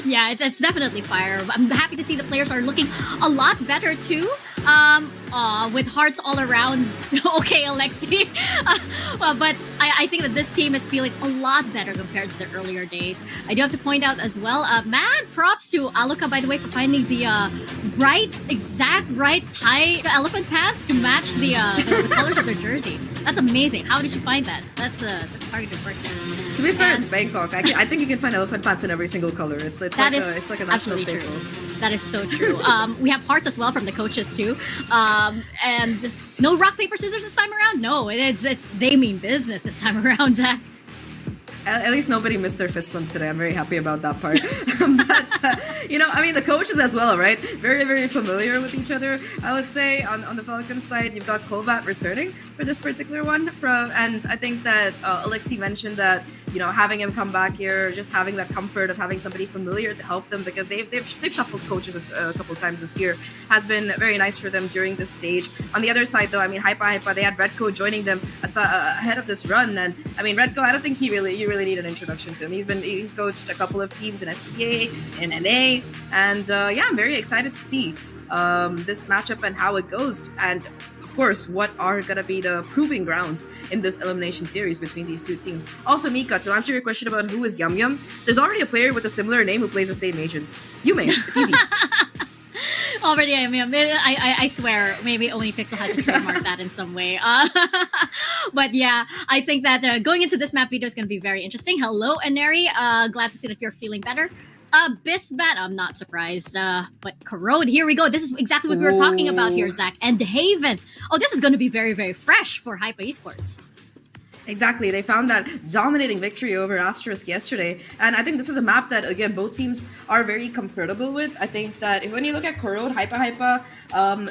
Yeah, it's definitely fire. I'm happy to see the players are looking a lot better too. With hearts all around. Okay, Alexi. But I think that this team is feeling a lot better compared to the earlier days. I do have to point out as well, mad props to Aluka, by the way, for finding the exact right tie elephant pants to match the colors of their jersey. That's amazing. How did you find that? That's targeted work there. To be fair, it's Bangkok. I think you can find elephant pants in every single color. It's like a national staple. True. That is so true. We have hearts as well from the coaches too. And no rock, paper, scissors this time around? No, it's they mean business this time around, Zach. At least nobody missed their fist bump today. I'm very happy about that part. But, I mean, the coaches as well, right? Very familiar with each other, I would say. On the Falcons side, you've got Kovat returning for this particular one. And I think that Alexi mentioned that, having him come back here, just having that comfort of having somebody familiar to help them, because they've shuffled coaches a couple of times this year, has been very nice for them during this stage. On the other side, though, I mean, Hypa, they had Redco joining them ahead of this run. And, I mean, Redco, I don't think you really need an introduction to him. He's coached a couple of teams in SCA, in NA, and I'm very excited to see this matchup and how it goes. And of course, what are gonna be the proving grounds in this elimination series between these two teams? Also, Mika, to answer your question about who is Yum Yum, there's already a player with a similar name who plays the same agent. Yume, it's easy. Already, I swear, maybe only Pixel had to trademark that in some way. But yeah, I think that going into this map video is going to be very interesting. Hello, Aneri. Glad to see that you're feeling better. Bisbat, I'm not surprised. But Corrode, here we go. This is exactly what we were talking about here, Zach. And Haven. Oh, this is going to be very fresh for Hypa Esports. Exactly. They found that dominating victory over Asterisk yesterday. And I think this is a map that, again, both teams are very comfortable with. I think that when you look at Corrode, Hypa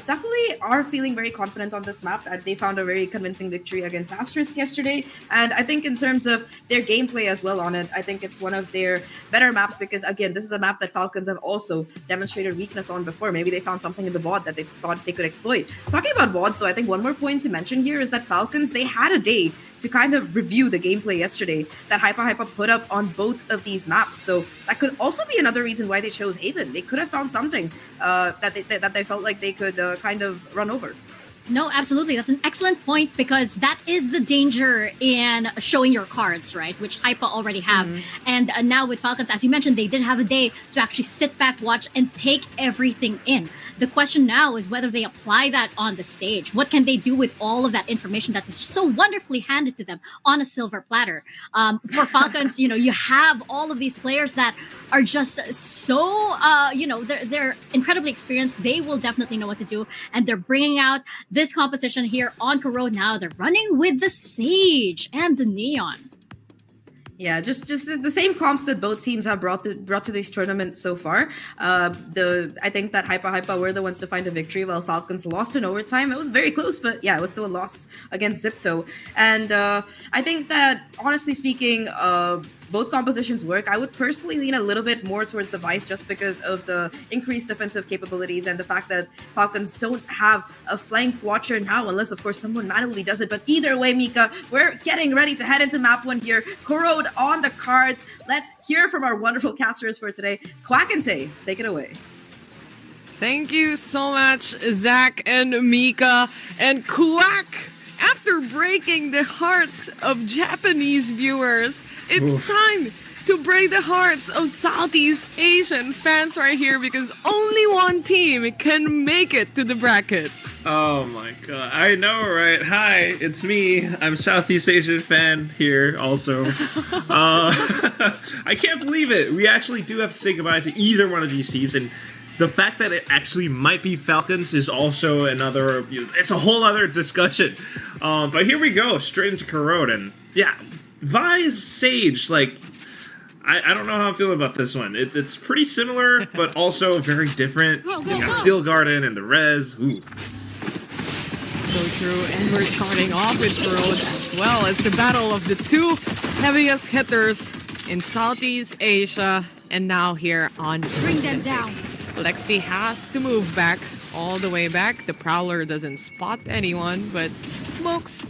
definitely are feeling very confident on this map. They found a very convincing victory against Asterisk yesterday. And I think in terms of their gameplay as well on it, I think it's one of their better maps because, again, this is a map that Falcons have also demonstrated weakness on before. Maybe they found something in the VOD that they thought they could exploit. Talking about VODs, though, I think one more point to mention here is that Falcons, they had a day to kind of review the gameplay yesterday that Hypa put up on both of these maps. So that could also be another reason why they chose Haven. They could have found something that they felt like they could kind of run over. No, absolutely. That's an excellent point because that is the danger in showing your cards, right? Which Hypa already have. And now with Falcons, as you mentioned, they did have a day to actually sit back, watch, and take everything in. The question now is whether they apply that on the stage. What can they do with all of that information that was so wonderfully handed to them on a silver platter? For Falcons, you have all of these players that are just so, they're incredibly experienced. They will definitely know what to do. And they're bringing out this composition here on Corrode now. They're running with the Sage and the Neon. Yeah, just the same comps that both teams have brought to this tournament so far. I think that Hypa were the ones to find the victory, while Falcons lost in overtime. It was very close, but yeah, it was still a loss against Zipto. And I think that, honestly speaking, both compositions work. I would personally lean a little bit more towards the Vice just because of the increased defensive capabilities and the fact that Falcons don't have a flank watcher now, unless, of course, someone manually does it. But either way, Mika, we're getting ready to head into map 1 here. Corrode on the cards. Let's hear from our wonderful casters for today. Quack and Tay, take it away. Thank you so much, Zach and Mika. And Quack, after breaking the hearts of Japanese viewers, it's time to break the hearts of Southeast Asian fans right here because only one team can make it to the brackets. Oh my god, I know, right? Hi, it's me. I'm Southeast Asian fan here also. I can't believe it. We actually do have to say goodbye to either one of these teams, and the fact that it actually might be Falcons is also another, it's a whole other discussion. But here we go, straight into Corrode, and yeah, Vi's Sage, like, I don't know how I'm feeling about this one. It's pretty similar, but also very different. You got Steel Garden and the Res. Ooh. So true, and we're starting off with Corrode as well as the battle of the two heaviest hitters in Southeast Asia, and now here on Bring them down. Lexi has to move back, all the way back. The Prowler doesn't spot anyone, but smokes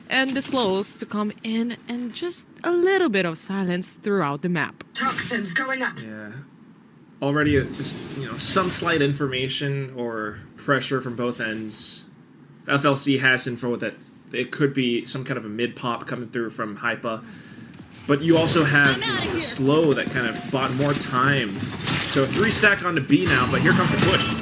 and the slows to come in and just a little bit of silence throughout the map. Toxins going up. Yeah. Already just, some slight information or pressure from both ends. FLC has info that it could be some kind of a mid-pop coming through from Hypa. But you also have Slow that kind of bought more time. So 3 stack onto B now, but here comes the push.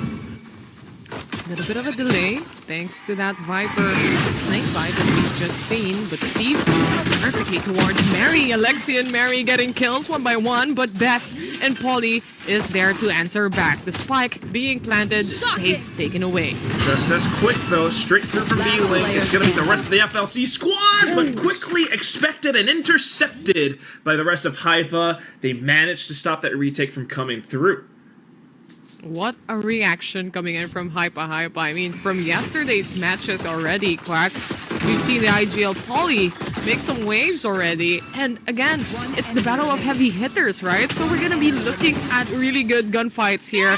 A little bit of a delay, thanks to that Viper snake bite that we've just seen, but sees moves perfectly towards Mary. Alexi and Mary getting kills one by one, but Bess and Polly is there to answer back. The spike being planted, space taken away. Just as quick though, straight through from B-Link. It's going to be the rest of the FLC squad, but quickly expected and intercepted by the rest of Hypa. They managed to stop that retake from coming through. What a reaction coming in from Hypa. I mean, from yesterday's matches already, Quack, we've seen the IGL Poly make some waves already. And again, it's the battle of heavy hitters, right? So we're gonna be looking at really good gunfights here.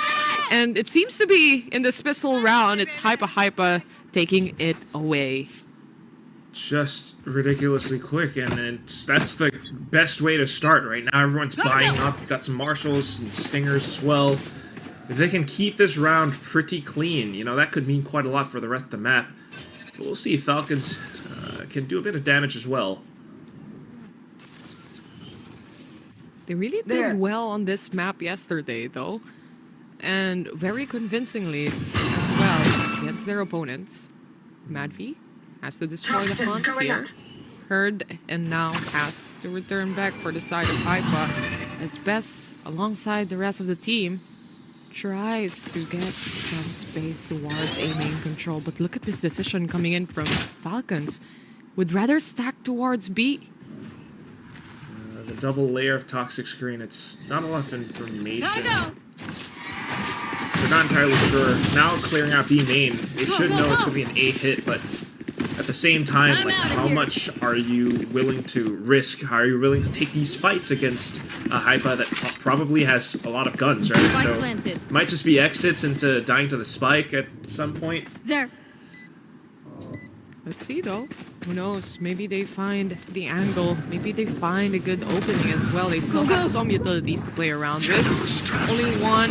And it seems to be in this pistol round, it's Hypa taking it away. Just ridiculously quick, and that's the best way to start right now. Everyone's buying up. You've got some Marshals and Stingers as well. If they can keep this round pretty clean, that could mean quite a lot for the rest of the map. But we'll see if Falcons can do a bit of damage as well. They really did well on this map yesterday, though. And very convincingly as well against their opponents. Madvi has to destroy the hunt here. Heard and now has to return back for the side of Hypa as Bess, alongside the rest of the team, tries to get some space towards aiming control, but look at this decision coming in from Falcons. Would rather stack towards B. The double layer of toxic screen, it's not a lot of information. They're not entirely sure. Now clearing out B main, they should know it's going to be an A hit, but at the same time, like, how much are you willing to risk? How are you willing to take these fights against a Hypa that probably has a lot of guns, right? So it might just be exits into dying to the spike at some point. There. Let's see though. Who knows? Maybe they find the angle. Maybe they find a good opening as well. They still have some utilities to play around with. Only one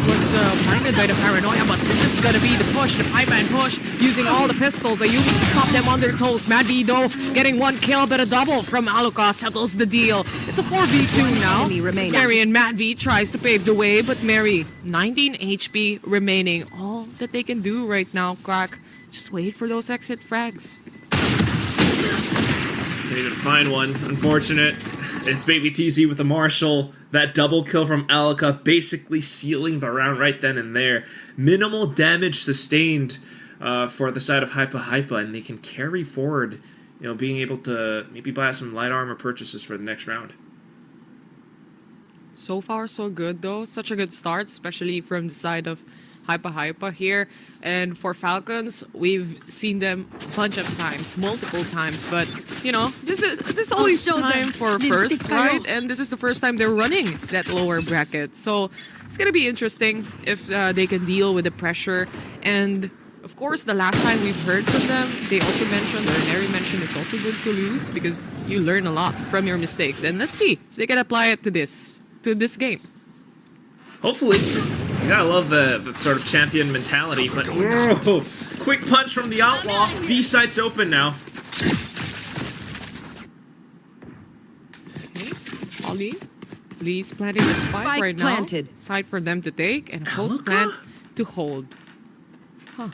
was minded blinded by the paranoia, but this is gonna be the push, the pipeline push, using all the pistols. Ayumi to stop them on their toes. Mad V, though, getting one kill, but a double from Aluka settles the deal. It's a 4v2 now. Mary and Mad V tries to pave the way, but Mary, 19 HP remaining. All that they can do right now, Crack, just wait for those exit frags. Can't even find one. Unfortunate. It's Baby TZ with the Marshall. That double kill from Alika basically sealing the round right then and there. Minimal damage sustained for the side of Hypa, and they can carry forward, you know, being able to maybe buy some light armor purchases for the next round. So far, so good, though. Such a good start, especially from the side of Hypa here. And for Falcons, we've seen them a bunch of times, multiple times. But, you know, there's always time for first, right? And this is the first time they're running that lower bracket. So it's going to be interesting if they can deal with the pressure. And, of course, the last time we've heard from them, they also mentioned, or Neri mentioned, it's also good to lose because you learn a lot from your mistakes. And let's see if they can apply it to this game. Hopefully. You gotta love the sort of champion mentality, but whoa! Quick punch from the Outlaw. B site's open now. Ollie. Lee's planting the spike right now. Planted. Side for them to take and post plant to hold. Huh.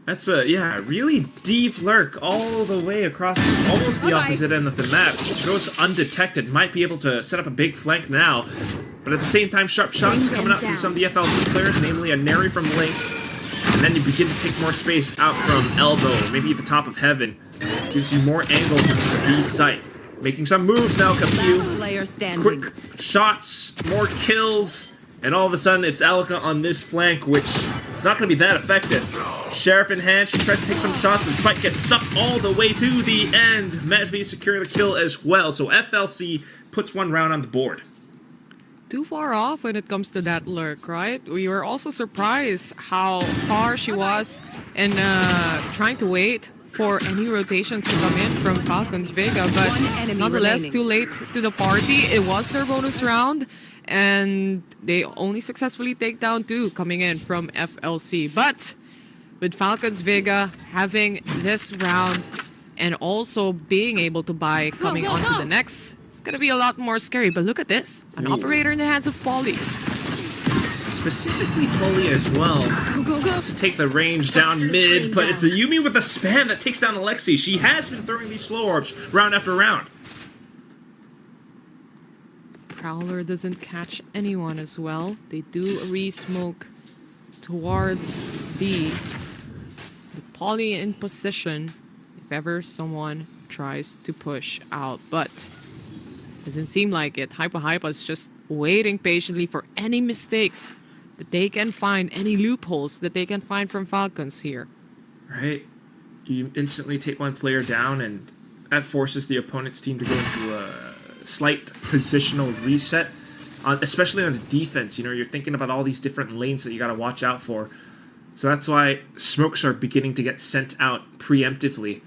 That's a, yeah, really deep lurk all the way across almost the opposite end of the map. Goes undetected, might be able to set up a big flank now. But at the same time, sharp shots coming up from some of the FLC players, namely a Neri from Link. And then you begin to take more space out from Elbow, maybe at the top of Heaven. Gives you more angles into the B site. Making some moves now, Capu. Quick shots, more kills, and all of a sudden it's Alika on this flank, which is not going to be that effective. Sheriff in hand, she tries to take some shots, but Spike gets stuck all the way to the end. Matt V secure the kill as well, so FLC puts one round on the board. Too far off when it comes to that lurk, right? We were also surprised how far she was and trying to wait for any rotations to come in from Falcons Vega, but nonetheless, too late to the party. It was their bonus round, and they only successfully take down 2 coming in from FLC. But with Falcons Vega having this round and also being able to buy coming on to the next, it's gonna be a lot more scary. But look at this, an operator in the hands of Polly. Specifically Polly as well. To take the range down mid, but it's a Yumi with a spam that takes down Alexi. She has been throwing these slow orbs round after round. Prowler doesn't catch anyone as well. They do a re-smoke towards B. With Polly in position if ever someone tries to push out, but doesn't seem like it. Hypa is just waiting patiently for any mistakes that they can find, any loopholes that they can find from Falcons here. Right. You instantly take one player down, and that forces the opponent's team to go into a slight positional reset, especially on the defense. You know, you're thinking about all these different lanes that you got to watch out for. So that's why smokes are beginning to get sent out preemptively.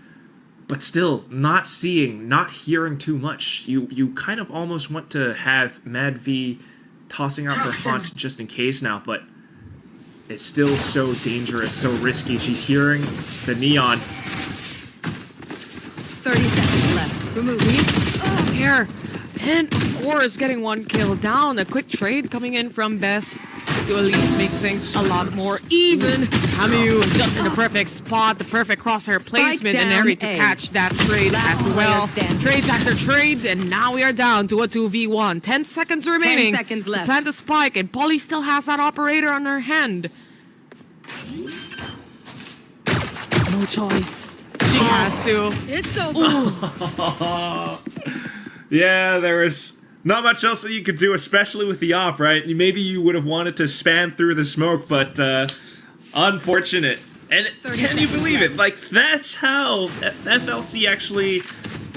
But still, not seeing, not hearing too much. You kind of almost want to have Mad V tossing out her haunt just in case now, but it's still so dangerous, so risky. She's hearing the neon. 30 seconds left. Remove me. Here. And of course, getting one kill down. A quick trade coming in from Bess to at least make things a lot more even. Camu just in the perfect spot, the perfect crosshair placement, and Neri to catch that trade as well. Trades after trades, and now we are down to a 2v1. 10 seconds remaining. 10 seconds left. Plant the spike, and Polly still has that operator on her hand. No choice. She has to. It's over. Yeah, there was not much else that you could do, especially with the op, right? Maybe you would have wanted to spam through the smoke, but unfortunate. And can you believe it? Like, that's how FLC actually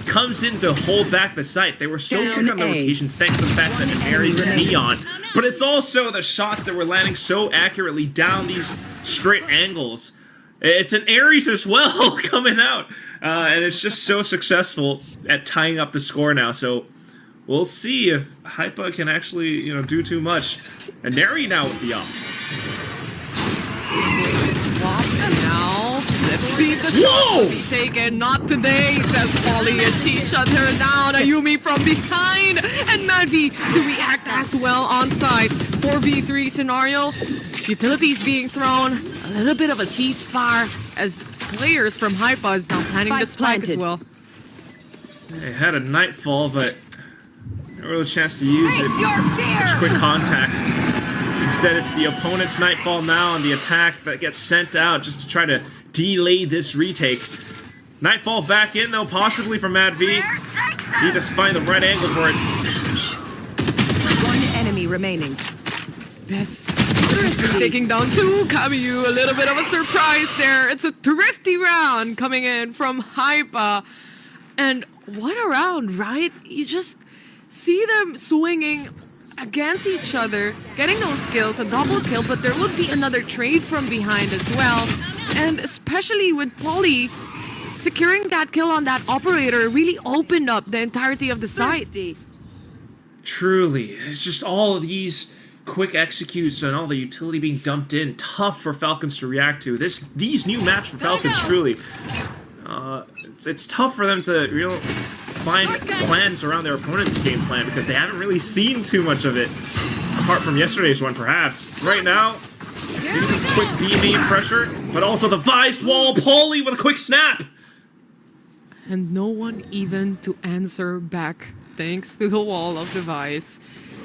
comes in to hold back the site. They were so quick on the rotations thanks to the fact that Mary's a neon. But it's also the shots that were landing so accurately down these straight angles. It's an Ares as well coming out. And it's just so successful at tying up the score now. So we'll see if Hypa can actually, do too much. And Neri now with the up. Swap now. Let's see if the shot will be taken. Not today, says Polly as she shuts her down. Ayumi from behind. And Madvi to react as well on side. 4v3 scenario. Utilities being thrown. A little bit of a ceasefire as players from Hypa is now planning the spike as well. They had a Nightfall, but no real chance to use it. Such quick contact. Instead, it's the opponent's Nightfall now on the attack that gets sent out just to try to delay this retake. Nightfall back in, though, possibly from Mad V. Need to find the right angle for it. One enemy remaining. Best taking down two. Kamiyu, a little bit of a surprise there. It's a thrifty round coming in from Hypa. And what a round, right? You just see them swinging against each other, getting those kills, a double kill, but there would be another trade from behind as well. And especially with Polly securing that kill on that operator really opened up the entirety of the site. Truly, it's just all of these quick executes and all the utility being dumped in. Tough for Falcons to react to. These new maps for Falcons, truly. It's tough for them to find plans around their opponent's game plan because they haven't really seen too much of it, apart from yesterday's one, perhaps. Right now, maybe some quick B-main pressure, but also the Vice wall. Polly with a quick snap. And no one even to answer back, thanks to the wall of the Vice.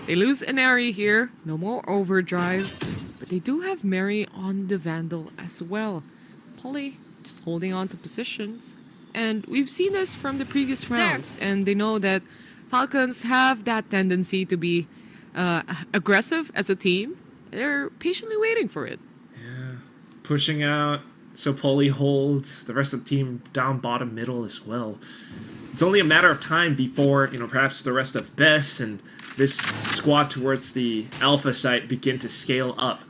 They lose Inari here, no more overdrive, but they do have Mary on the Vandal as well. Polly just holding on to positions. And we've seen this from the previous rounds, and they know that Falcons have that tendency to be aggressive as a team. They're patiently waiting for it. Yeah, pushing out, so Polly holds the rest of the team down bottom middle as well. It's only a matter of time before, perhaps the rest of Bess and this squad towards the Alpha site begin to scale up.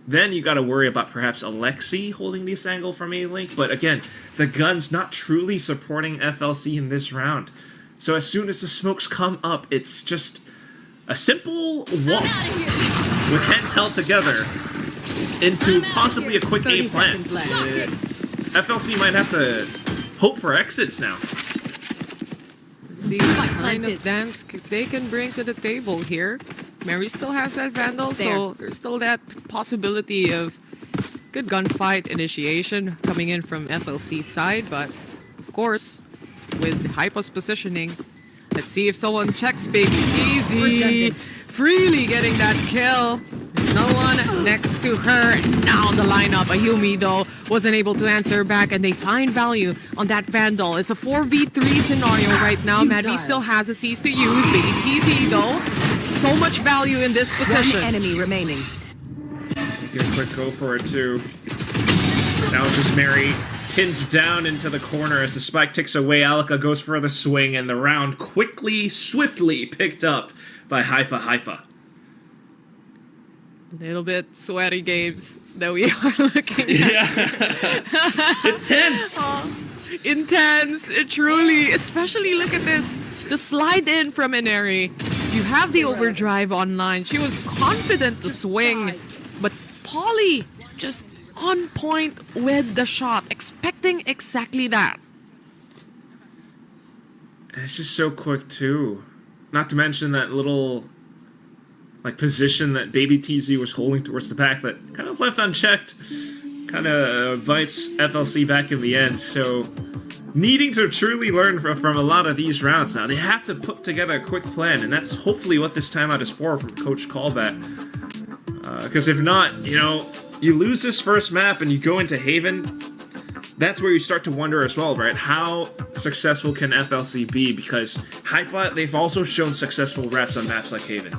Then you gotta worry about perhaps Alexi holding this angle from A-Link, but again, the gun's not truly supporting FLC in this round. So as soon as the smokes come up, it's just a simple waltz with heads held together into possibly a quick A plant. FLC might have to hope for exits now. Let's see what kind of dance they can bring to the table here. Mary still has that Vandal, so there's still that possibility of good gunfight initiation coming in from FLC's side, but of course, with Hypa's positioning, let's see if someone checks Baby Easy. Freely getting that kill. No one next to her. Now the lineup. Ayumi, though, wasn't able to answer back, and they find value on that Vandal. It's a 4v3 scenario right now. Madvi still has a C's to use. Baby TZ, though, so much value in this position. One enemy remaining. Get a quick go for it, too. Now it's just Mary pinned down into the corner as the spike ticks away. Alika goes for the swing, and the round quickly, swiftly picked up by Hypa. A little bit sweaty games that we are looking at. Yeah. It's tense. Intense, truly. Especially look at this. The slide in from Inari. You have the overdrive online. She was confident to swing. But Polly just on point with the shot. Expecting exactly that. It's just so quick, too. Not to mention that little position that Baby TZ was holding towards the back that kind of left unchecked. Kind of bites FLC back in the end. So needing to truly learn from a lot of these rounds now. They have to put together a quick plan, and that's hopefully what this timeout is for from Coach Callback. Because if not, you lose this first map and you go into Haven, that's where you start to wonder as well, right? How successful can FLC be? Because Hypa, they've also shown successful reps on maps like Haven.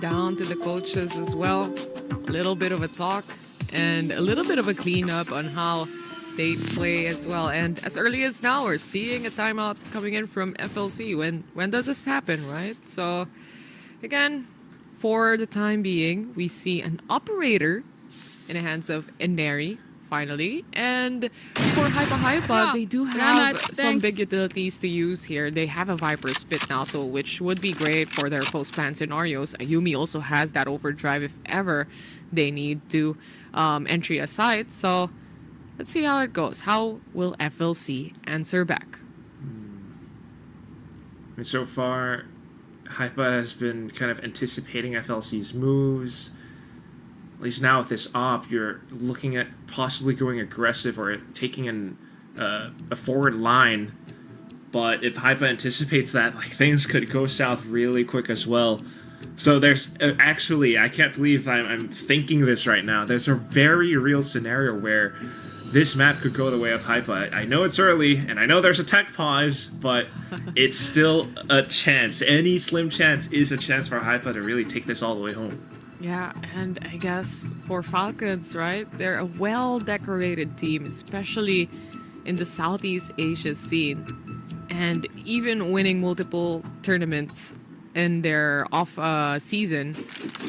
Down to the coaches as well. A little bit of a talk and a little bit of a cleanup on how they play as well. And as early as now, we're seeing a timeout coming in from FLC. When does this happen, right? So again, for the time being, we see an operator in the hands of Inari finally. And for Hypa, they do have some big utilities to use here. They have a Viper Spit now, so which would be great for their post-ban scenarios. Ayumi also has that overdrive if ever they need to entry a site. So let's see how it goes. How will FLC answer back? And so far, Hypa has been kind of anticipating FLC's moves. At least now with this op, you're looking at possibly going aggressive or taking a forward line. But if Hypa anticipates that, like, things could go south really quick as well. So there's actually, I can't believe I'm thinking this right now. There's a very real scenario where this map could go the way of Hypa. I know it's early, and I know there's a tech pause, but it's still a chance. Any slim chance is a chance for Hypa to really take this all the way home. Yeah, and I guess for Falcons, right? They're a well-decorated team, especially in the Southeast Asia scene. And even winning multiple tournaments in their off season.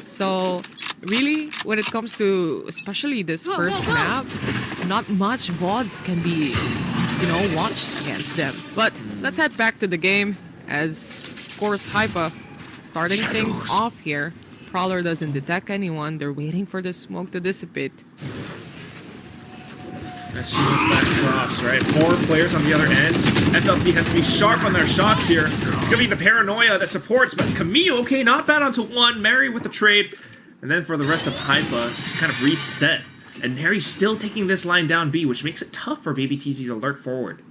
So really, when it comes to especially this first map, not much VODs can be, you know, watched against them. But let's head back to the game as, of course, Hypa starting things off here. Prowler doesn't detect anyone. They're waiting for the smoke to dissipate. As soon as that drops, right? 4 players on the other end. FLC has to be sharp on their shots here. It's going to be the paranoia that supports, but Camille, okay, not bad onto 1. Mary with the trade. And then for the rest of Hypa, kind of reset. And Mary's still taking this line down B, which makes it tough for Baby TZ to lurk forward.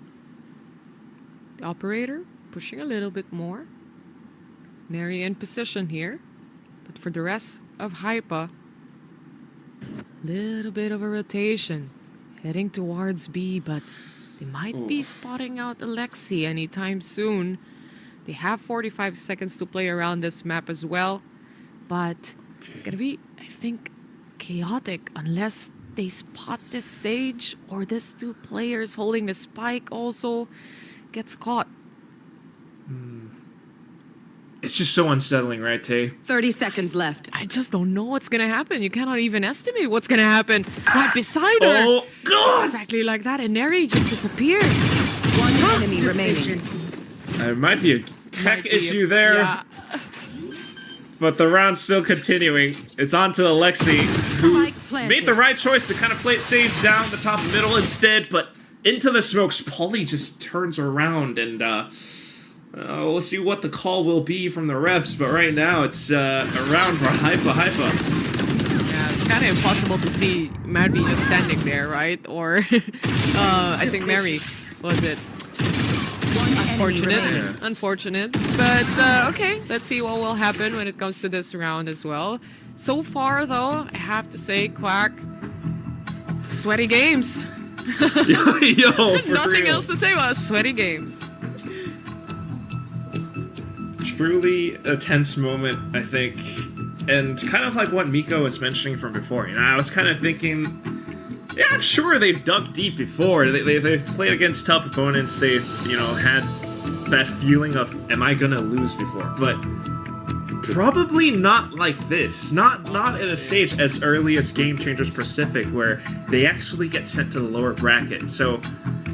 The operator pushing a little bit more. Neri in position here. But for the rest of Hypa, little bit of a rotation. Heading towards B, but they might be spotting out Alexi anytime soon. They have 45 seconds to play around this map as well. But it's gonna be, I think, chaotic unless they spot this Sage or this 2 players holding the spike also gets caught. It's just so unsettling, right, Tay? 30 seconds left. I just don't know what's gonna happen. You cannot even estimate what's gonna happen right beside her. Oh, God! Exactly like that, and Neri just disappears. One enemy remaining. There might be a tech issue there. Yeah. But the round's still continuing. It's on to Alexi, who made the right choice to kind of play it safe down the top middle instead, but into the smokes. Polly just turns around, and we'll see what the call will be from the refs, but right now it's a round for Hypa. Yeah, it's kind of impossible to see Madvi just standing there, right? Or, I think Mary was it. Unfortunate. But, okay, let's see what will happen when it comes to this round as well. So far, though, I have to say, Quack, sweaty games. Yo, for Nothing real. else to say about sweaty games. Truly a tense moment, I think, and kind of like what Miko was mentioning from before. You know, I was kind of thinking, yeah, I'm sure they've dug deep before. They've played against tough opponents. They've, you know, had that feeling of, am I gonna lose before? But probably not like this. Not in a stage as early as Game Changers Pacific, where they actually get sent to the lower bracket. So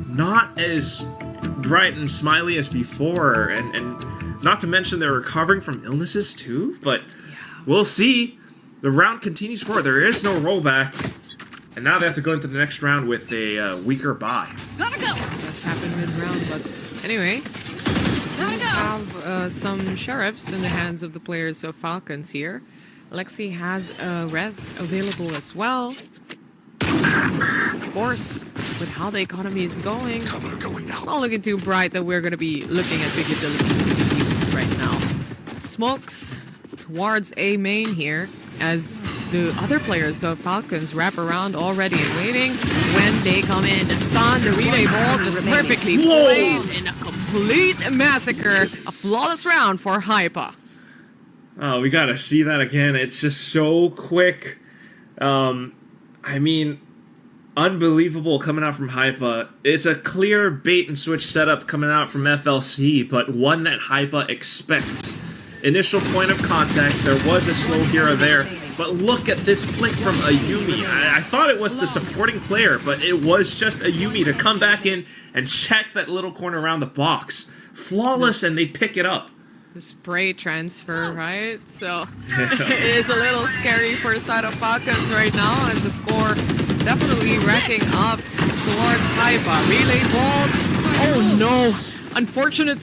not as bright and smiley as before, and not to mention they're recovering from illnesses too, but we'll see. The round continues forward. There is no rollback. And now they have to go into the next round with a weaker bye. Gotta go! That's happened mid-round, but anyway. We have some sheriffs in the hands of the players of Falcons here. Alexi has a res available as well. Of course, with how the economy is going, it's not looking too bright that we're going to be looking at big utilities to be used right now. Smokes towards A main here as the other players of Falcons wrap around already and waiting. When they come in, the stun, the relay ball just perfectly plays in a complete massacre. A flawless round for Hypa. Oh, we gotta see that again. It's just so quick. I mean, unbelievable coming out from Hypa. It's a clear bait and switch setup coming out from FLC, but one that Hypa expects. Initial point of contact, there was a slow hero there. But look at this flick from Ayumi. I thought it was the supporting player, but it was just Ayumi to come back in and check that little corner around the box. Flawless, and they pick it up. The spray transfer, right? So it is a little scary for the side of Falcons right now as the score definitely racking up towards Kaiba. Relay vault. Oh no! Unfortunate